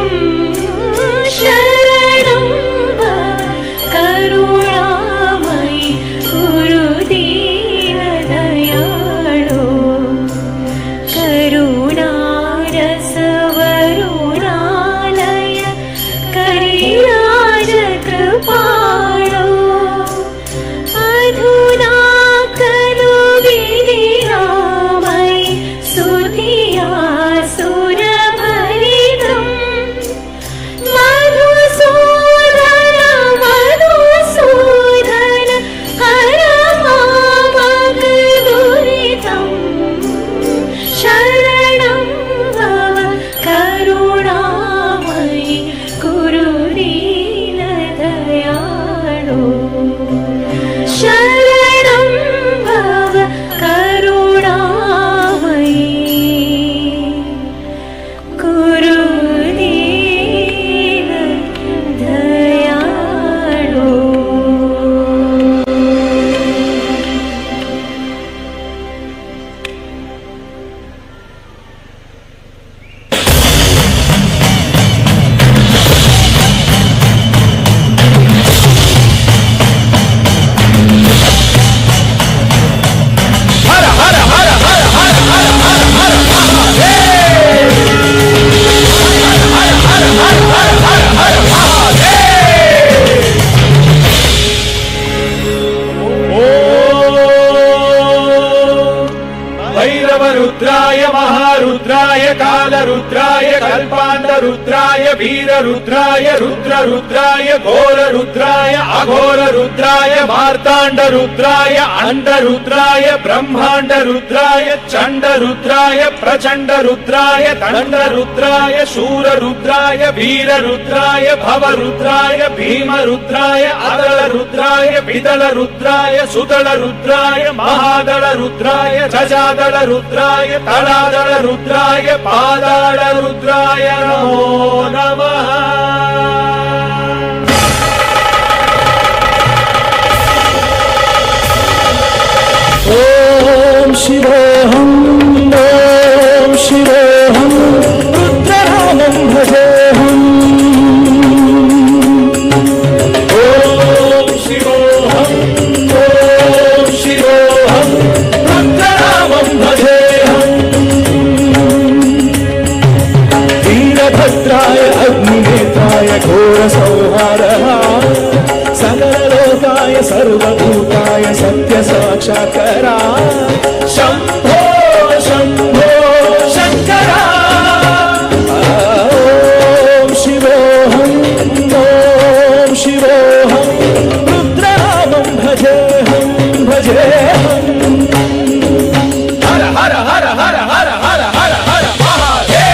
रुद्राय कालरुद्राय कल्पान्तरुद्राय वीररुद्राय रुद्ररुद्राय घोररुद्राय अघोररुद्राय मार्ताण्डरुद्राय अण्डरुद्राय ब्रह्माण्डरुद्राय चण्डरुद्राय प्रचण्डरुद्राय दण्डरुद्राय शूररुद्राय वीररुद्राय भवरुद्राय भीमरुद्राय अदलरुद्राय विदलरुद्राय सुदलरुद्राय महादलरुद्राय जजादलरुद्राय तलादलरुद्राय पादालरुद्राय नमो नमः। ॐ शिवोऽहं ॐ शिवोऽहं रुद्रनामं भजेऽहम् ॐ शिवोऽहं ॐ शिवोऽहं रुद्रनामं भजेऽहम् वीरभद्राय अग्निनेत्राय घोरसंहारः सकललोकाय सर्वभूताय सत्यसाक्षात्करा शम्भो शम्भो शङ्करा। ॐ शिवोऽहं ॐ शिवोऽहं रुद्रनामं भजेऽहं भजेऽहम्। हर हर हर हर हर हर हर हर महादेव।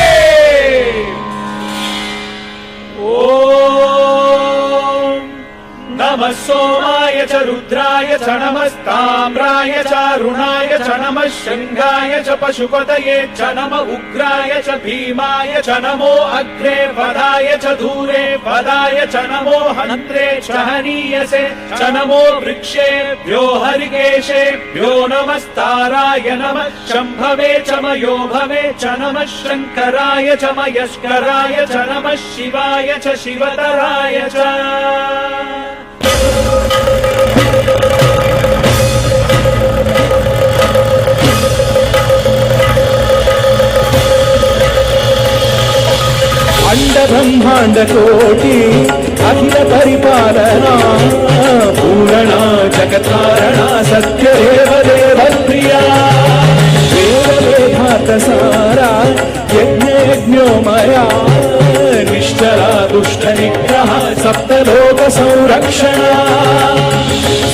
नमः सोमाय च रुद्राय च नमस्ताम्राय च अरुणाय च नमः शृङ्गाय च पशुपतये च नमः उग्राय च भीमाय च नमो अग्रे वदाय च दूरे वदाय च नमो हन्त्रे च हनीयसे च नमो वृक्षेभ्यो हरिकेशेभ्यो नमस्ताराय नमः शम्भवे च मयो भवे च नमः शङ्कराय च मयस्कराय च नमः शिवाय च शिवतराय च। अंड ब्रह्मांड कोटि अखिल परिपालना पूरणा जगत्कारणा सत्य देव प्रिया वेदार्थ सारा यज्ञ यज्ञोमया निष्ठरा दुष्ट निग्रह सप्तलोक संरक्षणा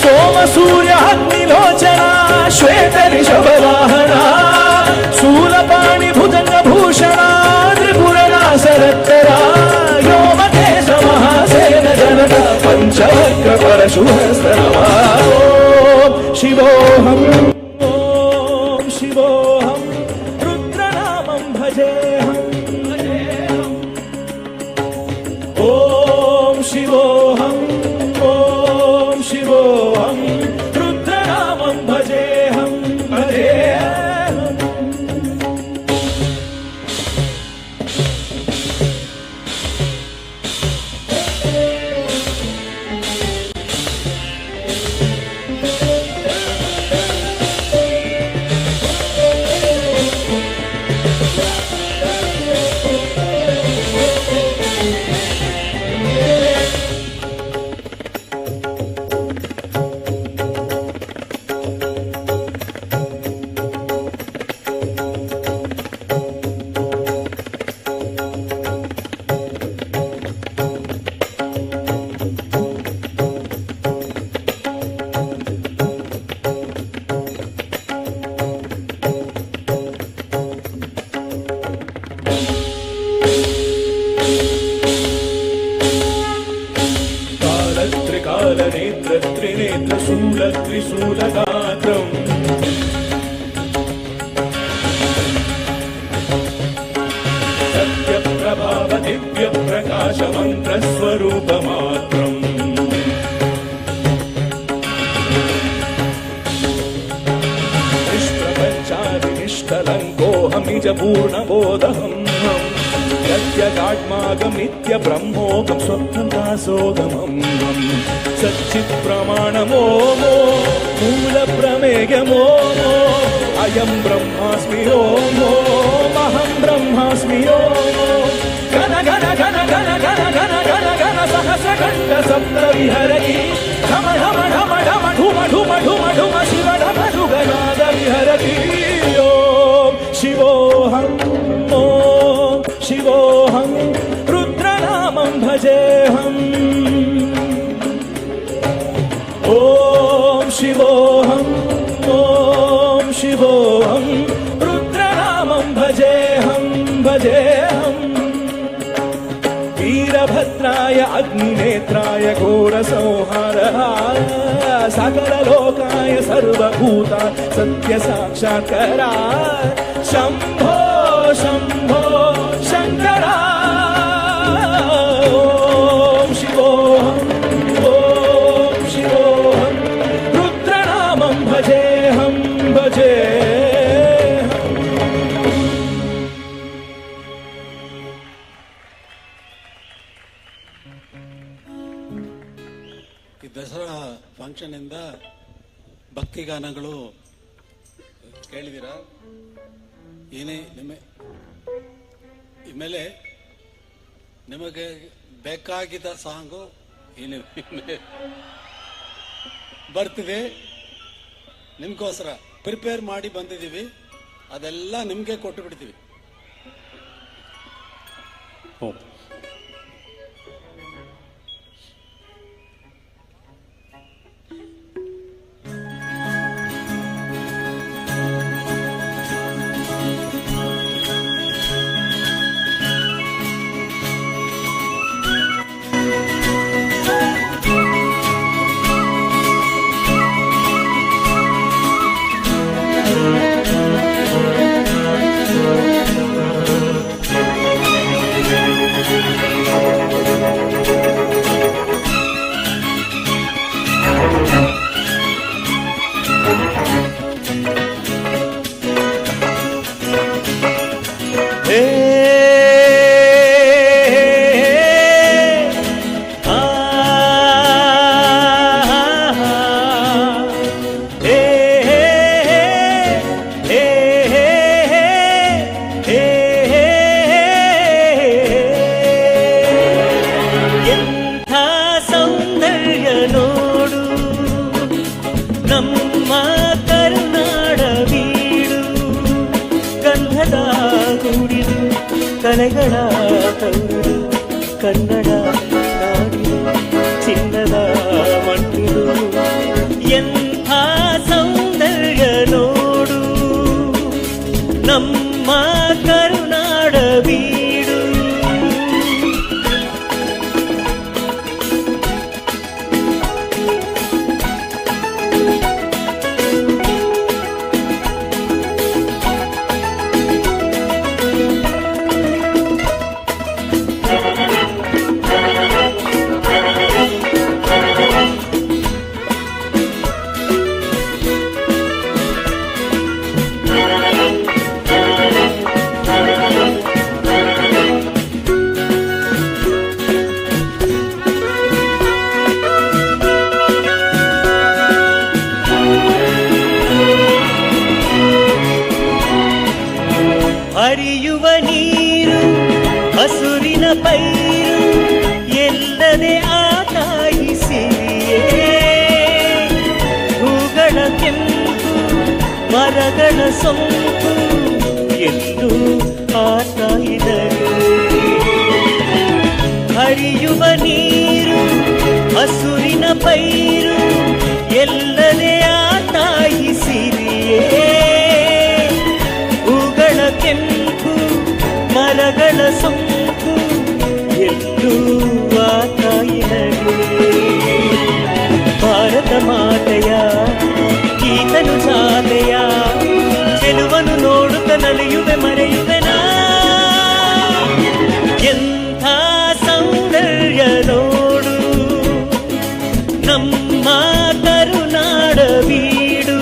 सोम सूर्य अग्निलोचना श्वेत ऋषभ वाहना शूलपाणि भुजंग भूषणा त्रिपुरनासरत्तरा व्योमकेश महासेन जनक पंचवक्र परशुहस्तना। ॐ शिवोऽहं ॐ शिवोऽहं रुद्रनामं भजेऽहम् ॐ शिवोऽहं ॐ शिवोऽहं रुद्रनामं भजेऽहं भजेऽहम्। त्रिनेत्र त्रिनेत्र शूल त्रिशूलगात्रम् सत्यप्रभाव दिव्य प्रकाश मन्त्रस्वरूपमात्रम् निष्प्रपञ्चादिनिष्ठलङ्कोऽहमिज पूर्णबोधहम् सत्यगाड्मागमित्य ब्रह्मोगं स्वप्नं दासोगमम् सच्चित् प्रमाणमो मो मूलप्रमेयमो मो अयं ब्रह्मास्मि ओमो अहं ब्रह्मास्मि ओमो घन घन घन घन घन घन घन घन सहस्रखण्ड सप्तविहरति ढम ढम ढम ढम ढुम ढुम ढुम ढुम शिव ढम ढुगनाद विहरति। ॐ शिवोऽहं शिवोऽहम् ॐ शिवोऽहम् रुद्रनामं भजेऽहम् ॐ शिवोऽहम् ॐ शिवोऽहम् रुद्रनामं भजेऽहम् वीरभद्राय अग्निनेत्राय घोरसंहाराय सकललोकाय सर्वभूता सत्यसाक्षात्काराय शम्भो शम्भो शङ्करा ॐ शिवोऽहम् रुद्रनामं भजेऽहम् ಈ ದಸರಾ ಫಂಕ್ಷನ್ ಇಂದ ಭಕ್ತಿ ಗಾನಗಳು ಕೇಳಿದಿರಾ? ಏನೇ ಇಮೇಲೆ ನಿಮಗೆ ಬೇಕಾಗಿದ್ದ ಸಾಂಗು ಏನೇ ಬರ್ತಿದೆ, ನಿಮ್ಗೋಸ್ಕರ ಪ್ರಿಪೇರ್ ಮಾಡಿ ಬಂದಿದ್ದೀವಿ. ಅದೆಲ್ಲ ನಿಮ್ಗೆ ಕೊಟ್ಟು ಬಿಡ್ತೀವಿ. ಕಲೆಗಳ ತವರು ಕನ್ನಡ ನಾಡಿದು ಚಿನ್ನದ ಮಣ್ಣಿದು ಎಂಥ ಸೌಂದರ್ಯ ನೋಡು ನಮ್ಮ ಕರುನಾಡ ಬೀಡು. ಹರಿಯುವ ನೀರು ಹಸುರಿನ ಪೈರು ಎಲ್ಲದೆ ಆತಾಯಿಸಿಯೇ ಹೂಗಳ ಕೆಂಪು ಮರಗಳ ಸೊಂಪು ಎಂದು ಆತಾಯಿದರು. ಹರಿಯುವ ನೀರು ಹಸುರಿನ ಪೈರು ಎಲ್ಲದೆ ಆತಾಯಿಸಿರಿಯೇ ಕೆಂಪು ಮರಗಳ ಸೊಂಪು ಎಲ್ಲೂ ಆತಾಯಿನರು. ಭಾರತ ಮಾತೆಯ ಈತನು ಜಾತೆಯ ಚೆಲುವನು ನೋಡುತ್ತ ನಲಿಯುವೆ ಮರೆಯುವೆನಾ. ಎಂಥ ಸೌಂದರ್ಯ ನೋಡು ನಮ್ಮ ಕರುನಾಡ ಬೀಡು.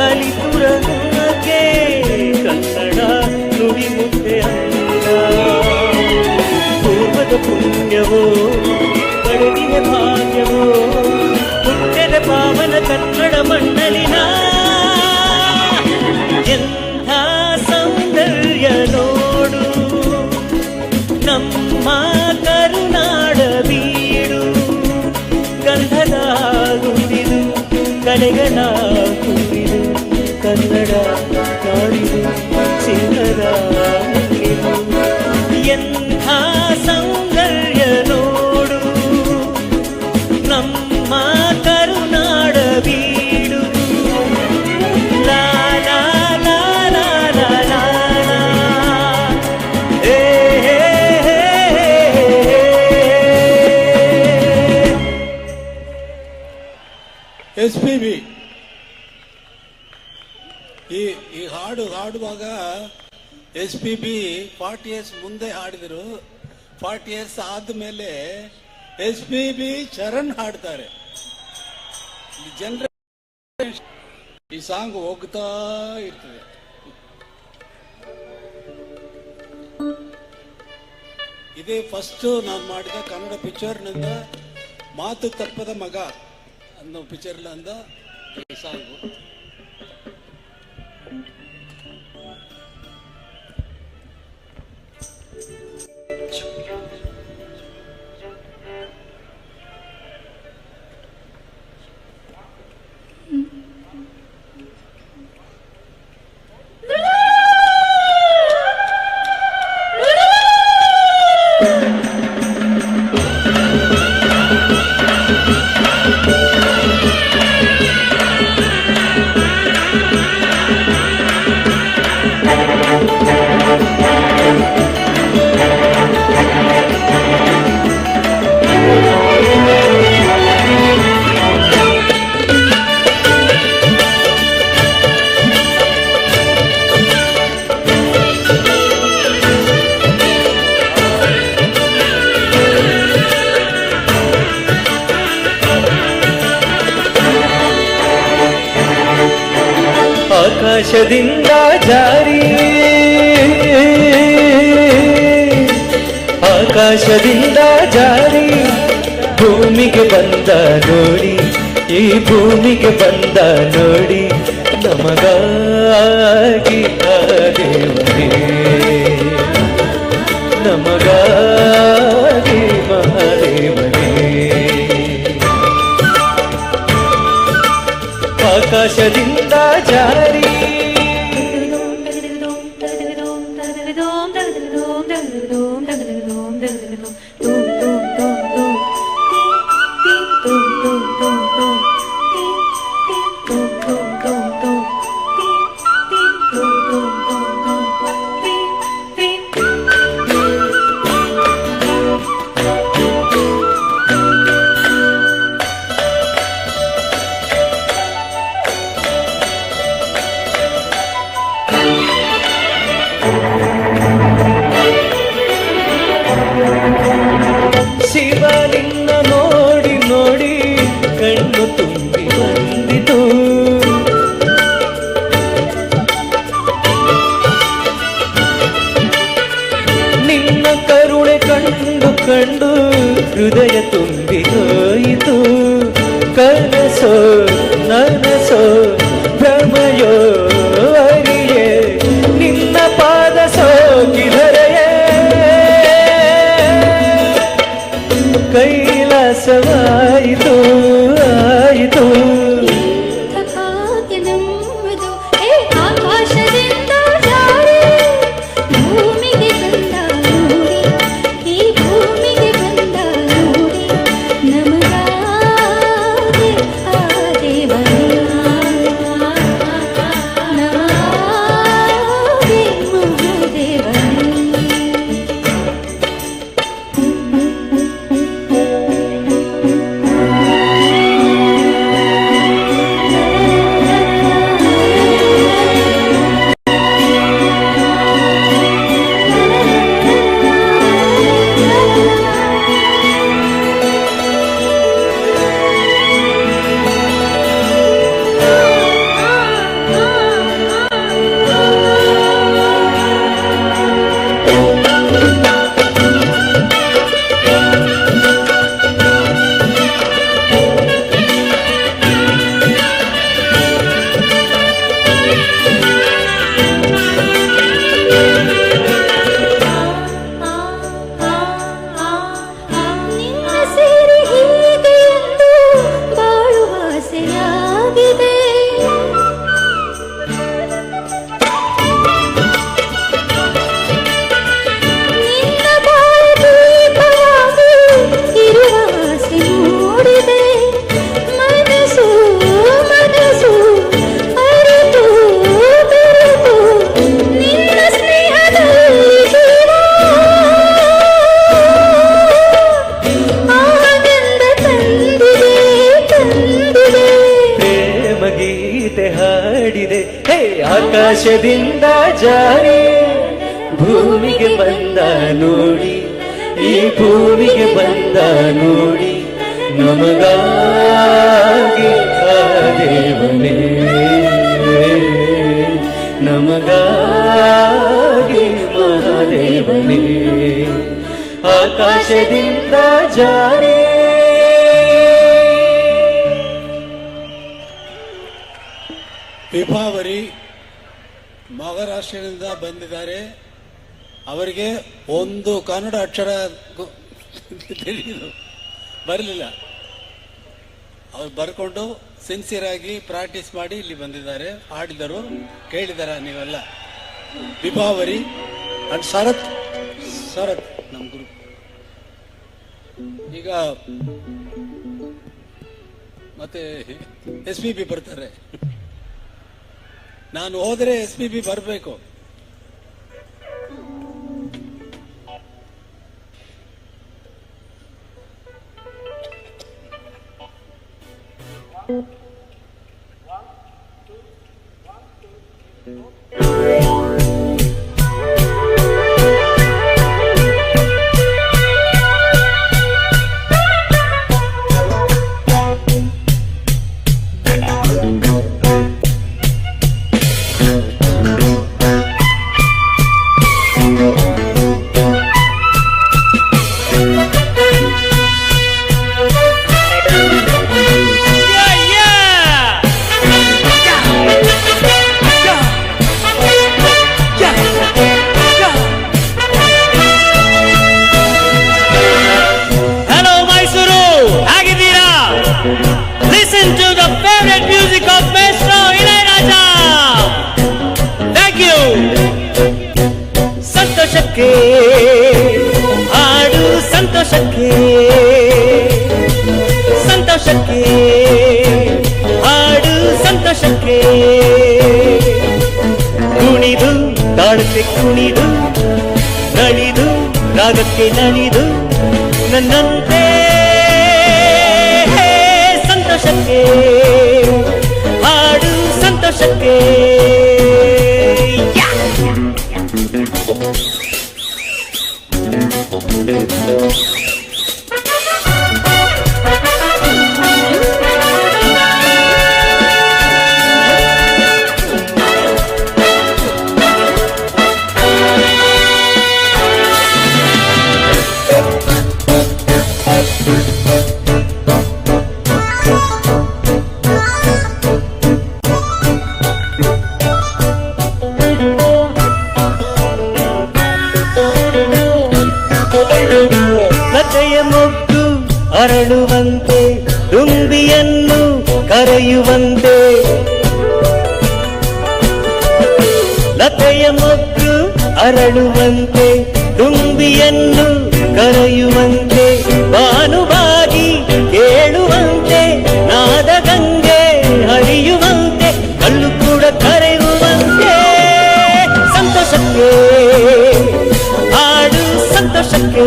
ಕಲಿತುರಕ್ಕೆ ಕನ್ನಡ ನುಡಿ ಮುದ್ದೆ ಅಂದ ಪೂರ್ವದ ಪುಣ್ಯವೋ ಪಡೆದಿಯ ಭಾಗ್ಯವೋ ಹುಟ್ಟದ ಪಾವನ ಕನ್ನಡ ಮಣ್ಣಲಿನ ಎಂಥ ಸೌಂದರ್ಯ ನೋಡು ನಮ್ಮ ಕರುನಾಡ ಬೀಡು ಗಂಧದ ಗುಂಡಿದು ಕಲೆಗಳ ಕುರಿದು ಕನ್ನಡ ನಾಡಿದು ಸಿಂಹದ ಮುಗಿದು ಎಂಥ ಸೌಂದರ್ಯ ನೋಡು ನಮ್ಮ ಕರುನಾಡ ಬೀಡು ಲಾ ಲಾ ಲಾ ಲಾ ಲಾ ಲಾ ಲಾ. ಏ ಹೇ ಹೇ ಹೇ. SPB ಈ ಹಾಡುವಾಗ SPB 40 years ಮುಂದೆ ಹಾಡಿದರು. 40 years ಆದ್ಮೇಲೆ SPB ಚರಣ್ ಹಾಡ್ತಾರೆ. ಜನರ ಈ ಸಾಂಗ್ ಹೋಗ್ತಾ ಇರ್ತದೆ. ಇದೇ ಫಸ್ಟ್ ನಾನು ಮಾಡಿದ ಕನ್ನಡ ಪಿಕ್ಚರ್ನಿಂದ ಮಾತು ತಪ್ಪದ ಮಗ ಅನ್ನೋ ಪಿಕ್ಚರ್ನಿಂದ ಈ ಸಾಂಗು. ಆಕಾಶದಿಂದ ಜಾರಿ ಆಕಾಶದಿಂದ ಜಾರಿ ಭೂಮಿಗೆ ಬಂದ ನೋಡಿ ಈ ಭೂಮಿಗೆ ಬಂದ ನೋಡಿ ನಮಗಾಗಿ ಆ ದೇವರೇ ನಮಗಾಗಿ ಮಹಾದೇವರೇ ಆಕಾಶದಿಂದ ಜಾರಿ ಶಿವಲಿಂಗ ನೋಡಿ ನೋಡಿ ಕಣ್ಣು ತುಂಬಿ ಬಂದಿತು ನಿನ್ನ ಕರುಣೆ ಕಂಡು ಕಂಡು ಹೃದಯ ತುಂಬಿ ಹೋಯಿತು ಕನಸೋ ನನಸೋ ಭ್ರಮಯೋ ಅರಿಯೇ ಆಕಾಶದಿಂದ ಜಾರಿ ಭೂಮಿಗೆ ಬಂದ ನೋಡಿ, ಈ ಭೂಮಿಗೆ ಬಂದ ನೋಡಿ, ನಮಗಾಗಿ ಆ ದೇವನೇ, ನಮಗಾಗಿ ಮಹಾದೇವನೇ ಆಕಾಶದಿಂದ ಜಾರಿ. ವಿಭಾವರಿ ಮಹಾರಾಷ್ಟ್ರದಿಂದ ಬಂದಿದ್ದಾರೆ. ಅವರಿಗೆ ಒಂದು ಕನ್ನಡ ಅಕ್ಷರ ತಿಳಿದು ಬರಲಿಲ್ಲ. ಅವ್ರು ಬರ್ಕೊಂಡು ಸಿನ್ಸಿಯರ್ ಆಗಿ ಪ್ರಾಕ್ಟೀಸ್ ಮಾಡಿ ಇಲ್ಲಿ ಬಂದಿದ್ದಾರೆ, ಆಡಿದರು, ಕೇಳಿದಾರ ನೀವೆಲ್ಲ. ವಿಭಾವರಿ ಅಂಡ್ ಶರತ್ ನಮ್ಮ ಗ್ರೂಪ್. ಈಗ ಮತ್ತೆ SPB ಬರ್ತಾರೆ. ನಾನು ಹೋದರೆ SPB ಬರಬೇಕು. ಸಂತೋಷಕ್ಕೆ ಹಾಡು, ಸಂತೋಷಕ್ಕೆ ಸಂತೋಷಕ್ಕೆ ಹಾಡು, ಸಂತೋಷಕ್ಕೆ ಕುಣಿದು ತಾಳಕ್ಕೆ ಕುಣಿದು ನಲಿದು ರಾಗಕ್ಕೆ ನಲಿದು ನನ್ನಂತೆ ಸಂತೋಷಕ್ಕೆ ಹಾಡು, ಸಂತೋಷಕ್ಕೆ. ಲತೆಯ ಮೊಗ್ಗು ಅರಳುವಂತೆ, ದುಂಬಿಯನ್ನು ಕರೆಯುವಂತೆ, ಲತೆಯ ಮೊಗ್ಗು ಅರಳುವಂತೆ, ದುಂಬಿಯನ್ನು ಕರೆಯುವಂತೆ, ಭಾನುವಾಗಿ ಕೇಳುವಂತೆ, ನಾದ ಗಂಗೆ ಹರಿಯುವಂತೆ, ಕಲ್ಲು ಕೂಡ ಕರೆಯುವಂತೆ, ಸಂತೋಷಕ್ಕೆ ಹಾಡು, ಸಂತೋಷಕ್ಕೆ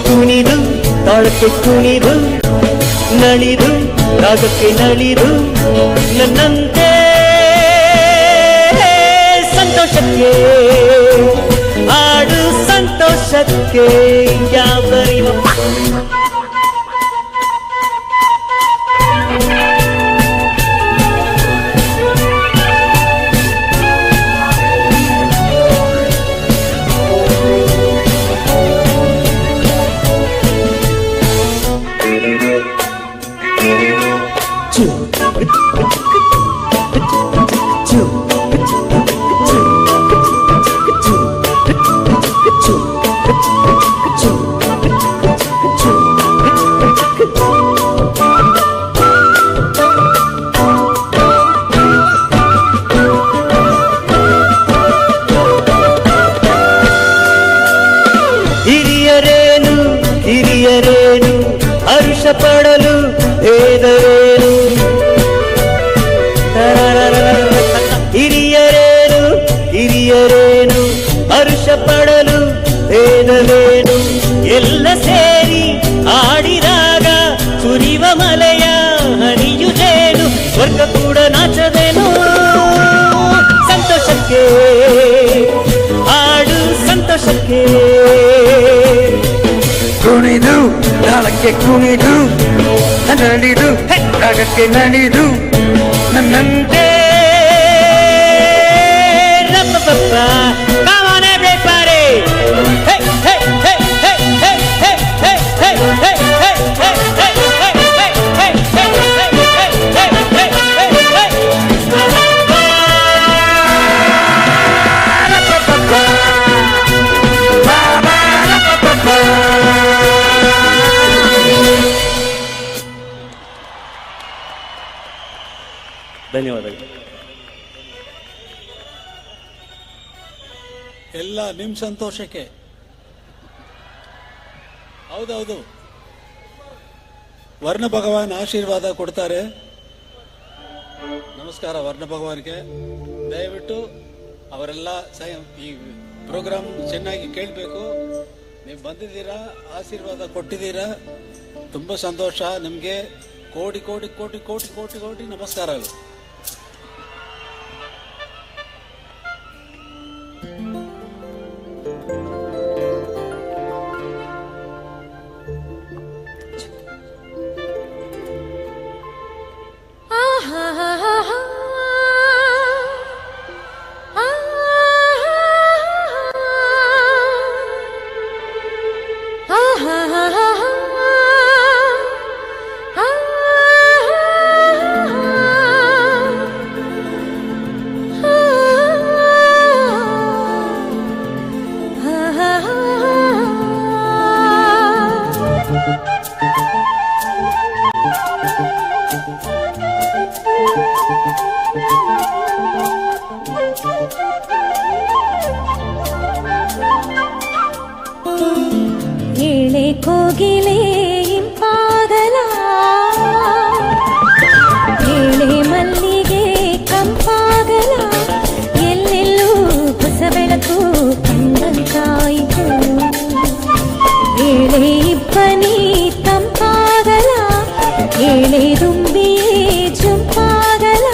ಕುಣಿದು ತಾಳಕ್ಕೆ ಕುಣಿದು ನಲಿದು ರಾಗಕ್ಕೆ ನಲಿದು ನನ್ನಂತೆ ಸಂತೋಷಕ್ಕೆ ಹಾಡು, ಸಂತೋಷಕ್ಕೆ ಯಾವರಿವ ಹರುಷ ಪಡಲು ಭೇದವೇನು ಹಿರಿಯರೇನು ಹಿರಿಯರೇನು ಹರುಷ ಪಡಲು ಭೇದವೇನು ಎಲ್ಲ ಸೇರಿ ಆಡಿದಾಗ ಸುರಿವ ಮಲೆಯ ಹನಿಯುದೇನು ಸ್ವರ್ಗ ಕೂಡ ನಾಚದೇನು ಸಂತೋಷಕ್ಕೆ ಆಡು ಸಂತೋಷಕ್ಕೆ ಕುಣಿದು ನಾಳಕ್ಕೆ ಕುಣಿದು ನಡಿದು ರಾಗಕ್ಕೆ ನಡಿದು ನನ್ನಂತೆ ರಪ್ಪ Come on everybody hey hey hey hey hey hey hey hey hey hey ಧನ್ಯವಾದಗಳು. ಎಲ್ಲ ನಿಮ್ಮ ಸಂತೋಷಕ್ಕೆ. ಹೌದೌದು, ವರ್ಣ ಭಗವಾನ್ ಆಶೀರ್ವಾದ ಕೊಡ್ತಾರೆ. ನಮಸ್ಕಾರ ವರ್ಣ ಭಗವಾನ್ಗೆ. ದಯವಿಟ್ಟು ಅವರೆಲ್ಲ ಈ ಪ್ರೋಗ್ರಾಮ್ ಚೆನ್ನಾಗಿ ಕೇಳಬೇಕು. ನೀವು ಬಂದಿದ್ದೀರಾ, ಆಶೀರ್ವಾದ ಕೊಟ್ಟಿದ್ದೀರಾ, ತುಂಬ ಸಂತೋಷ. ನಿಮಗೆ ಕೋಟಿ ಕೋಟಿ ಕೋಟಿ ಕೋಟಿ ಕೋಟಿ ಕೋಟಿ ನಮಸ್ಕಾರಗಳು. ಏಳೆ ಕೋಗಿಲೆ ಇಂಪಾಗಲ, ಏಳೆ ಮಲ್ಲಿಗೆ ಕಂಪಾಗಲ, ಎಲ್ಲೆಲ್ಲೂ ಹೊಸ ಬೆಳಕು ಕಂಡಂತಾಯಿತು. ಏಳೆ ಇಬ್ಬನಿ ತಂಪಾಗಲ, ಏಳೆ ದುಂಬಿಯೇ ಜುಂಪಾಗಲ,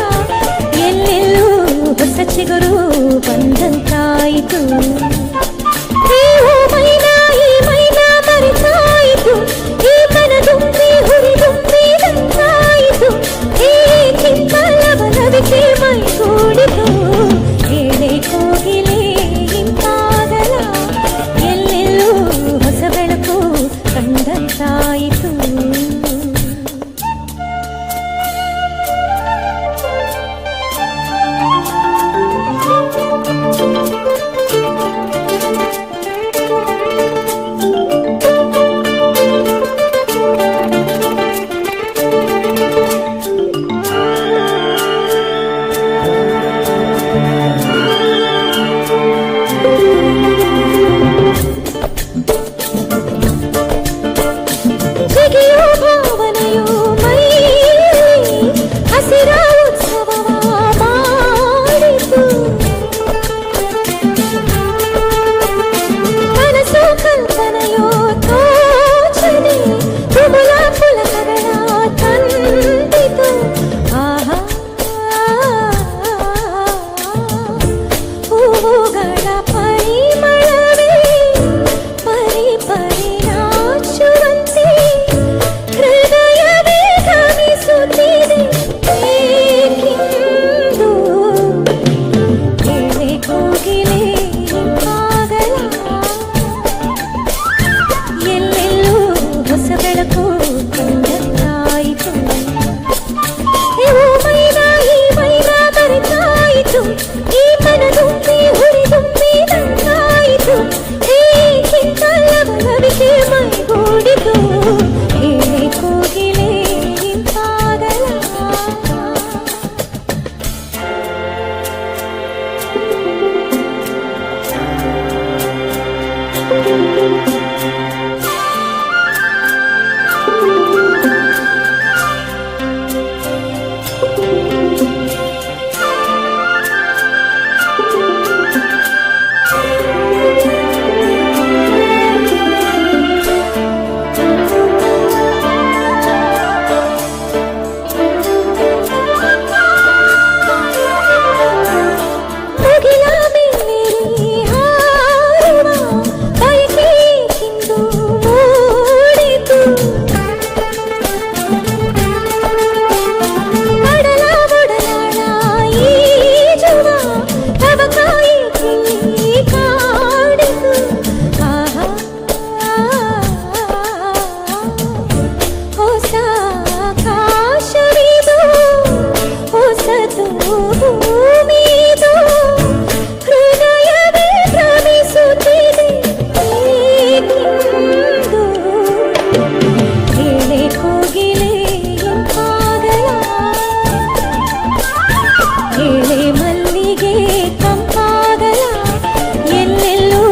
ಇದು ಭೂಮಿದು ಹೃದಯವೇ ಭ್ರಮಿಸುತ್ತಿದೆ ಏಕೆಂದು ಹೇಳೆ ಕೋಗಿಲೆ ಇಂಪಾಗಲ ಹೇಳೆ ಮಲ್ಲಿಗೆ ತಂಪಾಗಲ ಎಲ್ಲೆಲ್ಲೂ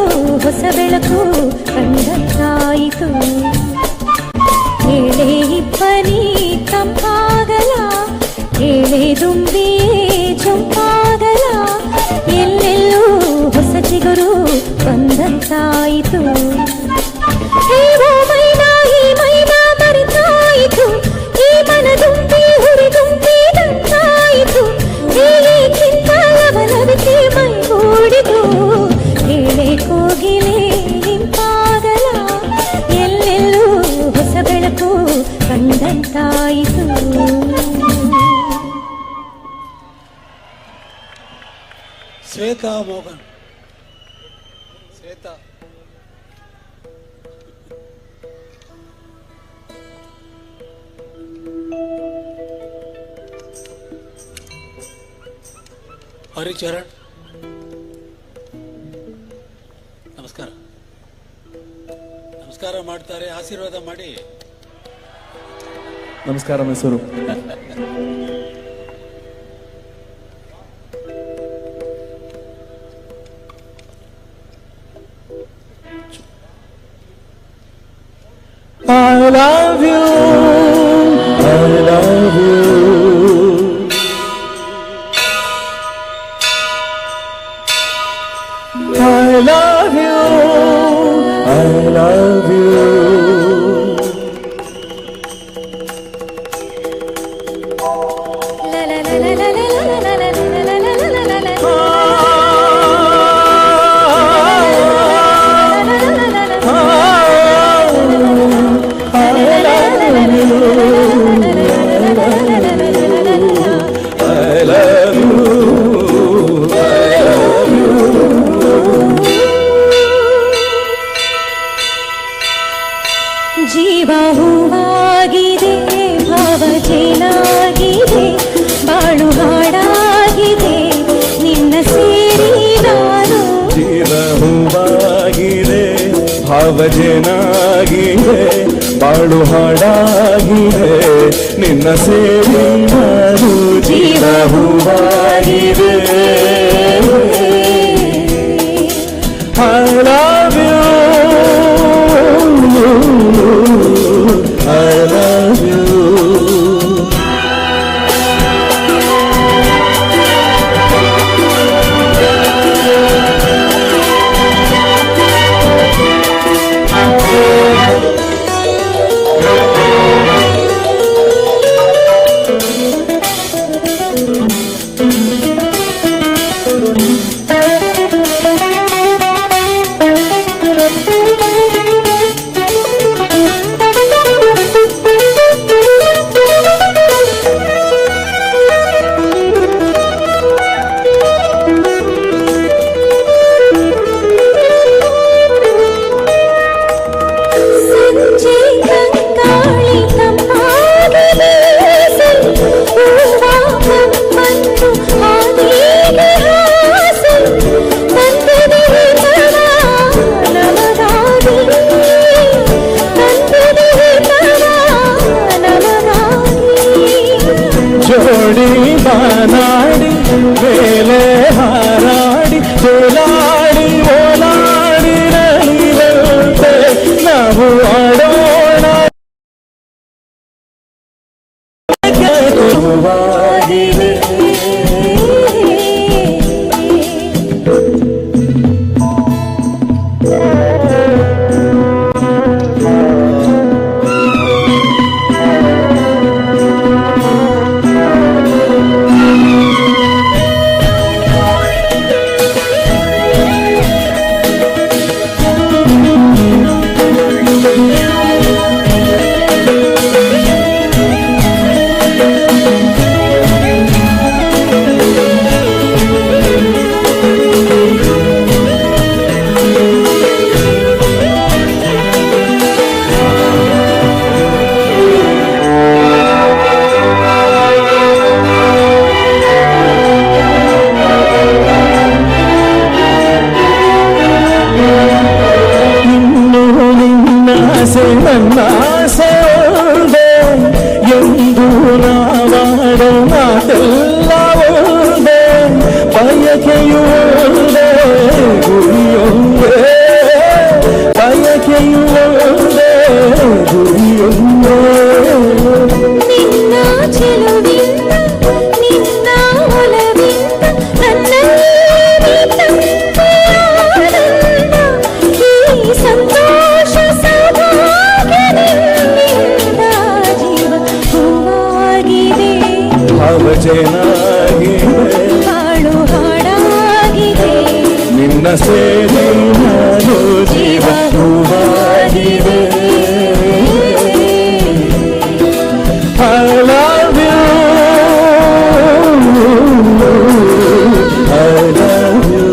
ಹೊಸ ಬೆಳಕು ಕಂಡಂತಾಯಿತು ಹೇಳೆ ಇಬ್ಬನಿ ತಂಪಾಗಲ ಹೇಳೆ ದುಂಬಿಯೇ ಜೊಂಪಾಗಲ ಎಲ್ಲೆಲ್ಲೂ ಹೊಸ ಚಿಗುರು ಬಂದಂತಾಯಿತು ಹೇವೋ ಮೈನಾ ಈ ಮೈನಾ ಮರೆತಾಯಿತು ಈ ಮನದುಂಬಿ ಹುರಿದುಂಬಿದಂತಾಯಿತು ಹೇಳಕ್ಕಿಂತ ಲವಲವಿಕೆ ಮೈಗೂಡಿತು ಹೇಳೆ ಕೋಗಿಲೆ ಇಂಪಾಗಲ ಎಲ್ಲೆಲ್ಲೂ ಹೊಸ ಬೆಳಕು ಕಂಡಂತಾಯಿತು. ಶ್ವೇತಾ ಮೋಹನ್. ಶ್ವೇತಾ ಹರಿಚರಣ್ ನಮಸ್ಕಾರ. ನಮಸ್ಕಾರ ಮಾಡ್ತಾರೆ, ಆಶೀರ್ವಾದ ಮಾಡಿ. ನಮಸ್ಕಾರ Mysuru. I love you, I love you. I love you, I love you. La la la la la la la la la la la la la la. ಜೀವ ಹೂವಾಗಿದೆ, ಭಾವ ಜೇನಾಗಿದೆ, ಬಾಳು ಹಾಡಾಗಿದೆ, ನಿನ್ನ ಸೇರಿ ನಾನು. ಜೀವ ಹೂವಾಗಿದೆ, ಭಾವ ಜೇನಾಗಿದೆ, ಬಾಳು ಹಾಡಾಗಿದೆ, ನಿನ್ನ ಸೇರಿ ನಾನು. ಜೀವ ಹೂವಾಗಿದೆ. I love you, I love you. ಸಂಜೆ ಕಂಗಾಳಿ ತಂಪಾಗಿ ಬೀಸಿ ಹೂವ ಕಮ್ಮನ್ನು ಸೇರಿ ನಾನು ಜೀವ ಹೂವಾಗಿದೆ. I love you, I love you.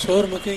ಚೋರ್ಮುಖಿ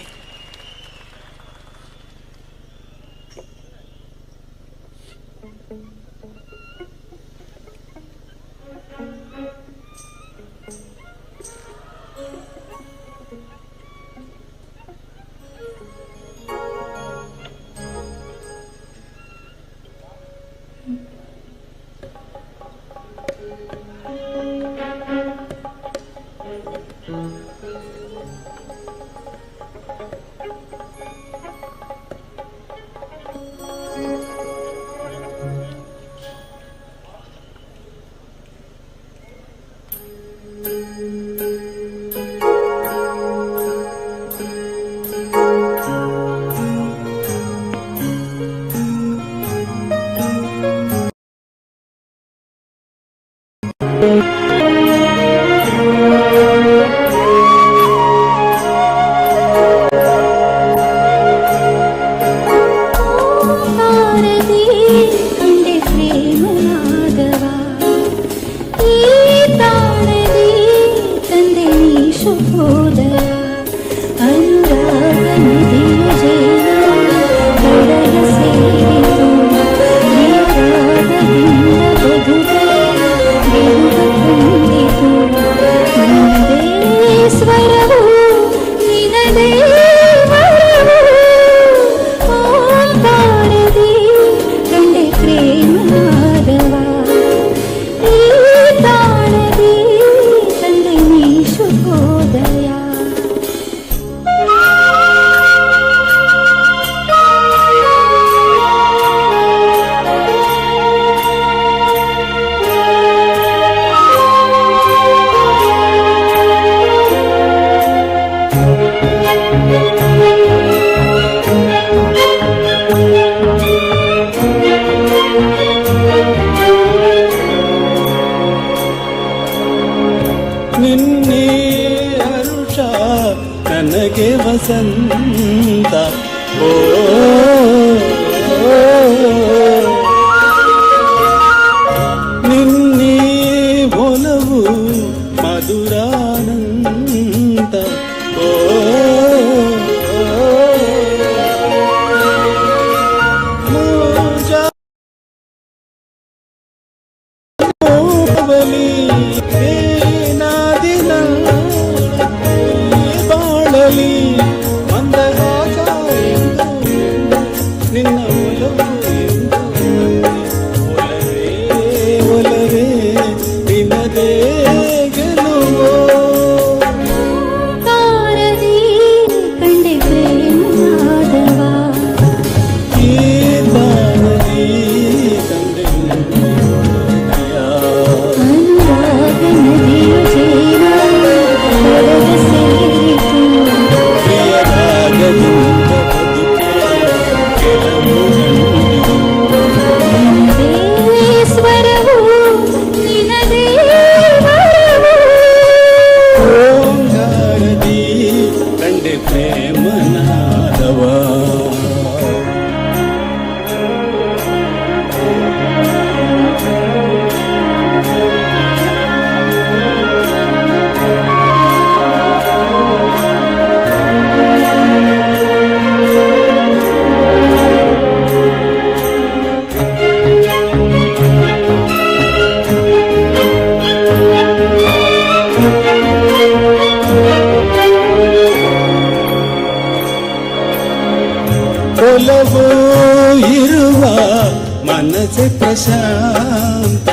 ಪ್ರಶಾಂತ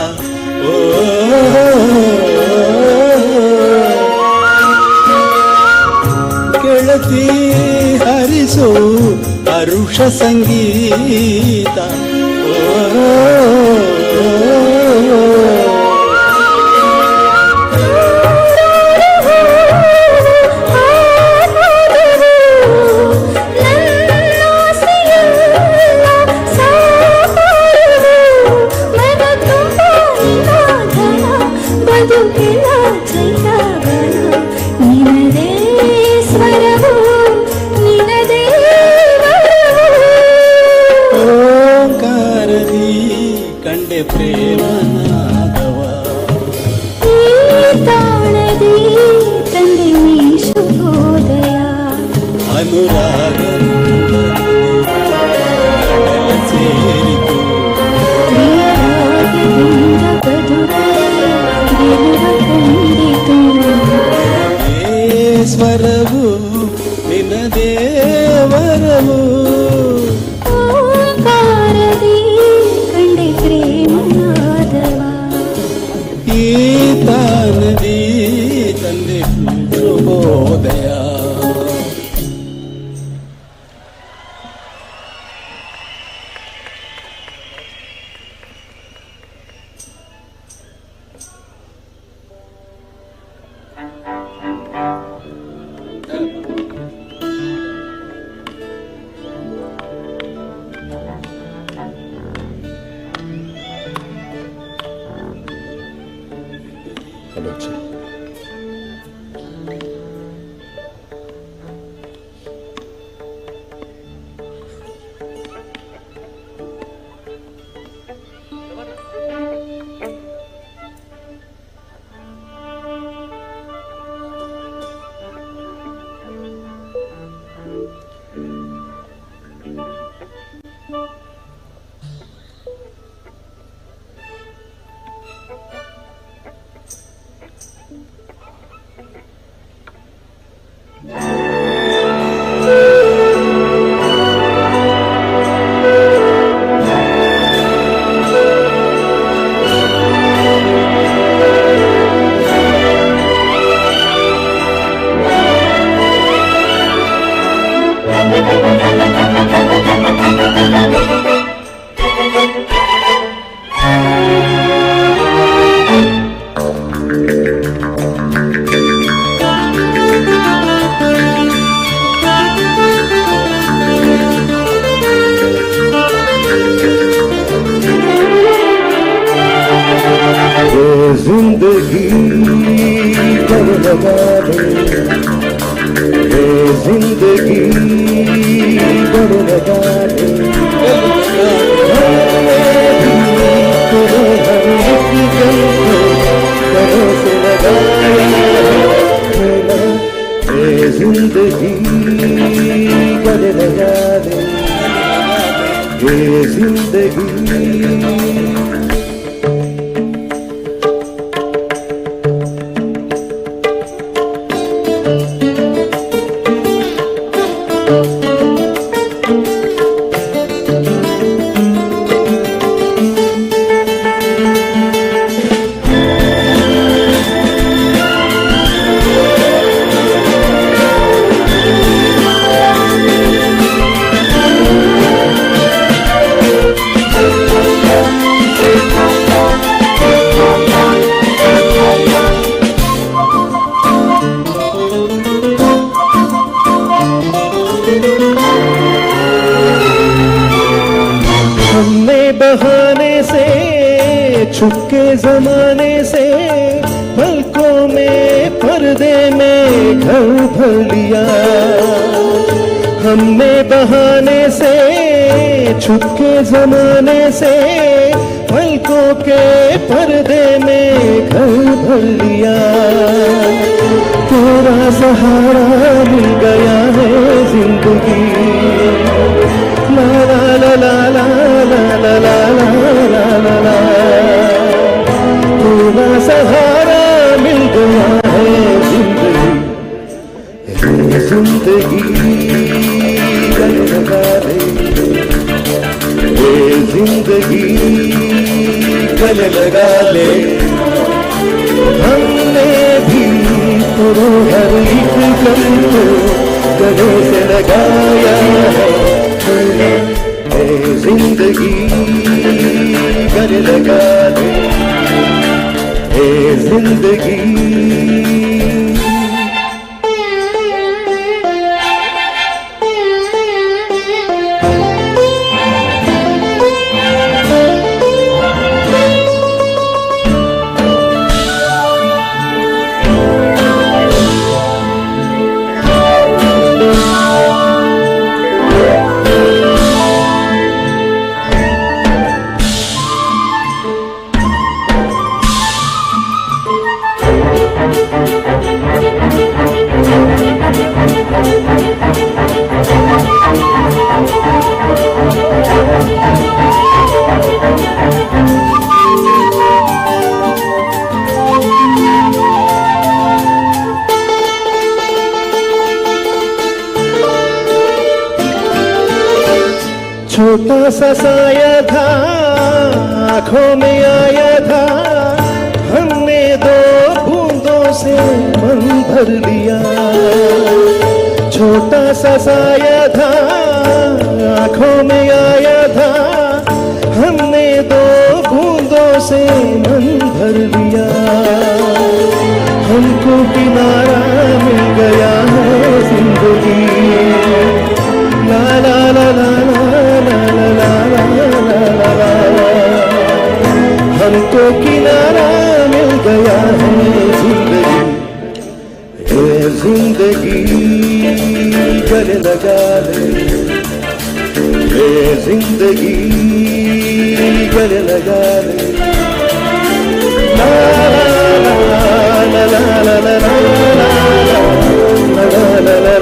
ಗೆಳತಿ ಹರಿಸೋ ಅರುಷ ಸಂಗೀತ ಪ್ರೇಮನಾದ ಅನುರಾಗ ಸೇರಿತು ಸ್ವರವು ನಿನ್ನ ದೇವರವು ಕಂಡೆ ಪ್ರೇಮನಾದವ ಈ ತಾನದಿ ತಂದೆ ಶುಭೋದಯ. जिंदगी कर लगा दे, जिंदगी कर लगा दे, से लगाया जिंदगी कर लगा दे, जिंदगी बहाने से छुपके जमाने से पलकों में पर्दे में घर भर लिया, हमने बहाने से छुपके जमाने से पलकों के पर्दे में घर भर लिया, तेरा सहारा मिल गया है जिंदगी, ला ला ला ला ला ला ला ला ला ला, तेरा सहारा मिल गया है जिंदगी, जिंदगी गल लगा दे, जिंदगी गल लगा ले, हमने भी तेरे हर एक गम को गले से लगाया है, जिंदगी गले लगा दे, जिंदगी छोटा सा साया था आंखों में आया था, हमने दो बूंदों से मन भर लिया। छोटा सा साया था आंखों में आया था, हमने दो बूंदों से मन भर लिया। हमको किनारा मिल गया है जिंदगी, ला ला ला ला ला ला ला ला ला ला। हमको किनारा मिल गया है जिंदगी, ये जिंदगी गले लगा ले, ये जिंदगी गले लगा ले। ला ला ला ला ला ला ला ला ला ला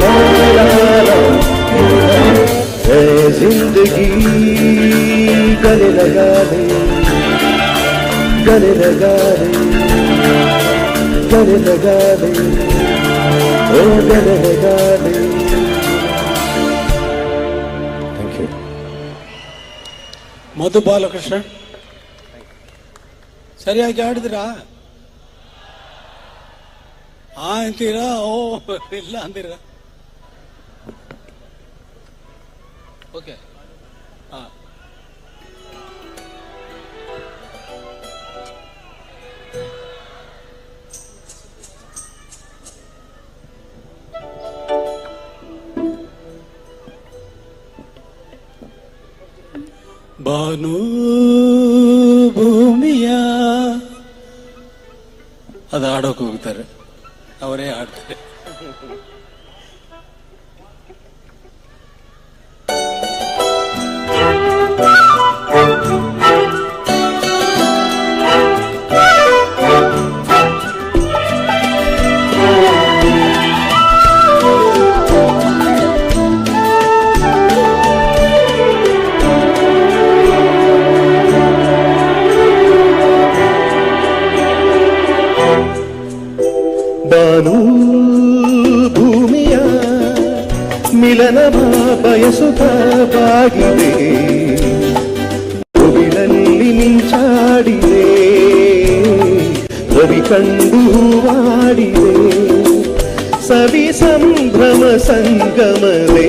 ला ला। ये जिंदगी गले लगा ले, गले लगा ले, गले लगा ले, ओ गले लगा ले। Thank you. ಮಧು ಬಾಲಕೃಷ್ಣ ಸರಿಯಾಗಿ ಆಡಿದ್ರಾ? ಅಂತೀರಾ? ಓ ಇಲ್ಲ ಅಂತೀರಾ? ಓಕೆ. ಭಾನು ಭೂಮಿಯ ಅದು ಆಡೋಕೆ ಹೋಗ್ತಾರೆ, ಅವರೇ ಆಡ್ತಾರೆ. ಬಾನು ಭೂಮಿಯ ಮಿಲನ ಬಯಸುತ್ತ ಬಾಗಿದೆ, ಕೋವಿಲಲ್ಲಿ ಮಿಂಚಾಡಿದೆ, ರವಿ ಕಂಡು ಹೂವಾಡಿದೆ, ಸವಿ ಸಂಭ್ರಮ ಸಂಗಮವೇ.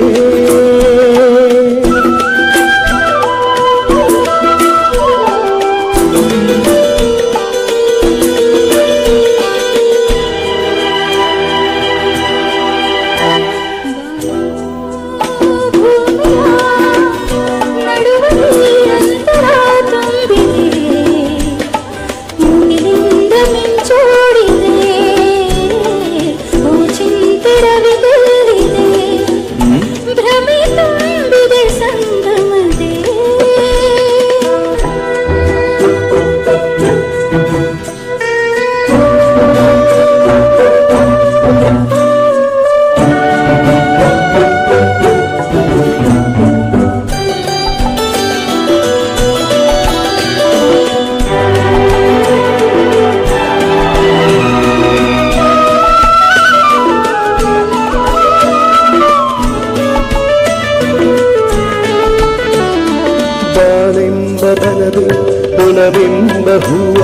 ಕುಲವೆಂಬ ಹೂವ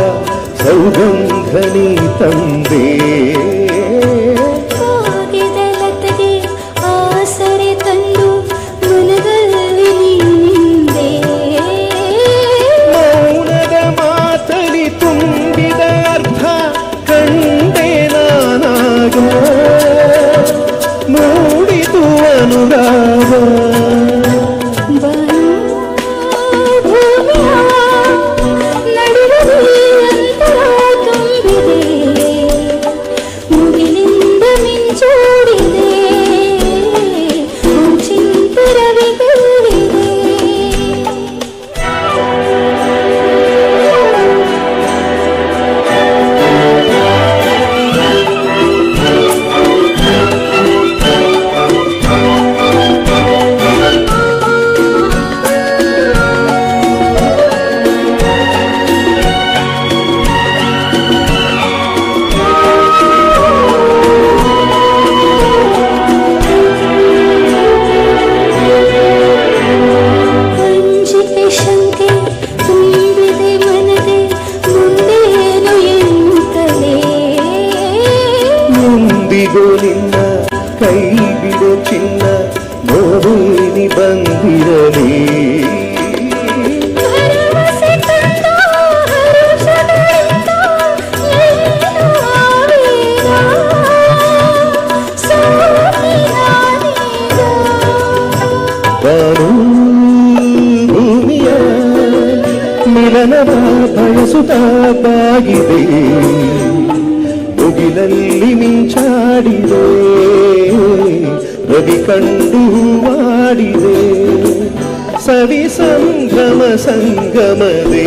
ಸೌಗಂಧನಿ ತಂದೆ, ಲತೆಗೆ ಆಸರೆ ತಂದು ಮನದಲ್ಲಿ ನಿಂದೆ, ಮೌನದ ಮಾತಲಿ ತುಂಬಿದ ಅರ್ಥ ಕಂಡೆ ನಾನಾಗ, ಮೂಡಿತು ಅನುರಾಗ. ಕೈ ಬಿಡು ಚಿನ್ನ ನೋವೇನಿ ಬಂದಿರಲಿ ಭರವಸೆ ತಂದ ಹರುಷಗಳಿಂದ ಏನು ಆವೇಗ ಸೋತಿನಾನೀಗ ಬಾನು ಭೂಮಿಯ ಮಿಲನವ ಬಯಸುತ್ತಾ ಬಾಗಿದೆ ಮುಗಿಲಲ್ಲಿ ಮಿಂಚಾಡಿದೆ ರವಿ ಕಂಡು ಮಾಡಿದೆ ಸವಿ ಸಂಭ್ರಮ ಸಂಗಮದೇ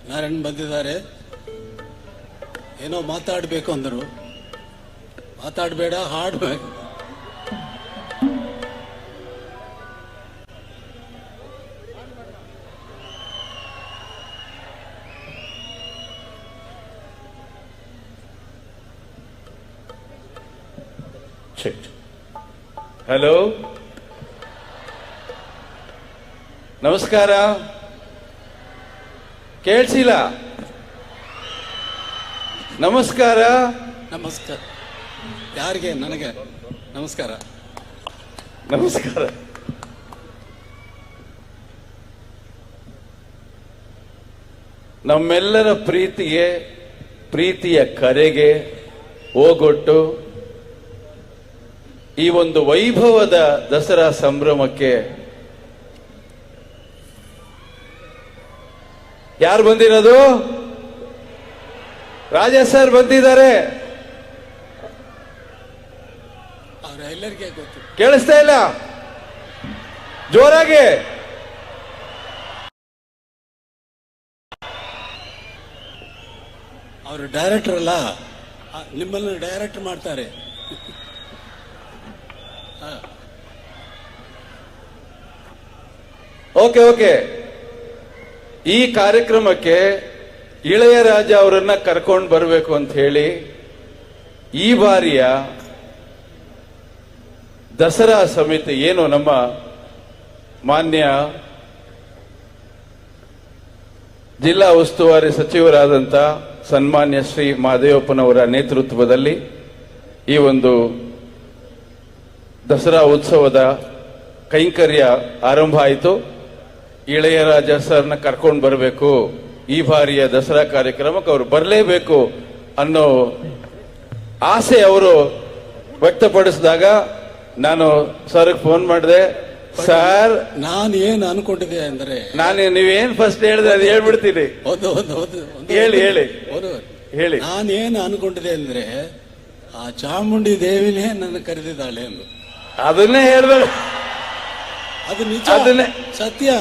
ನಾರಾಯಣ್ ಬಂದಿದ್ದಾರೆ. ಏನೋ ಮಾತಾಡಬೇಕು ಅಂದರು. ಮಾತಾಡಬೇಡ, ಹಾಡ್ಬೇಕು. ಹಲೋ, ನಮಸ್ಕಾರ. ಕೇಳಿಸಿಲ್ಲ? ನಮಸ್ಕಾರ. ನಮಸ್ಕಾರ. ಯಾರಿಗೆ? ನನಗೆ ನಮಸ್ಕಾರ. ನಮಸ್ಕಾರ. ನಮ್ಮೆಲ್ಲರ ಪ್ರೀತಿಗೆ, ಪ್ರೀತಿಯ ಕರೆಗೆ ಓಗೊಟ್ಟು ಈ ಒಂದು ವೈಭವದ ದಸರಾ ಸಂಭ್ರಮಕ್ಕೆ ಯಾರು ಬಂದಿರೋದು? ರಾಜ ಸರ್ ಬಂದಿದ್ದಾರೆ. ಅವರೆಲ್ಲರಿಗೆ ಗೊತ್ತು. ಕೇಳಿಸ್ತಾ ಇಲ್ಲ? ಜೋರಾಗಿ. ಅವರು ಡೈರೆಕ್ಟರ್ ಅಲ್ಲ, ನಿಮ್ಮನ್ನು ಡೈರೆಕ್ಟ್ ಮಾಡ್ತಾರೆ. Okay okay. ಈ ಕಾರ್ಯಕ್ರಮಕ್ಕೆ ಇಳೆಯರಾಜ ಅವರನ್ನ ಕರ್ಕೊಂಡು ಬರಬೇಕು ಅಂತ ಹೇಳಿ ಈ ಬಾರಿಯ ದಸರಾ ಸಮಿತಿ ಏನು ನಮ್ಮ ಮಾನ್ಯ ಜಿಲ್ಲಾ ಉಸ್ತುವಾರಿ ಸಚಿವರಾದಂಥ ಸನ್ಮಾನ್ಯ ಶ್ರೀ ಮಹದೇವಪ್ಪನವರ ನೇತೃತ್ವದಲ್ಲಿ ಈ ಒಂದು ದಸರಾ ಉತ್ಸವದ ಕೈಂಕರ್ಯ ಆರಂಭ ಆಯಿತು. ಇಳೆಯರಾಜ ಸರ್ನ ಕರ್ಕೊಂಡು ಬರಬೇಕು, ಈ ಬಾರಿಯ ದಸರಾ ಕಾರ್ಯಕ್ರಮಕ್ಕೆ ಅವರು ಬರಲೇಬೇಕು ಅನ್ನೋ ಆಸೆ ಅವರು ವ್ಯಕ್ತಪಡಿಸಿದಾಗ ನಾನು ಸರ್ಗೆ ಫೋನ್ ಮಾಡಿದೆ. ಸರ್, ನಾನು ಏನು ಅನ್ಕೊಂಡಿದ್ದೆ ಅಂದ್ರೆ, ನೀವೇನ್ ಫಸ್ಟ್ ಹೇಳಿದ್ರೆ ಅದು ಹೇಳ್ಬಿಡ್ತೀನಿ. ಹೇಳಿ ಹೇಳಿ ಹೇಳಿ. ನಾನೇನು ಅನ್ಕೊಂಡಿದ್ದೆ ಅಂದ್ರೆ, ಆ ಚಾಮುಂಡಿ ದೇವಿನೇ ನನ್ನ ಕರೆದಿದ್ದಾಳೆ ಎಂದು. ಅದನ್ನೇ ಹೇಳ್ಬೇಕು. ಅದು ನಿಜ, ಅದನ್ನೇ ಸತ್ಯ,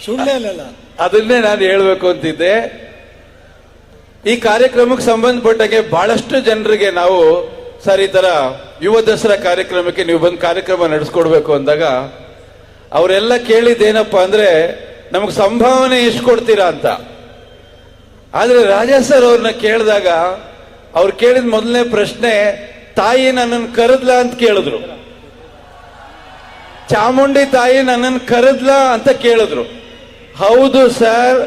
ಸುಳ್ಳೇ ಅಲ್ಲ. ಅದನ್ನೇ ನಾನು ಹೇಳ್ಬೇಕು ಅಂತಿದ್ದೆ. ಈ ಕಾರ್ಯಕ್ರಮಕ್ಕೆ ಸಂಬಂಧಪಟ್ಟಾಗೆ ಬಹಳಷ್ಟು ಜನರಿಗೆ ನಾವು ಸರ್ ಈ ತರ ಯುವ ದಸರಾ ಕಾರ್ಯಕ್ರಮಕ್ಕೆ ನೀವು ಬಂದು ಕಾರ್ಯಕ್ರಮ ನಡೆಸ್ಕೊಡ್ಬೇಕು ಅಂದಾಗ ಅವರೆಲ್ಲ ಕೇಳಿದ್ದೇನಪ್ಪ ಅಂದ್ರೆ, ನಮಗೆ ಸಂಭಾವನೆ ಎಷ್ಟು ಕೊಡ್ತೀರಾ ಅಂತ. ಆದ್ರೆ ರಾಜಾ ಸರ್ ಅವ್ರನ್ನ ಕೇಳಿದಾಗ ಅವ್ರು ಕೇಳಿದ ಮೊದಲನೇ ಪ್ರಶ್ನೆ, ತಾಯಿ ನನ್ನನ್ನು ಕರೆದ್ಲಾ ಅಂತ ಕೇಳಿದ್ರು. ಚಾಮುಂಡಿ ತಾಯಿ ನನ್ನನ್ನು ಕರೆದ್ಲಾ ಅಂತ ಕೇಳಿದ್ರು. ಹೌದು ಸರ್,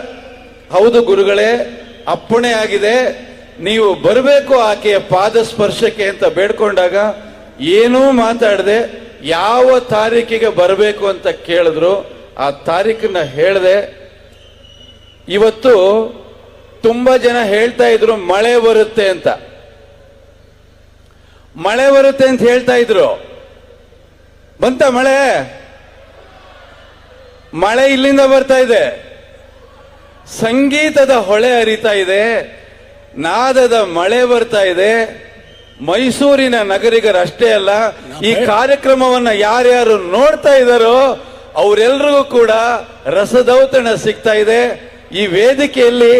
ಹೌದು ಗುರುಗಳೇ, ಅಪ್ಪಣೆ ಆಗಿದೆ, ನೀವು ಬರಬೇಕು ಆಕೆಯ ಪಾದ ಸ್ಪರ್ಶಕ್ಕೆ ಅಂತ ಬೇಡ್ಕೊಂಡಾಗ ಏನೂ ಮಾತಾಡದೆ ಯಾವ ತಾರೀಕಿಗೆ ಬರಬೇಕು ಅಂತ ಕೇಳಿದ್ರು. ಆ ತಾರೀಕನ್ನ ಹೇಳಿದೆ. ಇವತ್ತು ತುಂಬಾ ಜನ ಹೇಳ್ತಾ ಇದ್ರು ಮಳೆ ಬರುತ್ತೆ ಅಂತ. ಮಳೆ ಬರುತ್ತೆ ಅಂತ ಹೇಳ್ತಾ ಇದ್ರು. ಬಂತ ಮಳೆ? ಮಳೆ ಇಲ್ಲಿಂದ ಬರ್ತಾ ಇದೆ. ಸಂಗೀತದ ಹೊಳೆ ಹರಿತಾ ಇದೆ, ನಾದದ ಮಳೆ ಬರ್ತಾ ಇದೆ. ಮೈಸೂರಿನ ನಗರಿಗರಷ್ಟೇ ಅಲ್ಲ, ಈ ಕಾರ್ಯಕ್ರಮವನ್ನ ಯಾರ್ಯಾರು ನೋಡ್ತಾ ಇದ್ದಾರೋ ಅವರೆಲ್ಲರಿಗೂ ಕೂಡ ರಸದೌತಣ ಸಿಗ್ತಾ ಇದೆ. ಈ ವೇದಿಕೆಯಲ್ಲಿ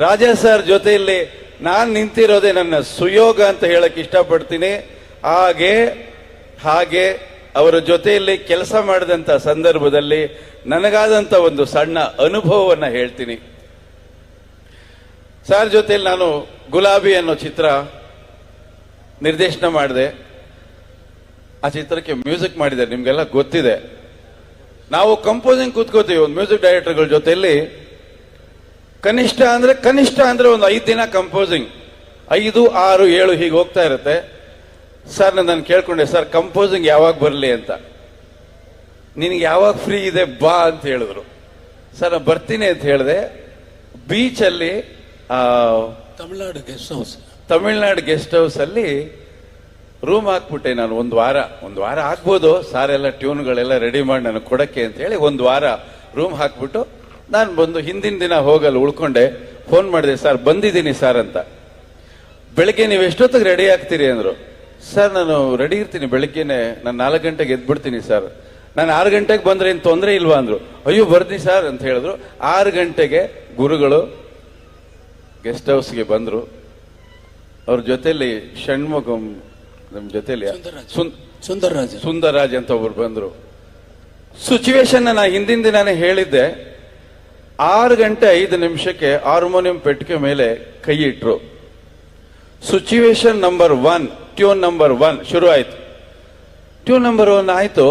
ರಾಜಾ ಸರ್ ಜೊತೆಯಲ್ಲಿ ನಾನು ನಿಂತಿರೋದೇ ನನ್ನ ಸುಯೋಗ ಅಂತ ಹೇಳಕ್ ಇಷ್ಟಪಡ್ತೀನಿ. ಹಾಗೆ ಅವರ ಜೊತೆಯಲ್ಲಿ ಕೆಲಸ ಮಾಡಿದಂತ ಸಂದರ್ಭದಲ್ಲಿ ನನಗಾದಂತ ಒಂದು ಸಣ್ಣ ಅನುಭವವನ್ನ ಹೇಳ್ತೀನಿ. ಸರ್ ಜೊತೆಯಲ್ಲಿ ನಾನು ಗುಲಾಬಿ ಅನ್ನೋ ಚಿತ್ರ ನಿರ್ದೇಶನ ಮಾಡಿದೆ. ಆ ಚಿತ್ರಕ್ಕೆ ಮ್ಯೂಸಿಕ್ ಮಾಡಿದೆ, ನಿಮ್ಗೆಲ್ಲ ಗೊತ್ತಿದೆ. ನಾವು ಕಂಪೋಸಿಂಗ್ ಕೂತ್ಕೋತೀವಿ ಒಂದು ಮ್ಯೂಸಿಕ್ ಡೈರೆಕ್ಟರ್ಗಳ ಜೊತೆಯಲ್ಲಿ. ಕನಿಷ್ಠ ಅಂದ್ರೆ ಒಂದು 5 ದಿನ ಕಂಪೋಸಿಂಗ್, 5, 6, 7 ಹೀಗೆ ಹೋಗ್ತಾ ಇರುತ್ತೆ. ಸರ್ ನಾನು ಕೇಳ್ಕೊಂಡೆ, ಸರ್ ಕಂಪೋಸಿಂಗ್ ಯಾವಾಗ ಬರಲಿ ಅಂತ. ನಿನಗೆ ಯಾವಾಗ ಫ್ರೀ ಇದೆ ಬಾ ಅಂತ ಹೇಳಿದ್ರು. ಸರ್ ನಾನು ಬರ್ತೀನಿ ಅಂತ ಹೇಳಿದೆ. ಬೀಚಲ್ಲಿ ತಮಿಳ್ನಾಡು ಗೆಸ್ಟ್ ಹೌಸ್ ಅಲ್ಲಿ ರೂಮ್ ಹಾಕ್ಬಿಟ್ಟೆ ನಾನು. ಒಂದು ವಾರ ಆಗ್ಬೋದು ಸಾರ್ ಎಲ್ಲ ಟ್ಯೂನ್ಗಳೆಲ್ಲ ರೆಡಿ ಮಾಡಿ ನನಗೆ ಕೊಡಕ್ಕೆ ಅಂತ ಹೇಳಿ 1 ವಾರ ರೂಮ್ ಹಾಕ್ಬಿಟ್ಟು ನಾನು ಬಂದು ಹಿಂದಿನ ದಿನ ಹೋಗಲು ಉಳ್ಕೊಂಡೆ. ಫೋನ್ ಮಾಡಿದೆ, ಸರ್ ಬಂದಿದ್ದೀನಿ ಸರ್ ಅಂತ. ಬೆಳಿಗ್ಗೆ ನೀವು ಎಷ್ಟೊತ್ತಿಗೆ ರೆಡಿ ಆಗ್ತೀರಿ ಅಂದ್ರು. ಸರ್ ನಾನು ರೆಡಿ ಇರ್ತೀನಿ, ಬೆಳಿಗ್ಗೆನೆ ನಾನು 4 ಗಂಟೆಗೆ ಎದ್ಬಿಡ್ತೀನಿ ಸರ್. ನಾನು 6 ಗಂಟೆಗೆ ಬಂದ್ರೆ ಏನು ತೊಂದರೆ ಇಲ್ವಾ ಅಂದ್ರು. ಅಯ್ಯೋ ಬರ್ತೀನಿ ಸರ್ ಅಂತ ಹೇಳಿದ್ರು. 6 ಗಂಟೆಗೆ ಗುರುಗಳು ಗೆಸ್ಟ್ ಹೌಸ್ಗೆ ಬಂದ್ರು. ಅವ್ರ ಜೊತೆಲಿ ಷಣ್ಮುಖಂ, ನಮ್ ಜೊತೆಲಿ ಸುಂದರರಾಜ್ ಅಂತ ಒಬ್ರು ಬಂದ್ರು. ಸಿಚುವೇಶನ್ ನಾ ಹಿಂದಿನ ದಿನಾನೇ ಹೇಳಿದ್ದೆ. 6 ಗಂಟೆ 5 ನಿಮಿಷಕ್ಕೆ ಹಾರ್ಮೋನಿಯಂ ಪೆಟ್ಟಿಗೆ ಮೇಲೆ ಕೈ ಇಟ್ರು. ಸಿಚುವೇಶನ್ ನಂಬರ್ 1, ಟ್ಯೂನ್ ನಂಬರ್ 1 ಶುರು ಆಯ್ತು. ಟ್ಯೂನ್ ನಂಬರ್ 1 ಆಯ್ತು.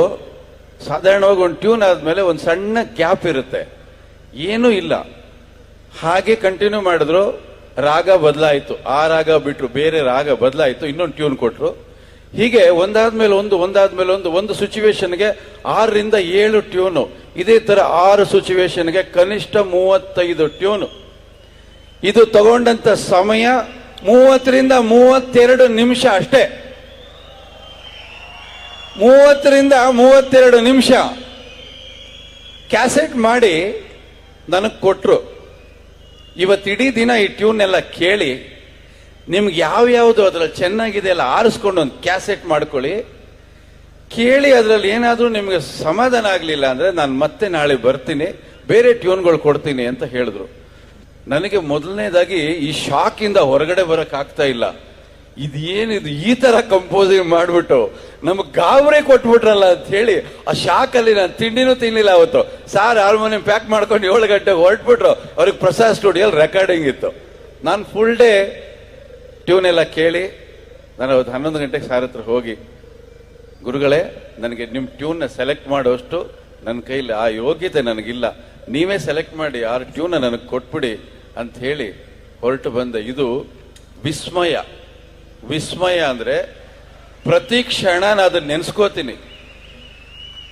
ಸಾಧಾರಣವಾಗಿ ಒಂದು ಟ್ಯೂನ್ ಆದ್ಮೇಲೆ ಒಂದು ಸಣ್ಣ ಗ್ಯಾಪ್ ಇರುತ್ತೆ, ಏನೂ ಇಲ್ಲ. ಹಾಗೆ ಕಂಟಿನ್ಯೂ ಮಾಡಿದ್ರು. ರಾಗ ಬದಲಾಯಿತು, ಆ ರಾಗ ಬಿಟ್ರು, ಬೇರೆ ರಾಗ ಬದಲಾಯಿತು, ಇನ್ನೊಂದು ಟ್ಯೂನ್ ಕೊಟ್ರು. ಹೀಗೆ ಒಂದಾದ್ಮೇಲೆ ಒಂದು ಸಿಚುವೇಶನ್ಗೆ 6 ರಿಂದ 7 ಟ್ಯೂನು. ಇದೇ ತರ 6 ಸಿಚುವೇಶನ್ಗೆ ಕನಿಷ್ಠ 35 ಟ್ಯೂನು. ಇದು ತಗೊಂಡಂತ ಸಮಯ 30 ರಿಂದ 32 ನಿಮಿಷ ಅಷ್ಟೇ. 30 ರಿಂದ 32 ನಿಮಿಷ ಕ್ಯಾಸೆಟ್ ಮಾಡಿ ನನಗೆ ಕೊಟ್ರು. ಇವತ್ತಿಡೀ ದಿನ ಈ ಟ್ಯೂನ್ ಎಲ್ಲ ಕೇಳಿ ನಿಮ್ಗೆ ಯಾವ್ಯಾವುದು ಅದ್ರಲ್ಲಿ ಚೆನ್ನಾಗಿದೆ ಎಲ್ಲ ಆರಿಸ್ಕೊಂಡು ಒಂದು ಕ್ಯಾಸೆಟ್ ಮಾಡ್ಕೊಳ್ಳಿ, ಕೇಳಿ. ಅದರಲ್ಲಿ ಏನಾದರೂ ನಿಮ್ಗೆ ಸಮಾಧಾನ ಆಗಲಿಲ್ಲ ಅಂದ್ರೆ ನಾನು ಮತ್ತೆ ನಾಳೆ ಬರ್ತೀನಿ, ಬೇರೆ ಟ್ಯೂನ್ಗಳು ಕೊಡ್ತೀನಿ ಅಂತ ಹೇಳಿದ್ರು. ನನಗೆ ಮೊದಲನೇದಾಗಿ ಈ ಶಾಕ್ ಇಂದ ಹೊರಗಡೆ ಬರಕ್ ಆಗ್ತಾ ಇಲ್ಲ. ಇದೇನಿದು ಈ ತರ ಕಂಪೋಸಿಂಗ್ ಮಾಡ್ಬಿಟ್ಟು ನಮಗ್ ಗಾಬರಿ ಕೊಟ್ಬಿಟ್ರಲ್ಲ ಅಂತ ಹೇಳಿ ಆ ಶಾಕ್ ಅಲ್ಲಿ ನಾನು ತಿಂಡಿನೂ ತಿನ್ಲಿಲ್ಲ ಅವತ್ತು. ಸಾರ್ ಹಾರ್ಮೋನಿಯಂ ಪ್ಯಾಕ್ ಮಾಡ್ಕೊಂಡು 7 ಗಂಟೆಗೆ ಹೊರಟ್ಬಿಟ್ರು. ಅವ್ರಿಗೆ ಪ್ರಸಾದ್ ಸ್ಟುಡಿಯೋಲ್ಲಿ ರೆಕಾರ್ಡಿಂಗ್ ಇತ್ತು. ನಾನು ಫುಲ್ ಡೇ ಟ್ಯೂನ್ ಎಲ್ಲ ಕೇಳಿ ನಾನು ಅವತ್ತು 11 ಗಂಟೆಗೆ ಸಾರ್ ಹತ್ರ ಹೋಗಿ, ಗುರುಗಳೇ ನನಗೆ ನಿಮ್ಮ ಟ್ಯೂನ್ನ ಸೆಲೆಕ್ಟ್ ಮಾಡೋಷ್ಟು ನನ್ನ ಕೈಲಿ ಆ ಯೋಗ್ಯತೆ ನನಗಿಲ್ಲ, ನೀವೇ ಸೆಲೆಕ್ಟ್ ಮಾಡಿ 6 ಟ್ಯೂನ್ ನನಗೆ ಕೊಟ್ಬಿಡಿ ಅಂತ ಹೇಳಿ ಹೊರಟು ಬಂದೆ. ಇದು ವಿಸ್ಮಯ ಅಂದ್ರೆ ಪ್ರತಿ ಕ್ಷಣ ನಾನು ಅದನ್ನ ನೆನ್ಸ್ಕೋತೀನಿ.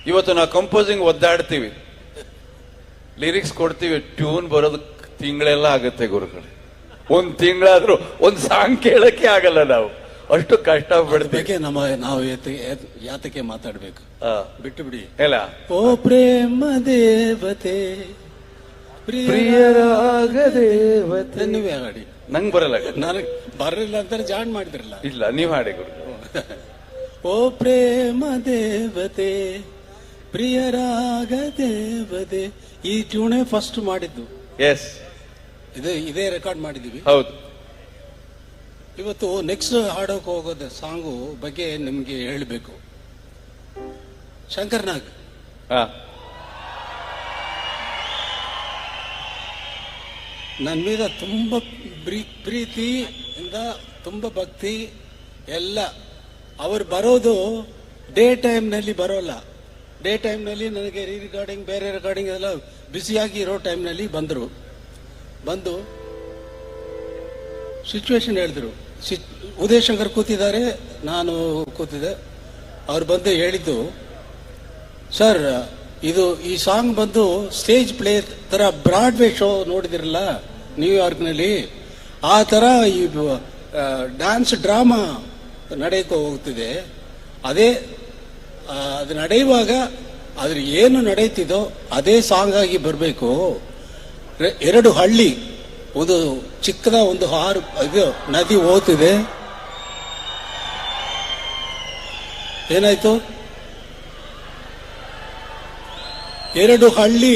ಇವತ್ತು ನಾವು ಕಂಪೋಸಿಂಗ್ ಒದ್ದಾಡ್ತೀವಿ, ಲಿರಿಕ್ಸ್ ಕೊಡ್ತೀವಿ, ಟ್ಯೂನ್ ಬರೋದು ತಿಂಗಳೆಲ್ಲ ಆಗುತ್ತೆ ಗುರುಗಳೇ. 1 ತಿಂಗಳಾದ್ರೂ ಒಂದು ಸಾಂಗ್ ಕೇಳಕ್ಕೆ ಆಗಲ್ಲ, ನಾವು ಅಷ್ಟು ಕಷ್ಟ ಪಡ್ತೀವಿ. ನಾವು ಯಾತಕ್ಕೆ ಮಾತಾಡ್ಬೇಕು, ಬಿಟ್ಟು ಬಿಡಿ ಎಲ್ಲ. ಓ ಪ್ರೇಮ ದೇವತೆ ಪ್ರಿಯರಾಗ ದೇವತೆ, ನೀವೇ ಹಾಡಿ. ನಂಗೆ ಬರಲ್ಲ, ನನಗೆ ಬರಲಿಲ್ಲ ಅಂತಾರೆ ಜಾಣ್ ಮಾಡಿದ್ರಲ್ಲ. ಇಲ್ಲ, ನೀವ್ ಹಾಡಿ ಗುರು. ಓ ಪ್ರೇಮ ದೇವತೆ ಪ್ರಿಯರಾಗ ದೇವತೆ, ಈ ಟ್ಯೂನೇ ಫಸ್ಟ್ ಮಾಡಿದ್ದು. ಎಸ್, ಇದೇ ರೆಕಾರ್ಡ್ ಮಾಡಿದೀವಿ. ಹೌದು. ಇವತ್ತು ನೆಕ್ಸ್ಟ್ ಹಾಡೋಕೆ ಹೋಗೋದ ಸಾಂಗು ಬಗ್ಗೆ ನಿಮ್ಗೆ ಹೇಳಬೇಕು. ಶಂಕರ್ ನಾಗ್ ನನ್ನ మీద ತುಂಬಾ ಪ್ರೀತಿಯಿಂದ, ತುಂಬಾ ಭಕ್ತಿ ಎಲ್ಲ. ಅವ್ರು ಬರೋದು ಡೇ ಟೈಮ್ನಲ್ಲಿ ಬರೋಲ್ಲ. ಡೇ ಟೈಮ್ನಲ್ಲಿ ನನಗೆ ರಿಕಾರ್ಡಿಂಗ್, ಬೇರೆ ರೆಕಾರ್ಡಿಂಗ್ ಎಲ್ಲ ಬ್ಯುಸಿಯಾಗಿ ಇರೋ ಟೈಮ್ನಲ್ಲಿ ಬಂದು ಸಿಚುವೇಶನ್ ಹೇಳಿದ್ರು. ಉದಯ್ ಶಂಕರ್ ಕೂತಿದ್ದಾರೆ, ನಾನು ಕೂತಿದ್ದೆ. ಅವ್ರು ಬಂದು ಹೇಳಿದ್ದು, ಸರ್ ಈ ಸಾಂಗ್ ಬಂದು ಸ್ಟೇಜ್ ಪ್ಲೇ ತರ ಬ್ರಾಡ್ವೇ ಶೋ ನೋಡಿದಿರಲ್ಲ ನ್ಯೂಯಾರ್ಕ್ನಲ್ಲಿ, ಆ ತರ ಈ ಡ್ಯಾನ್ಸ್ ಡ್ರಾಮಾ ನಡೆಯುತ್ತಾ ಹೋಗ್ತಿದೆ. ಅದು ನಡೆಯುವಾಗ ಅದ್ರ ಏನು ನಡೆಯುತ್ತಿದೋ ಅದೇ ಸಾಂಗ್ ಆಗಿ ಬರಬೇಕು. 2 ಹಳ್ಳಿ, ಒಂದು ಚಿಕ್ಕದ ಒಂದು ಇದು ನದಿ ಹೋಗ್ತಿದೆ. ಏನಾಯ್ತು? 2 ಹಳ್ಳಿ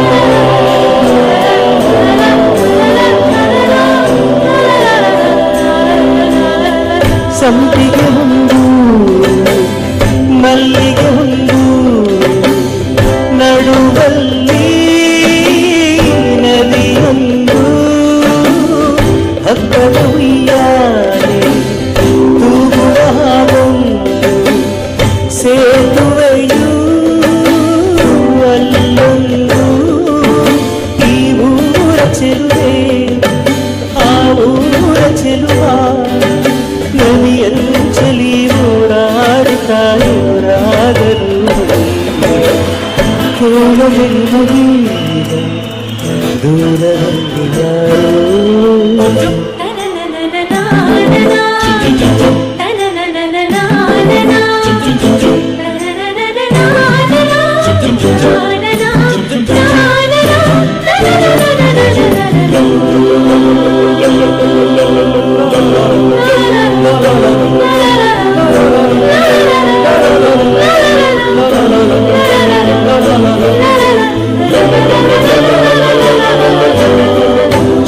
ಸಂಪಿಗೆ ಒಂದು ಮಲ್ಲಿಗೆ ಒಂದು ನಡುವಲ್ಲಿ ನದಿಯೊಂದು ಹಬ್ಬದ ಉಯ್ಯಾಲೆ ತೂಗುವ ಹಾವೊಂದು ಸೇತುವೆಯೂ ಅಲ್ಲೊಂದು ಈ ಊರ ಚೆಲುವೆ ಆ ಊರ ಚೆಲುವ ನದಿಯಂಚಲಿ ಓಡಾಡುತ್ತಾರಾದರು ಕೇಳಲಿ ದೂರದಲ್ಲಿ ಯಾರೋ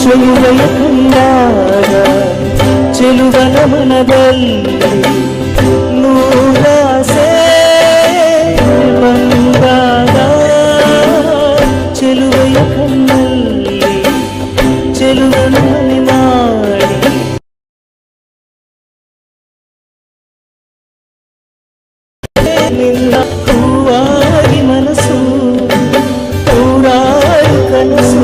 ಚೆಲುವೆಯ ಕಂಡಾಗ ಚೆಲುವನ ಮನದಲ್ಲಿ ನೂರಾಸೆ ಬಂದಾಗ ಚೆಲುವೆಯ ಕಣ್ಣಲ್ಲಿ ಚೆಲುವನ ಮನೆ ಮಾಡಿ ನಿನ್ನ ಹೂವಾಗಿ ಮನಸ್ಸು ನೂರಾರು ಕನಸು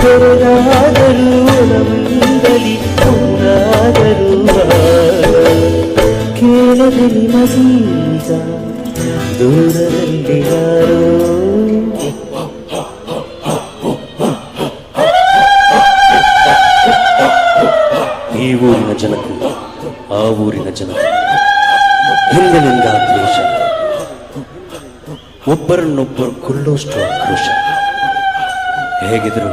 ದೊರೆದಾದರೂ ಒಳಮಂಗಲಿ ಒಂದಾದರೂ ಕೇಳದಲ್ಲಿ ಮಗೀಗ ದೂರದಲ್ಲಿ ಯಾರೋ ಈ ಊರಿನ ಜನಕ್ಕೂ ಆ ಊರಿನ ಜನಕ್ಕೂ ಹಿಂದಿನಿಂದ ದ್ವೇಷ, ಒಬ್ಬರನ್ನೊಬ್ಬರು ಕೊಲ್ಲೋಷ್ಟು ಆಕ್ರೋಶ. ಹೇಗಿದ್ರು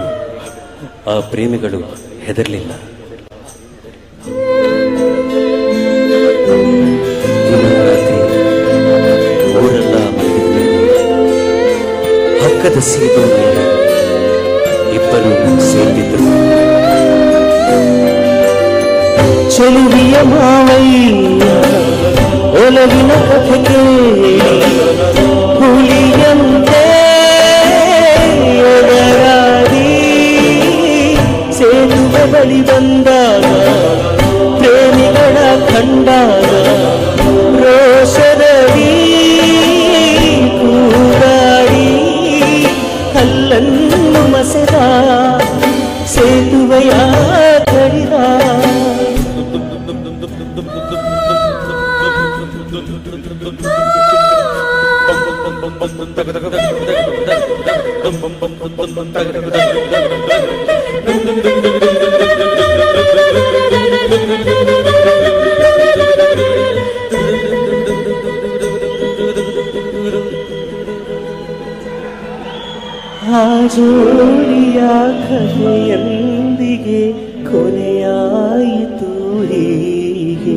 ಆ ಪ್ರೇಮಿಗಳು ಹೆದರ್ಲಿಲ್ಲ. ರಾತ್ರಿ ಊರೆಲ್ಲ ಮಲಗಿದ್ರು. ಹಕ್ಕದ ಸೀಟು ಮೇಲೆ ಇಬ್ಬರು ಸೇರಿದ್ರು. ಚೆಲುವಿಯ ಮಾವಯ್ಯ ಒಲವಿನ ಕಥೆ ಕೇಳಿ ಹುಲಿಯಂತೆ ಎದರಾಡಿ ಸೇತುವೆ ಬಳಿ ಬಂದಾಗ ಪ್ರೇಮಿಗಳ ಕಂಡಾಗ ರೋಷದಡಿ ಕೂಗಾಡಿ ಕಲ್ಲನ್ನು ಮಸೆದ ಸೇತುವೆಯ ಕಡಿದ ಆ ಜೋಡಿಯ ಕಥೆಯೊಂದಿಗೆ ಕೊನೆಯಾಯಿತು ಹೀಗೆ.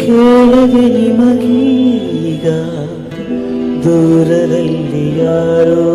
ಕೇಳದೆ ನಿಮಗೀಗ ದೂರದಲ್ಲಿ ಯಾರೋ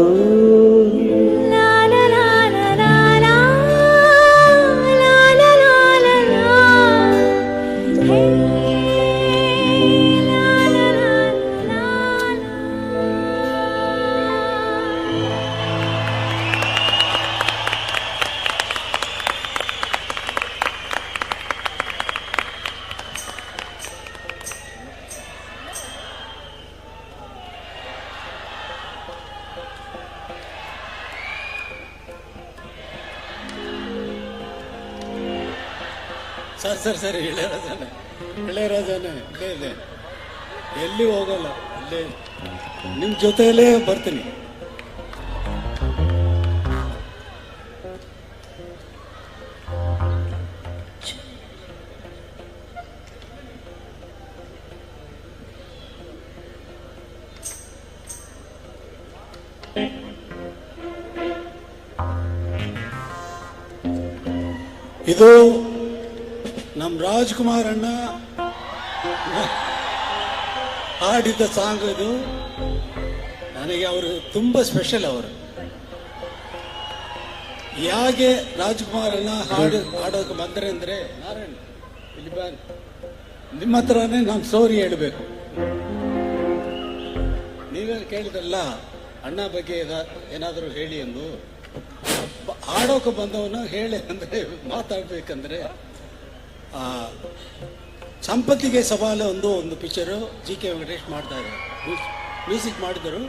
ಸರ್ ಇಳೆಯರಾಜನೇ ಇಲ್ಲೇ ಇದೆ, ಎಲ್ಲಿ ಹೋಗಲ್ಲ, ಇಲ್ಲೇ ನಿಮ್ಮ ಜೊತೆಯಲ್ಲೇ ಬರ್ತೀನಿ. ಇದು ನಮ್ಮ ರಾಜ್ಕುಮಾರ್ ಅಣ್ಣ ಹಾಡಿದ್ದ ಸಾಂಗ್. ಇದು ನನಗೆ ಅವರು ತುಂಬ ಸ್ಪೆಷಲ್. ಅವರು ಯಾಕೆ ರಾಜ್ಕುಮಾರ್ ಅಣ್ಣ ಹಾಡೋಕೆ ಬಂದರೆ ಅಂದರೆ, ನಾರಾಯಣ್ ಇಲ್ಲಿ ಬಾ, ನಿಮ್ಮ ಹತ್ರನೇ ನಾನು ಸ್ಟೋರಿ ಹೇಳಬೇಕು. ನೀವೇ ಕೇಳಿದಲ್ಲ ಅಣ್ಣ ಬಗ್ಗೆ ಏನಾದರೂ ಹೇಳಿ ಎಂದು. ಆಡೋಕೆ ಬಂದವನ ಹೇಳಿ ಅಂದರೆ ಮಾತಾಡ್ಬೇಕಂದ್ರೆ ಸಂಪತ್ತಿಗೆ ಸವಾಲು ಒಂದು ಪಿಕ್ಚರು GK ವೆಂಕಟೇಶ್ ಮಾಡ್ತಾ ಇದ್ದಾರೆ, ಮ್ಯೂಸಿಕ್ ಮಾಡಿದರು.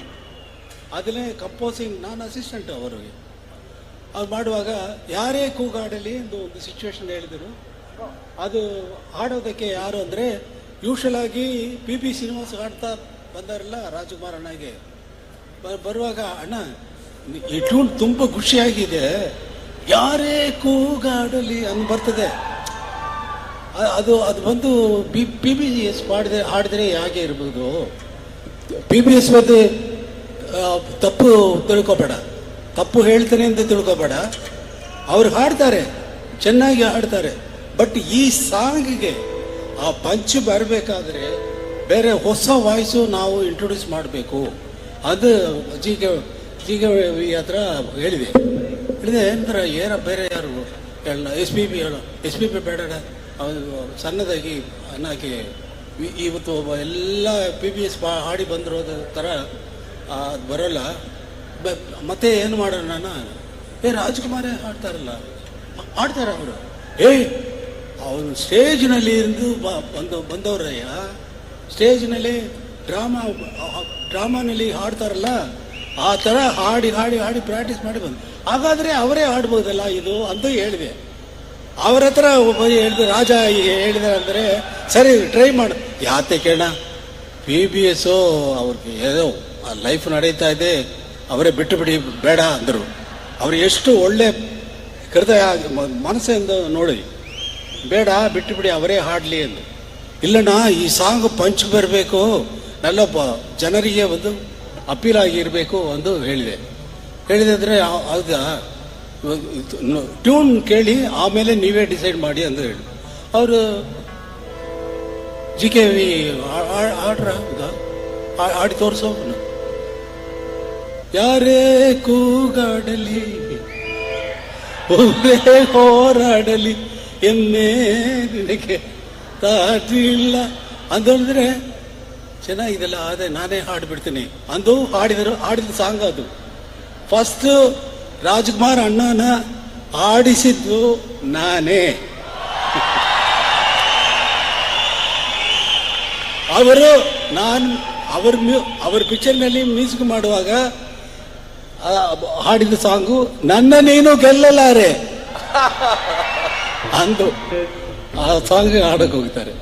ಅದನ್ನೇ ಕಂಪೋಸಿಂಗ್ ನಾನು ಅಸಿಸ್ಟೆಂಟ್ ಅವರಿಗೆ. ಅದು ಮಾಡುವಾಗ ಯಾರೇ ಕೂಗಾಡಲಿ ಒಂದು ಸಿಚುವೇಶನ್ ಹೇಳಿದರು. ಅದು ಹಾಡೋದಕ್ಕೆ ಯಾರು ಅಂದರೆ ಯೂಶಲ್ ಆಗಿ PB ಶ್ರೀನಿವಾಸ್ ಹಾಡ್ತಾ ಬಂದಾರಲ್ಲ ರಾಜಕುಮಾರ್ ಅಣ್ಣಗೆ. ಬರುವಾಗ ಅಣ್ಣ ಈ ಟ್ಯೂನ್ ತುಂಬ ಖುಷಿಯಾಗಿದೆ, ಯಾರೇ ಕೂಗಾಡಲಿ ಅಂತ ಬರ್ತದೆ. ಅದು ಬಂದು PBS ಹಾಡಿದ್ರೆ ಹೇಗೆ ಇರ್ಬೋದು. PBS ಬಗ್ಗೆ ತಪ್ಪು ತಿಳ್ಕೊಬೇಡ, ತಪ್ಪು ಹೇಳ್ತಾನೆ ಅಂತ ತಿಳ್ಕೊಬೇಡ. ಅವ್ರು ಹಾಡ್ತಾರೆ, ಚೆನ್ನಾಗಿ ಹಾಡ್ತಾರೆ. ಬಟ್ ಈ ಸಾಂಗಿಗೆ ಆ ಪಂಚ್ ಬರಬೇಕಾದ್ರೆ ಬೇರೆ ಹೊಸ ವಾಯ್ಸು ನಾವು ಇಂಟ್ರೊಡ್ಯೂಸ್ ಮಾಡಬೇಕು. ಅದು GK ಹತ್ರ ಹೇಳಿದೆ ಅಂದ್ರೆ ಬೇರೆ ಯಾರು ಹೇಳ SPB ಬೇಡ, ಸಣ್ಣದಾಗಿ ಅನ್ನಕ್ಕೆ ಇವತ್ತು ಎಲ್ಲ PBS ಹಾಡಿ ಬಂದಿರೋದ ಥರ ಅದು ಬರೋಲ್ಲ. ಮತ್ತೆ ಏನು ಮಾಡೋಣ, ರಾಜ್ಕುಮಾರೇ ಹಾಡ್ತಾರಲ್ಲ, ಹಾಡ್ತಾರೆ ಅವರು. ಅವರು ಸ್ಟೇಜ್ನಲ್ಲಿ ಇருந்து ಬಂದವರಯ್ಯ, ಸ್ಟೇಜ್ನಲ್ಲಿ ಡ್ರಾಮಾನಲ್ಲಿ ಹಾಡ್ತಾರಲ್ಲ, ಆ ಥರ ಹಾಡಿ ಪ್ರಾಕ್ಟೀಸ್ ಮಾಡಿ ಬಂದು. ಹಾಗಾದರೆ ಅವರೇ ಹಾಡ್ಬೋದಲ್ಲ ಇದು ಅಂತ ಹೇಳಿದೆ. ಅವ್ರ ಹತ್ರ ಹೇಳಿದೆ, ರಾಜ ಹೇಳಿದೆ ಅಂದರೆ ಸರಿ ಟ್ರೈ ಮಾಡು. ಯಾತೆ ಕೇಳ PBS ಅವ್ರಿಗೆ ಏನೋ ಲೈಫ್ ನಡೀತಾ ಇದೆ, ಅವರೇ ಬಿಟ್ಟು ಬಿಡಿ ಬೇಡ ಅಂದರು. ಅವ್ರು ಎಷ್ಟು ಒಳ್ಳೆ ಹೃದಯ ಮನಸ್ಸಿಂದ ನೋಡಿ, ಬೇಡ ಬಿಟ್ಟು ಬಿಡಿ ಅವರೇ ಹಾಡಲಿ ಎಂದು. ಇಲ್ಲಣ್ಣ ಈ ಸಾಂಗ್ ಪಂಚ್ ಬರಬೇಕು, നല്ല ಜನರಿಗೆ ಒಂದು ಅಪೀಲ್ ಆಗಿರಬೇಕು ಎಂದು ಹೇಳಿದ್ರೆ ಆಗ ಟ್ಯೂನ್ ಕೇಳಿ ಆಮೇಲೆ ನೀವೇ ಡಿಸೈಡ್ ಮಾಡಿ ಅಂತ ಹೇಳಿ ಅವರು GKV ಆಡಿ ತೋರಿಸೋ. ಯಾರೇ ಕೂಗಾಡಲಿ ಒಬ್ಬರೇ ಹೋರಾಡಲಿ ಎನ್ನೇ ನಿನಗೆ ತಾಟಿಲ್ಲ ಅಂತಂದ್ರೆ ಚೆನ್ನಾಗಿದೆಲ್ಲ. ಅದೇ ನಾನೇ ಹಾಡ್ಬಿಡ್ತೀನಿ ಅಂದು ಹಾಡಿದ ಸಾಂಗ್ ಅದು. ಫಸ್ಟ್ ರಾಜ್ಕುಮಾರ್ ಅಣ್ಣನ ಆಡಿಸಿದ್ದು ನಾನೇ. ಅವ್ರ ಪಿಕ್ಚರ್ನಲ್ಲಿ ಮ್ಯೂಸಿಕ್ ಮಾಡುವಾಗ ಹಾಡಿದ ಸಾಂಗು ನನ್ನ ನೀನು ಗೆಲ್ಲಲಾರೆ ಅಂದು ಆ ಸಾಂಗ್ ಹಾಡಕ್ ಹೋಗ್ತಾರೆ.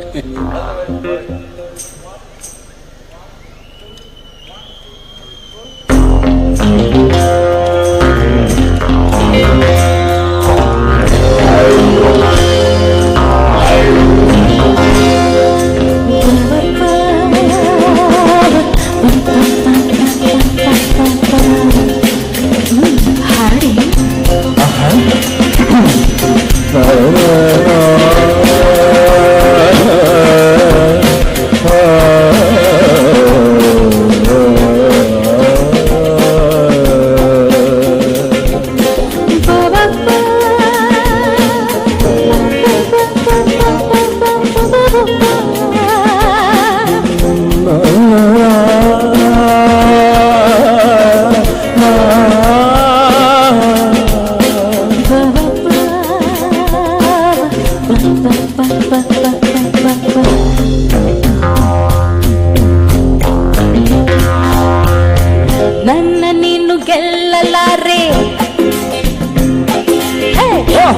ನನ್ನ ನೀನು ಗೆಲ್ಲಲಾರೆ,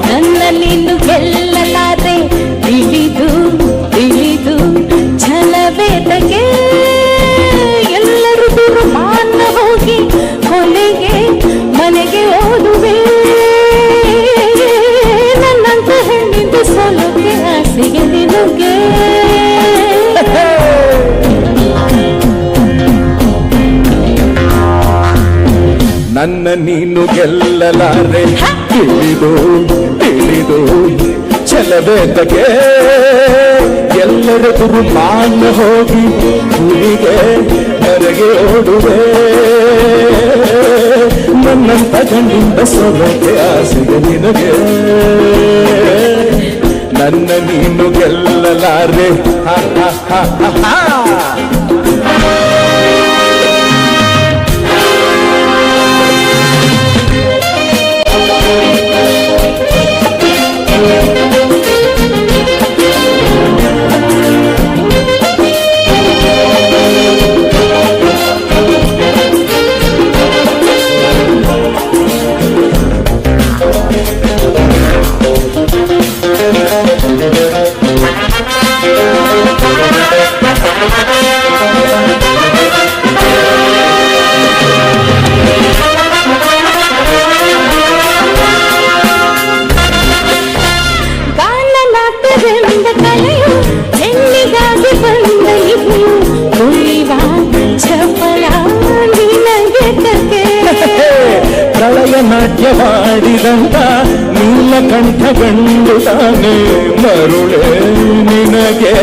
ನನ್ನ ನೀನು ಗೆಲ್ಲಲಾರೆ, ತಿಳಿದು ತಿಳಿದು ಛಲವೇದಗೆ ಎಲ್ಲರೂ ದುರ್ಮಾನ ಹೋಗಿ ಕೊನೆಗೆ ಮನೆಗೆ ಓದುವೆ. ನನ್ನಂತ ಹೆಣ್ಣಿಂದ ಸಲುಗೆ ಆಸೆಗೆ ನಿನಗೆ ನನ್ನ ನೀನು ಗೆಲ್ಲಲಾರೆ, ತಿಳಿದು ತಿಳಿದು ಛಲವೇದಗೆ ಎಲ್ಲರ ದುರ್ಮಾನ ಹೋಗಿ ಹುಲಿಗೆ ಹೊರಗೆ ಓಡುವೆ. ನನ್ನಂತ ಗಂಡಿಂದ ಸೊಲಗೆ ಆಸೆಗೆ ನಿನಗೆ ನನ್ನ ನೀನು ಗೆಲ್ಲಲಾರೆ. ಹಾ ಹಾ ಹಾ ಹಾ ಪ್ರಳಯ ನಾಟ್ಯ ಮಾಡಿದಂತ ನೀಲಕಂಠ ಗಂಡು ತಾನೆ ಮರುಳೆ ನಿನಗೆ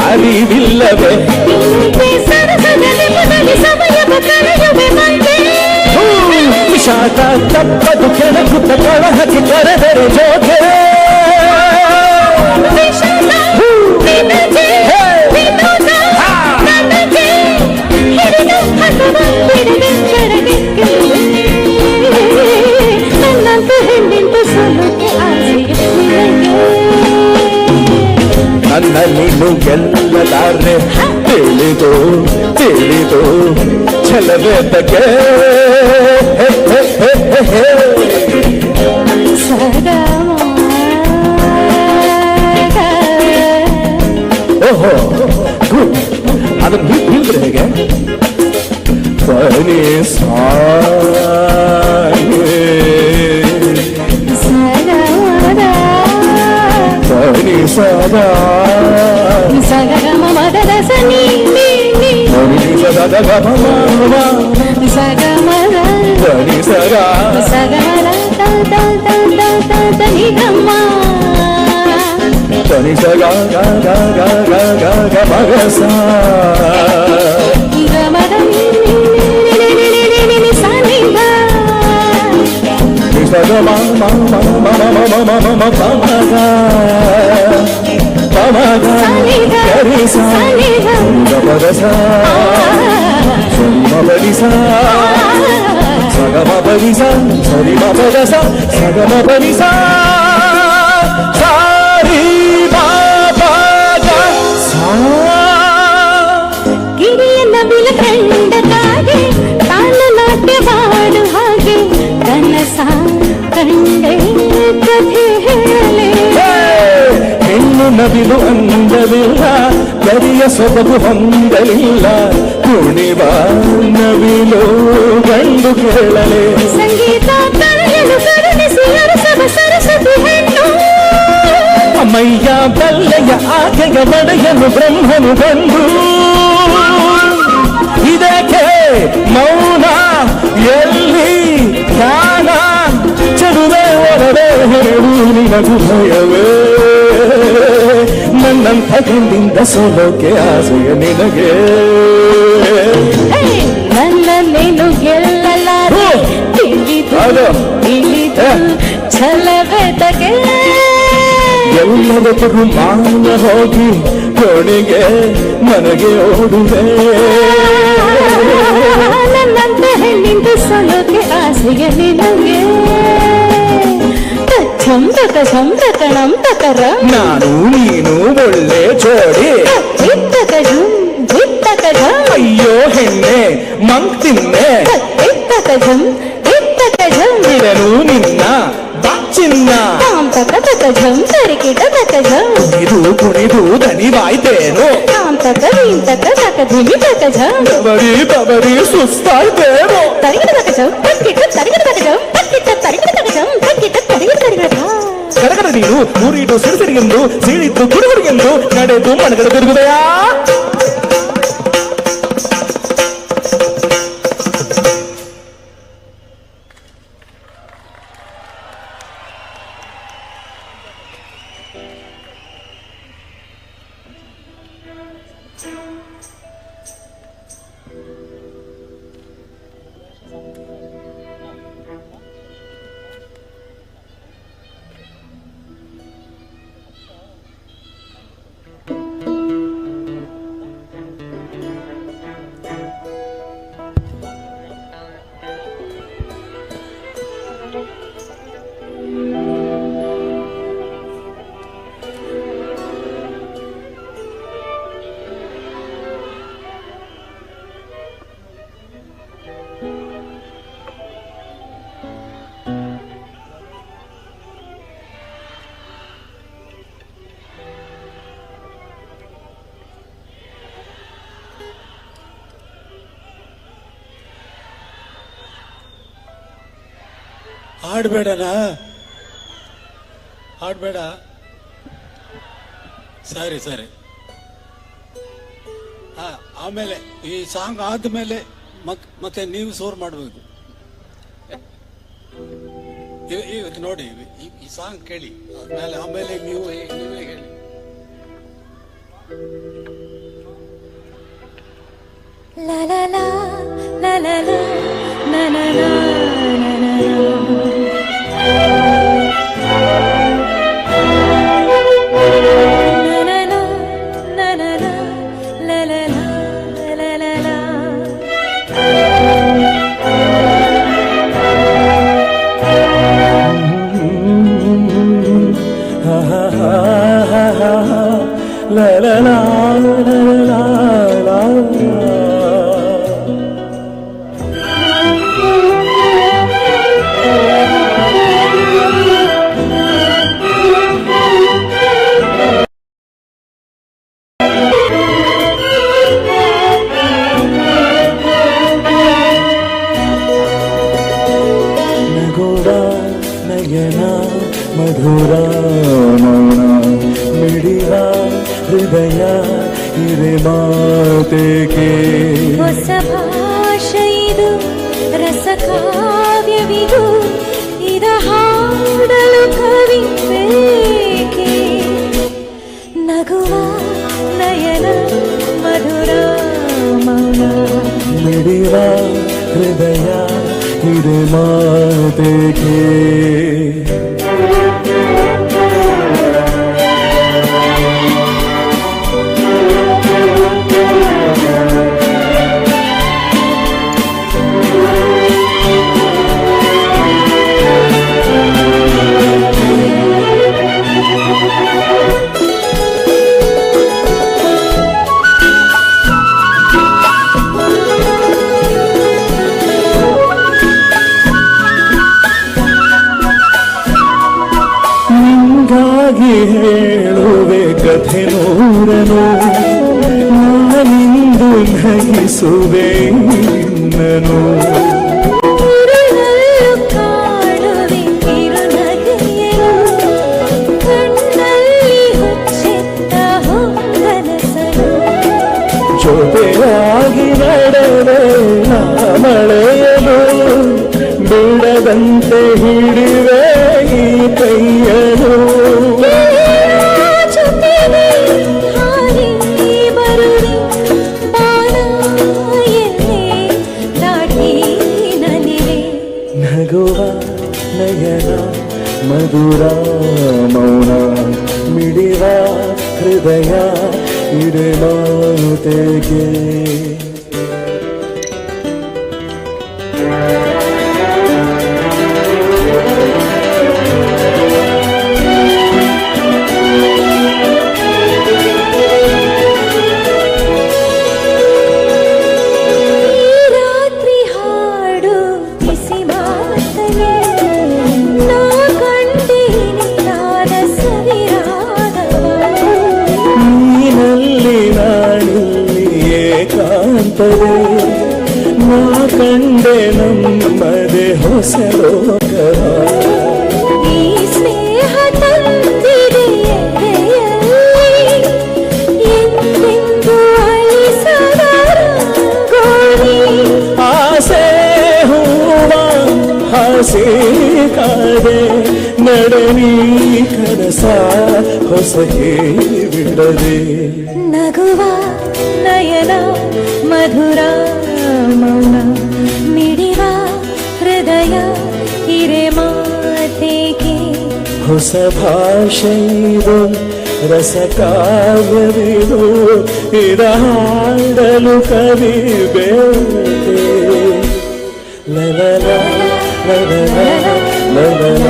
ಅರಿವಿಲ್ಲವೇ? ವಿಷಾದ ತಪ್ಪದು ಕೆಳಗುತ್ತ ಕಳಹಕ್ಕೆ ಕರೆದರೆ ಜೋಗೆ. ನನ್ನ ನೀನು ಗೆಲ್ಲಲಾರೆ ತಿಳಿದು ತಿಳಿದು ಛಲವೇತಕ್ಕೆ. ಓಹೋ ಗುಡ್. ಅದನ್ನು ಹೀಗಿದ್ರೆ ಹೇಗೆ? ಪನಿ ಪನಿ ಸದಾ ಗಿರಿಯನ್ನ ಬಿಲಕಂಡದಾಗೆ ತಾನ ನಾಟ್ಯ ಬಾಡು ಹಾಗೆ ಕನಸ ಕಂಡೆ ಕಥೆ ಹೇಳೆ. ಹೆಣ್ಣು ನವಿಲು ಅಂದವಿಲ್ಲ, ಕರಿಯ ಸೊಬಗು ಹೊಂದಲಿಲ್ಲ, ಕುಣಿವ ನವಿಲು ಗಂಡು ಕೇಳಲೆ. ಸಂಗೀತ ತಳೆಯಲು ಕರುಣಿಸಿ ಅರಸವ ಸರಸ್ವತಿ ಹೆಣ್ಣು. ಅಮ್ಮಯ್ಯ ಬಲ್ಲೆಯ ಆಕೆಯ ಒಡೆಯನು ಬ್ರಹ್ಮನು ಬಂದು. ಇದಕ್ಕೆ ಮೌನ ಎಲ್ಲಿ ಗಾನ ಚದುವೆ ಒಡವೆ ಹೇಳು ನಿನಗೂ ಭಯವೇ? ನನ್ನಂಥ ಗಂಡಿಂದ ಸೋಲೋಕೆ ಆಸೆಯ ನಿನಗೆ. ನನ್ನೇನು ಗೆಲ್ಲಲಾರೆ ತಿಳಿದು ತಿಳಿದು ಛಲವೆತಗೆ. ಎಲ್ಲದಕ್ಕೂ ಮಾನ ಹೋಗಿ ಕೊನೆಗೆ ನನಗೆ ಓಡುವೆ. ನನ್ನಂತ ಹೆಣ್ಣಿಂದ ಸೋಲೋಕೆ ಆಸೆಯ ನಿನಗೆ. ಚಂದಕಣಂ ತಕರ ನಾನು ನೀನು ಒಳ್ಳೆ ಜೋಡಿ. ಅಯ್ಯೋ ಹೆಣ್ಣೆ ಮಂಕ್ ತಿನ್ನೆ ಬಿಡನು ನಿನ್ನ ಚಿನ್ನ. ಕುಣಿದು ಕುಣಿದು ದನಿವಾಯ್ತೇನು? ಬಬರಿ ಬಬರಿ ಸುಸ್ತಾಯ್ತೇನು? ಕರಗರ ನೀರು ಮೂರಿದು ಸಿರಿಸಿರಿಗೆಂದು ಸೀಳಿದ್ದು ಗುಡುಗುಡಿಗೆಂದು ನಡೆದು ಮನಗಡ ತಿರುಗುದೆಯಾ? ಹಾಡ್ಬೇಡನಾ? ಹಾಡ್ಬೇಡ. ಸರಿ ಸರಿ. ಆಮೇಲೆ ಈ ಸಾಂಗ್ ಆದ್ಮೇಲೆ ಮತ್ತೆ ನೀವು ಸೋರ್ ಮಾಡಬೇಕು. ಇವತ್ತು ನೋಡಿ ಈ ಸಾಂಗ್ ಕೇಳಿ ಆಮೇಲೆ ನೀವೇ ಹೇಳಿ. La la la la la la na na na na na ಮಧುರ ಮೌನ ಮಿಡಿವ ಹೃದಯ ಇರೆ ಮಾತೆಗೆ ಹೊಸ ಭಾಷೆ ಇದು ರಸ ಕಾವ್ಯವಿದು ಇದ ಹಾಡಲು ಕವಿ ಬೇಕೆ ನಗುವ ನಯನ ಮಧುರ ಮೌನ ಮಿಡಿವ ಹೃದಯ ಇರೆ ಮಾತೆಗೆ ಹೇಳುವೆ ಕಥೆ ನೂರನು ನಾನಿಂದು ನಗಿಸುವೆ ನಿನ್ನನು ಕಾಡುವೆ ಕಿರುನಗೆಯನು ಕಣ್ಣಲ್ಲಿ ಹುಚ್ಚೆತ್ತ ಹೊಂಗನಸನು ಜೊತೆಯಾಗಿ ನಡೆವೆ ಮಳೆಯಲು ಬಿಡದಂತೆ ಹಿಡಿವೆ ಈ ಕೈಯನು ನಗುವ ನಯನ ಮಧುರ ಮೌನ ಮಿಡಿವ ಹೃದಯ ಇಡೆ ಮಾತೆಗೆ ನಾ ಕಂಡೆ ನಮ್ಮದೆ ಹೊಸ ಲೋಕ ಈ ಸ್ನೇಹ ತಂದಿದೆ ಎಂದೆಂದು ಅಳಿಸದ ರಂಗೋಲಿ ಆಸೆ ಹೂವ ಹಸಿ ಕಾದೆ ನಡನಿ ಕನಸ ಹೊಸಗೆ ಬಿಡದೆ ನಗುವ ನಯನ ಮಧುರ ಮೌನ ಮಿಡಿವ ಹೃದಯ ಹಿರೆ ಮಾತೆಗೆ ಹೊಸ ಭಾಷೆಯಿದು ರಸ ಕಾವ್ಯವಿದು ಇದ ಹಾಡಲು ಕವಿ ಬೇಕೆ ಲಲಲ ಲಲಲ ಲಲಲ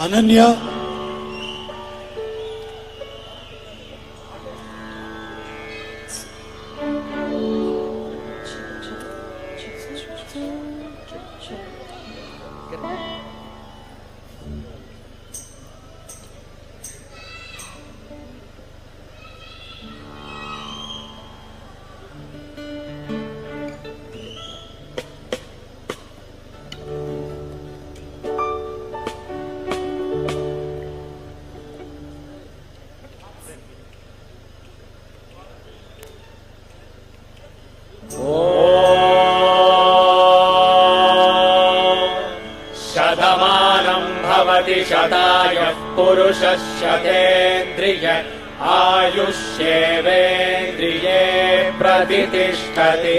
అనన్య, शतायुः पुरुषः शतेन्द्रिय आयुष्येवेन्द्रिये प्रतिष्ठति।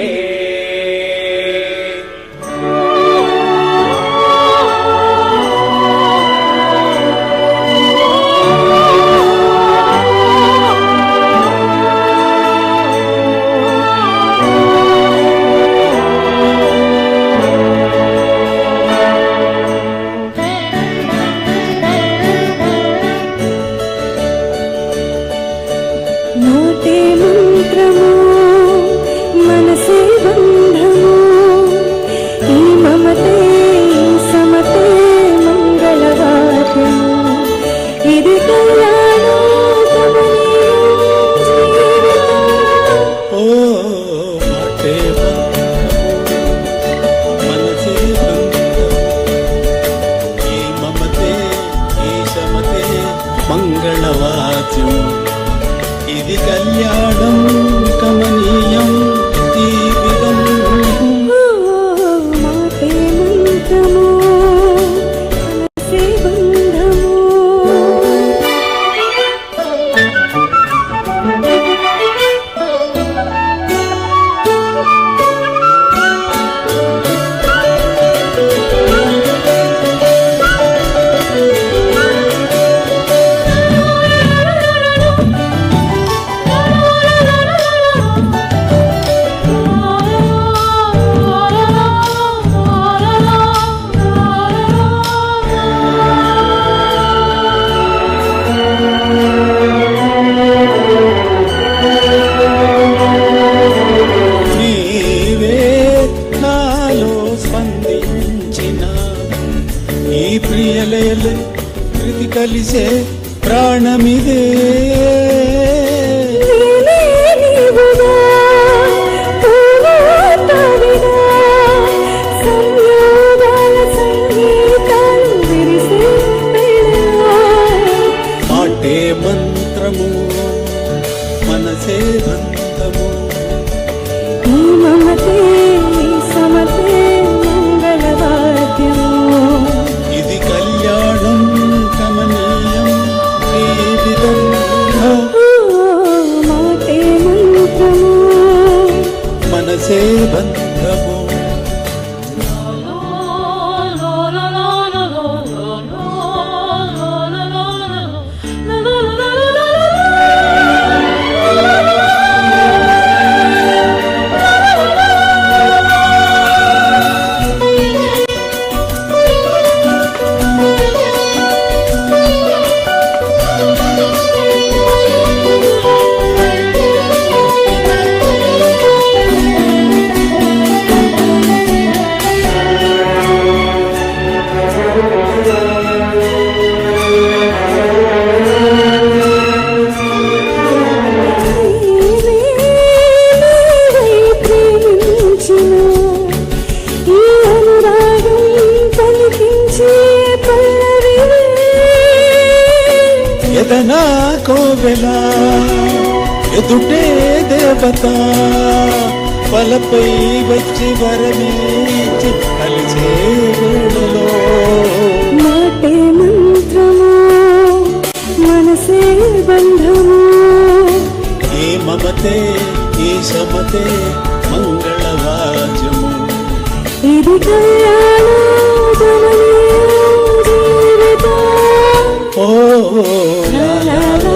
ఎదుటే దేవత పలపై వచ్చి వరమేచి కలిసే వేళలో మాటే మంత్రము మనసే బంధము ఈ మమతే ఈ సమతే మంగళవాద్యము ఇది కళ్యాణోదమని జీవితం ఓ లా లా లా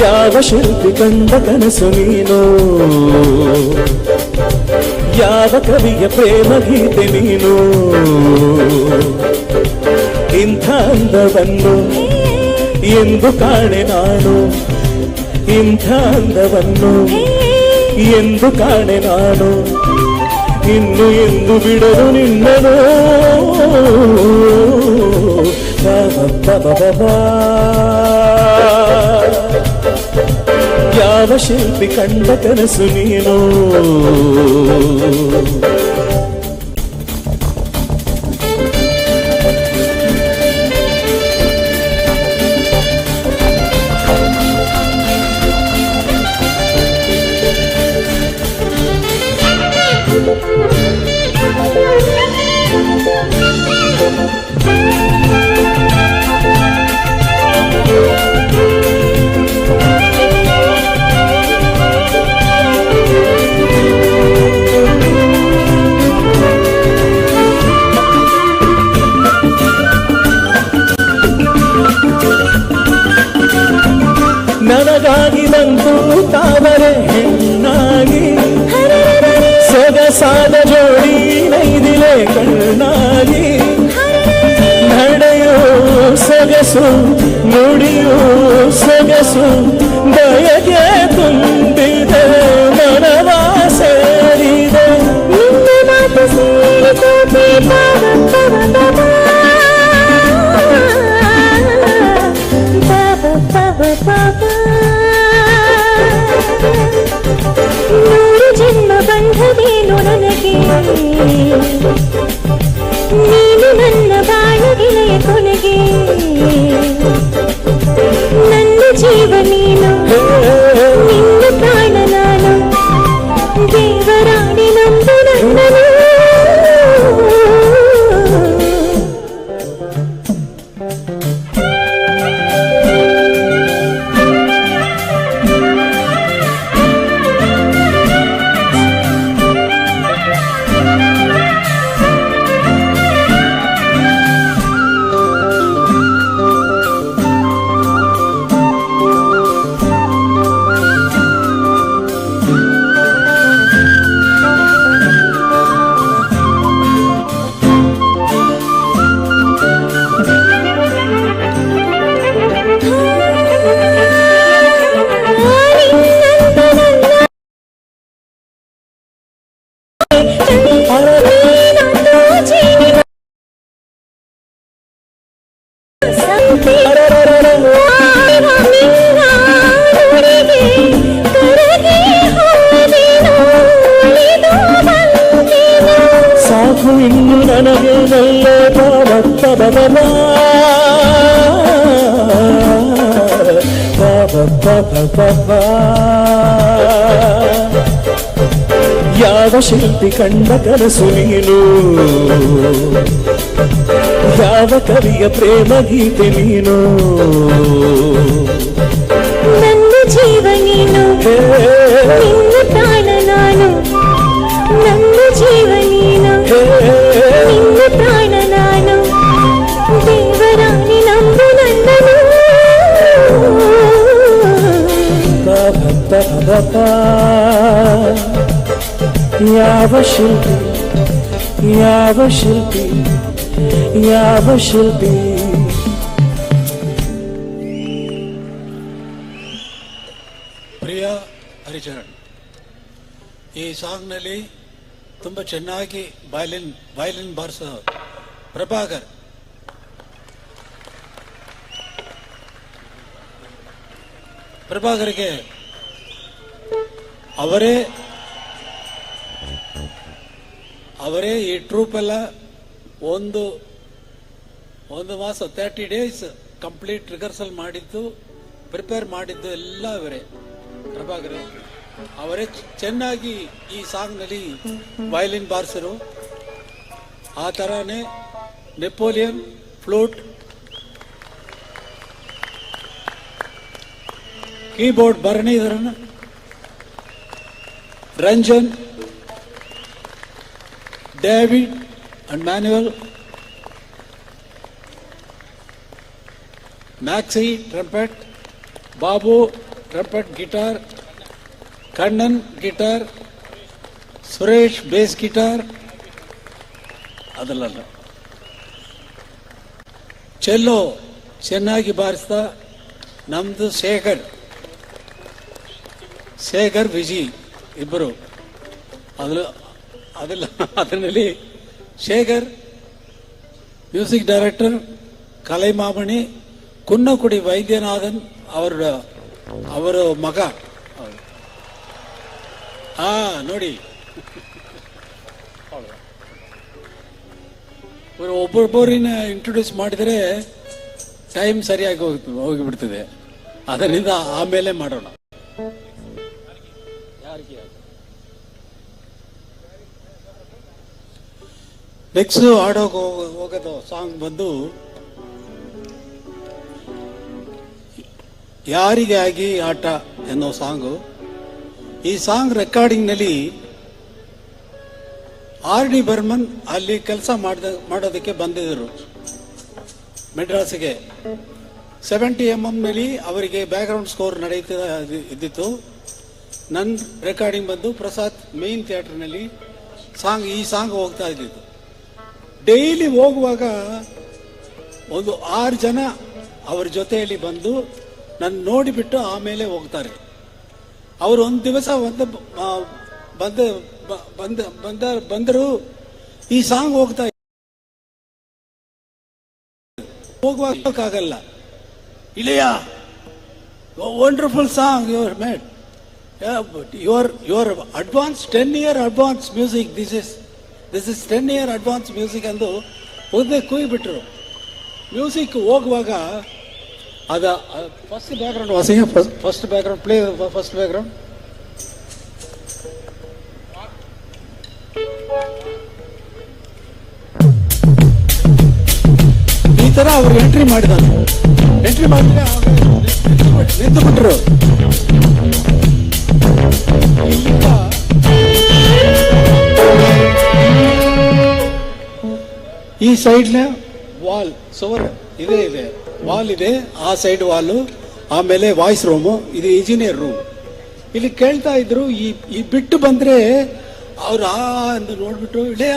ಯಾವ ಶಿಲ್ಪಿ ಕಂಡ ಕನಸು ನೀನು, ಯಾವ ಕವಿಯ ಪ್ರೇಮ ಗೀತೆ ನೀನು, ಇಂಥ ಅಂದವನ್ನು ಎಂದು ಕಾಣೆ ನಾನು, ಇಂಥ ಅಂದವನ್ನು ಎಂದು ಕಾಣೆ ನಾನು, ಇನ್ನು ಎಂದು ಬಿಡಲು ನಿನ್ನನು. ಯಾವ ಶಿಲ್ಪಿ ಕಂಡ ಕನಸು ನೀನು. ನನಗಾಗಿ ಬಂತು ತಾವರೆ ಹೆಣ್ಣಾಗಿ, ಸೊಗಸಾದ ಜೋಡಿ ನೈದಿಲೆ ಕಣ್ಣಾಗಿ, ನಡೆಯೋ ಸೊಗಸು ನುಡಿಯೋ ಸೊಗಸು ದಯಗೆ ತುಂಬಿದೆ ಮನವ ಸೇರಿದೆ. ನಿನ್ನ ಮಾತು ಸೇರಿತು ನೂರು ಜನ್ಮ ಬಂಧವೇನು ನನಗೆ, ನೀನು ನನ್ನ ಬಾಳ ಗೆಳೆಯ ಕೊನೆಗೆ, ನನ್ನ ಜೀವ ನೀನು, ನಿನ್ನ ಪ್ರಾಣ ನಾನು, ದೇವರಾಣಿ ನಂಬು ನನ್ನನು. ಸಾಕು ಇನ್ನು ನನಗೆ ನಲ್ಲ ಯಾವ ಶಿಲ್ಪಿ ಕಂಡ ಕನಸು ನೀನು, ಯಾವ ಕವಿಯ ಪ್ರೇಮ ಗೀತೆ ನೀನು, ನನ್ನ ಜೀವ ನೀನು, ನಿನ್ನ ಪ್ರಾಣ ನಾನು, ನನ್ನ ಜೀವ ನೀನು, ನಿನ್ನ ಪ್ರಾಣ ನಾನು, ದೇವರಾಣಿ ನಂಬು ನನ್ನನು. ಯಾವ ಶಿಲ್ಪಿ, ಯಾವ ಶಿಲ್ಪಿ, ಯಾವ ಶಿಲ್ಪಿ. ಲೆಜೆಂಡ್. ಈ ಸಾಂಗ್ನಲ್ಲಿ ತುಂಬ ಚೆನ್ನಾಗಿ ವಯಲಿನ್ ಬಾರಿಸೋ ಪ್ರಭಾಕರ್. ಪ್ರಭಾಕರ್ಗೆ ಅವರೇ ಈ ಟ್ರೂಪ್ ಎಲ್ಲ ಒಂದು ಮಾಸ 30 days ಕಂಪ್ಲೀಟ್ ರಿಹರ್ಸಲ್ ಮಾಡಿದ್ದು, ಪ್ರಿಪೇರ್ ಮಾಡಿದ್ದು ಎಲ್ಲ ಅವರೇ. ಪ್ರಭಾಕರ್ ಅವರೇ ಚೆನ್ನಾಗಿ ಈ ಸಾಂಗ್ನಲ್ಲಿ ವಯಲಿನ್ ಬಾರಿಸರು. ಆ ಥರನೇ Napoleon flute, keyboard Bharanidharan, Ranjan, David and Manuel, Maxi trumpet, Babu trumpet guitar, Kannan guitar, Suresh bass guitar, ಅದಲ್ಲ ಚೆಲ್ಲೋ ಚೆನ್ನಾಗಿ ಬಾರಿಸ್ತಾ ನಮ್ದು ಶೇಖರ್ ವಿಜಿ ಇಬ್ಬರು. ಅದರಲ್ಲಿ ಶೇಖರ್ ಮ್ಯೂಸಿಕ್ ಡೈರೆಕ್ಟರ್, ಕಲೈಮಾಮಣಿ, ಕುನ್ನಕುಡಿ ವೈದ್ಯನಾಥನ್ ಅವರ ಮಗ. ನೋಡಿ, ಒಬ್ಬೊಬ್ಬರಿನ ಇಂಟ್ರೊಡ್ಯೂಸ್ ಮಾಡಿದರೆ ಟೈಮ್ ಸರಿಯಾಗಿ ಹೋಗಿಬಿಡ್ತದೆ. ಅದರಿಂದ ಆಮೇಲೆ ಮಾಡೋಣ. ನೆಕ್ಸ್ಟ್ ಹೋಗೋದು ಸಾಂಗ್ ಬಂದು ಯಾರಿಗೆ ಆಗಿ ಆಟ ಎನ್ನೋ ಸಾಂಗು. ಈ ಸಾಂಗ್ ರೆಕಾರ್ಡಿಂಗ್ ನಲ್ಲಿ R.D. ಬರ್ಮನ್ ಅಲ್ಲಿ ಕೆಲಸ ಮಾಡೋದಕ್ಕೆ ಬಂದಿದ್ದರು ಮೆಡ್ರಾಸ್ಗೆ. 70 mm ನಲ್ಲಿ ಅವರಿಗೆ ಬ್ಯಾಕ್ಗ್ರೌಂಡ್ ಸ್ಕೋರ್ ಇದ್ದಿತ್ತು. ನನ್ನ ರೆಕಾರ್ಡಿಂಗ್ ಬಂದು ಪ್ರಸಾದ್ ಮೇನ್ ಥಿಯೇಟರ್ನಲ್ಲಿ ಈ ಸಾಂಗ್ ಹೋಗ್ತಾ ಇದ್ದಿತ್ತು. ಡೈಲಿ ಹೋಗುವಾಗ ಒಂದು 6 ಜನ ಅವ್ರ ಜೊತೆಯಲ್ಲಿ ಬಂದು ನನ್ನ ನೋಡಿಬಿಟ್ಟು ಆಮೇಲೆ ಹೋಗ್ತಾರೆ. ಅವರು ಒಂದು ದಿವಸ ಬಂದರು, ಈ ಸಾಂಗ್ ಹೋಗುವಾಗಲ್ಲ. Ilaiya wonderful song your made, your advance 10-year advance music, this is 10-year advance music ಅಂದು ಒಂದೇ ಕೂಯ್ಬಿಟ್ರು. ಮ್ಯೂಸಿಕ್ ಹೋಗುವಾಗ ಅದ first background first background play first background. ಈ ತರ ಅವ್ರು ಎಂಟ್ರಿ ಮಾಡಿದ್ರೆ ನಿಂತು ಬಿಟ್ರು. ಈ ಸೈಡ್ನ ವಾಲ್ ಸೋರ್ ಇದೆ ವಾಲ್ ಇದೆ, ಆ ಸೈಡ್ ವಾಲು, ಆಮೇಲೆ ವಾಯ್ಸ್ ರೂಮು, ಇದು ಇಂಜಿನಿಯರ್ ರೂಮ್. ಇಲ್ಲಿ ಕೇಳ್ತಾ ಇದ್ರು, ಈ ಬಿಟ್ಟು ಬಂದ್ರೆ ಅವ್ರು ಎಂದು ನೋಡ್ಬಿಟ್ಟು, Ilaiya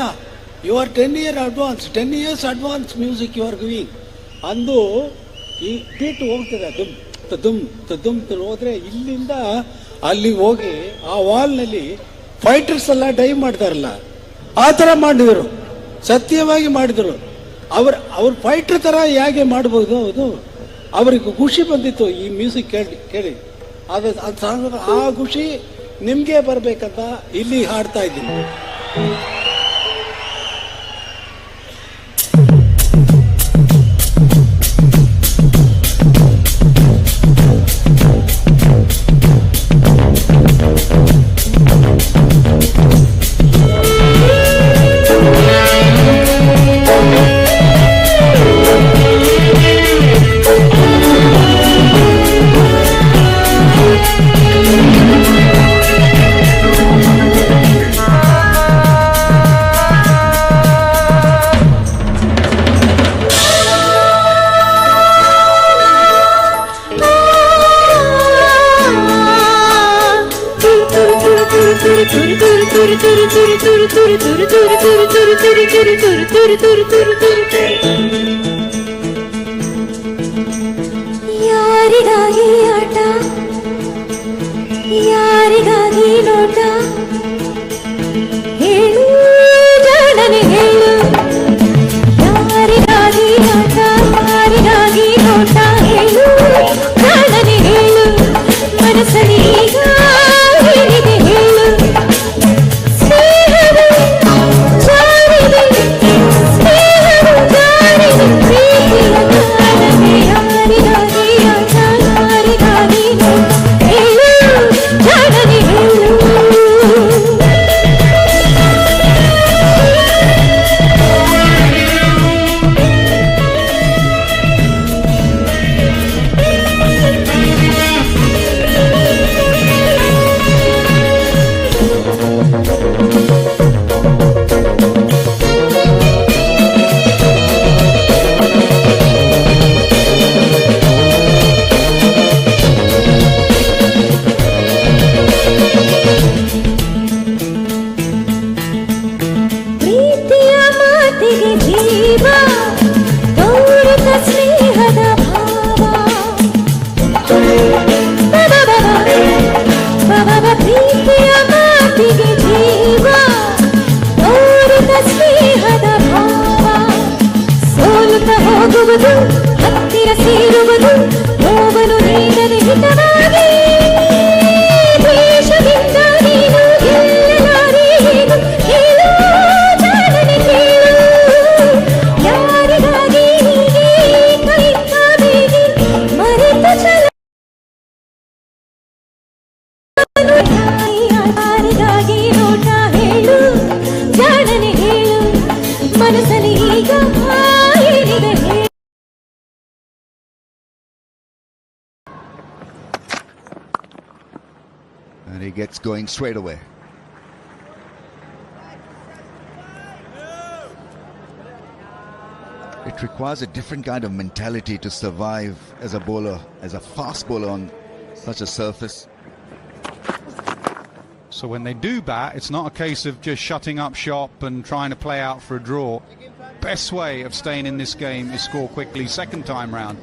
you are 10 years advance music you are giving ಅಂದು ಈ ಬೀಟ್ ಹೋಗ್ತದೆ. ದುಮ್ ಹೋದ್ರೆ ಇಲ್ಲಿಂದ ಅಲ್ಲಿ ಹೋಗಿ ಆ ವಾಲ್ನಲ್ಲಿ ಫೈಟರ್ಸ್ ಎಲ್ಲ ಡೈವ್ ಮಾಡ್ತಾರಲ್ಲ, ಆ ತರ ಮಾಡಿದ್ರು, ಸತ್ಯವಾಗಿ ಮಾಡಿದ್ರು. ಅವ್ರ ಫೈಟರ್ ತರ ಹೇಗೆ ಮಾಡಬಹುದು, ಅದು ಅವ್ರಿಗೆ ಖುಷಿ ಬಂದಿತ್ತು ಈ ಮ್ಯೂಸಿಕ್ ಕೇಳಿ. ಆ ಖುಷಿ ನಿಮ್ಗೆ ಬರ್ಬೇಕಂತ ಇಲ್ಲಿ ಹಾಡ್ತಾ ಇದ್ದೀನಿ. ಯಾರಿಗಾಗಿ ಆಟ ಯಾರಿಗಾಗಿ ನೋಟ ಹೇಳು ಜಾಣನೆ ಹೇಳು ಯಾರಿಗಾಗಿ ನೋಟ ಯಾರಿಗಾಗಿ ನೋಟ ಹೇಳು ಜಾಣನೆ ಹೇಳು ಮನಸ್ಸಲ್ಲಿ ಈಗ ಏನಿದೆ ಹೇಳು ಸ್ನೇಹವು ಜಾರಿದೆ ಸ್ನೇಹವು ಜಾರಿದೆ ಪ್ರೀತಿಯ ಕಾಲವೇ ಯಾರಿಗಾಗಿ ಆಟ ಯಾರಿಗಾಗಿ ನೋಟ ಹೇಳು ಜಾಣನೆ ಹೇಳು ಪ್ರೀತಿಯ ಮಾತಿಗೆ ಜೀವ ಗೌರವ ಸ್ನೇಹದ ಭಾವ ಪ್ರೀತಿಯ ಮಾತಿಗೆ ಜೀವ ಗೌರವ ಸ್ನೇಹದ ಭಾವ ಸೋಲುತ್ತ ಹೋಗುವುದು ಹತ್ತಿರ ಸೇರುವುದು ನೋವನ್ನು ನೀಡದೆ ಹಿತವಾಗಿ ದ್ವೇಷದಿಂದ ನೀನು ಗೆಲ್ಲಲಾರೆ ಏನು ಹೇಳು ಜಾಣನೆ ಕೇಳು ಯಾರಿಗಾಗಿ ಹೀಗೆ ಕೈತ ಬೇಡಿ ಮರೆತ ಚಲ ಯಾರಿಗಾಗಿ ನೋಟ ಹೇಳು ಜಾಣನೆ ಹೇಳು ಮನಸ್ಸಲ್ಲಿ ಈಗ ಏನಿದೆ ಹೇಳು And he gets going straight away. It requires a different kind of mentality to survive as a bowler, as a fast bowler on such a surface. So when they do bat, it's not a case of just shutting up shop and trying to play out for a draw. Best way of staying in this game is score quickly second time round.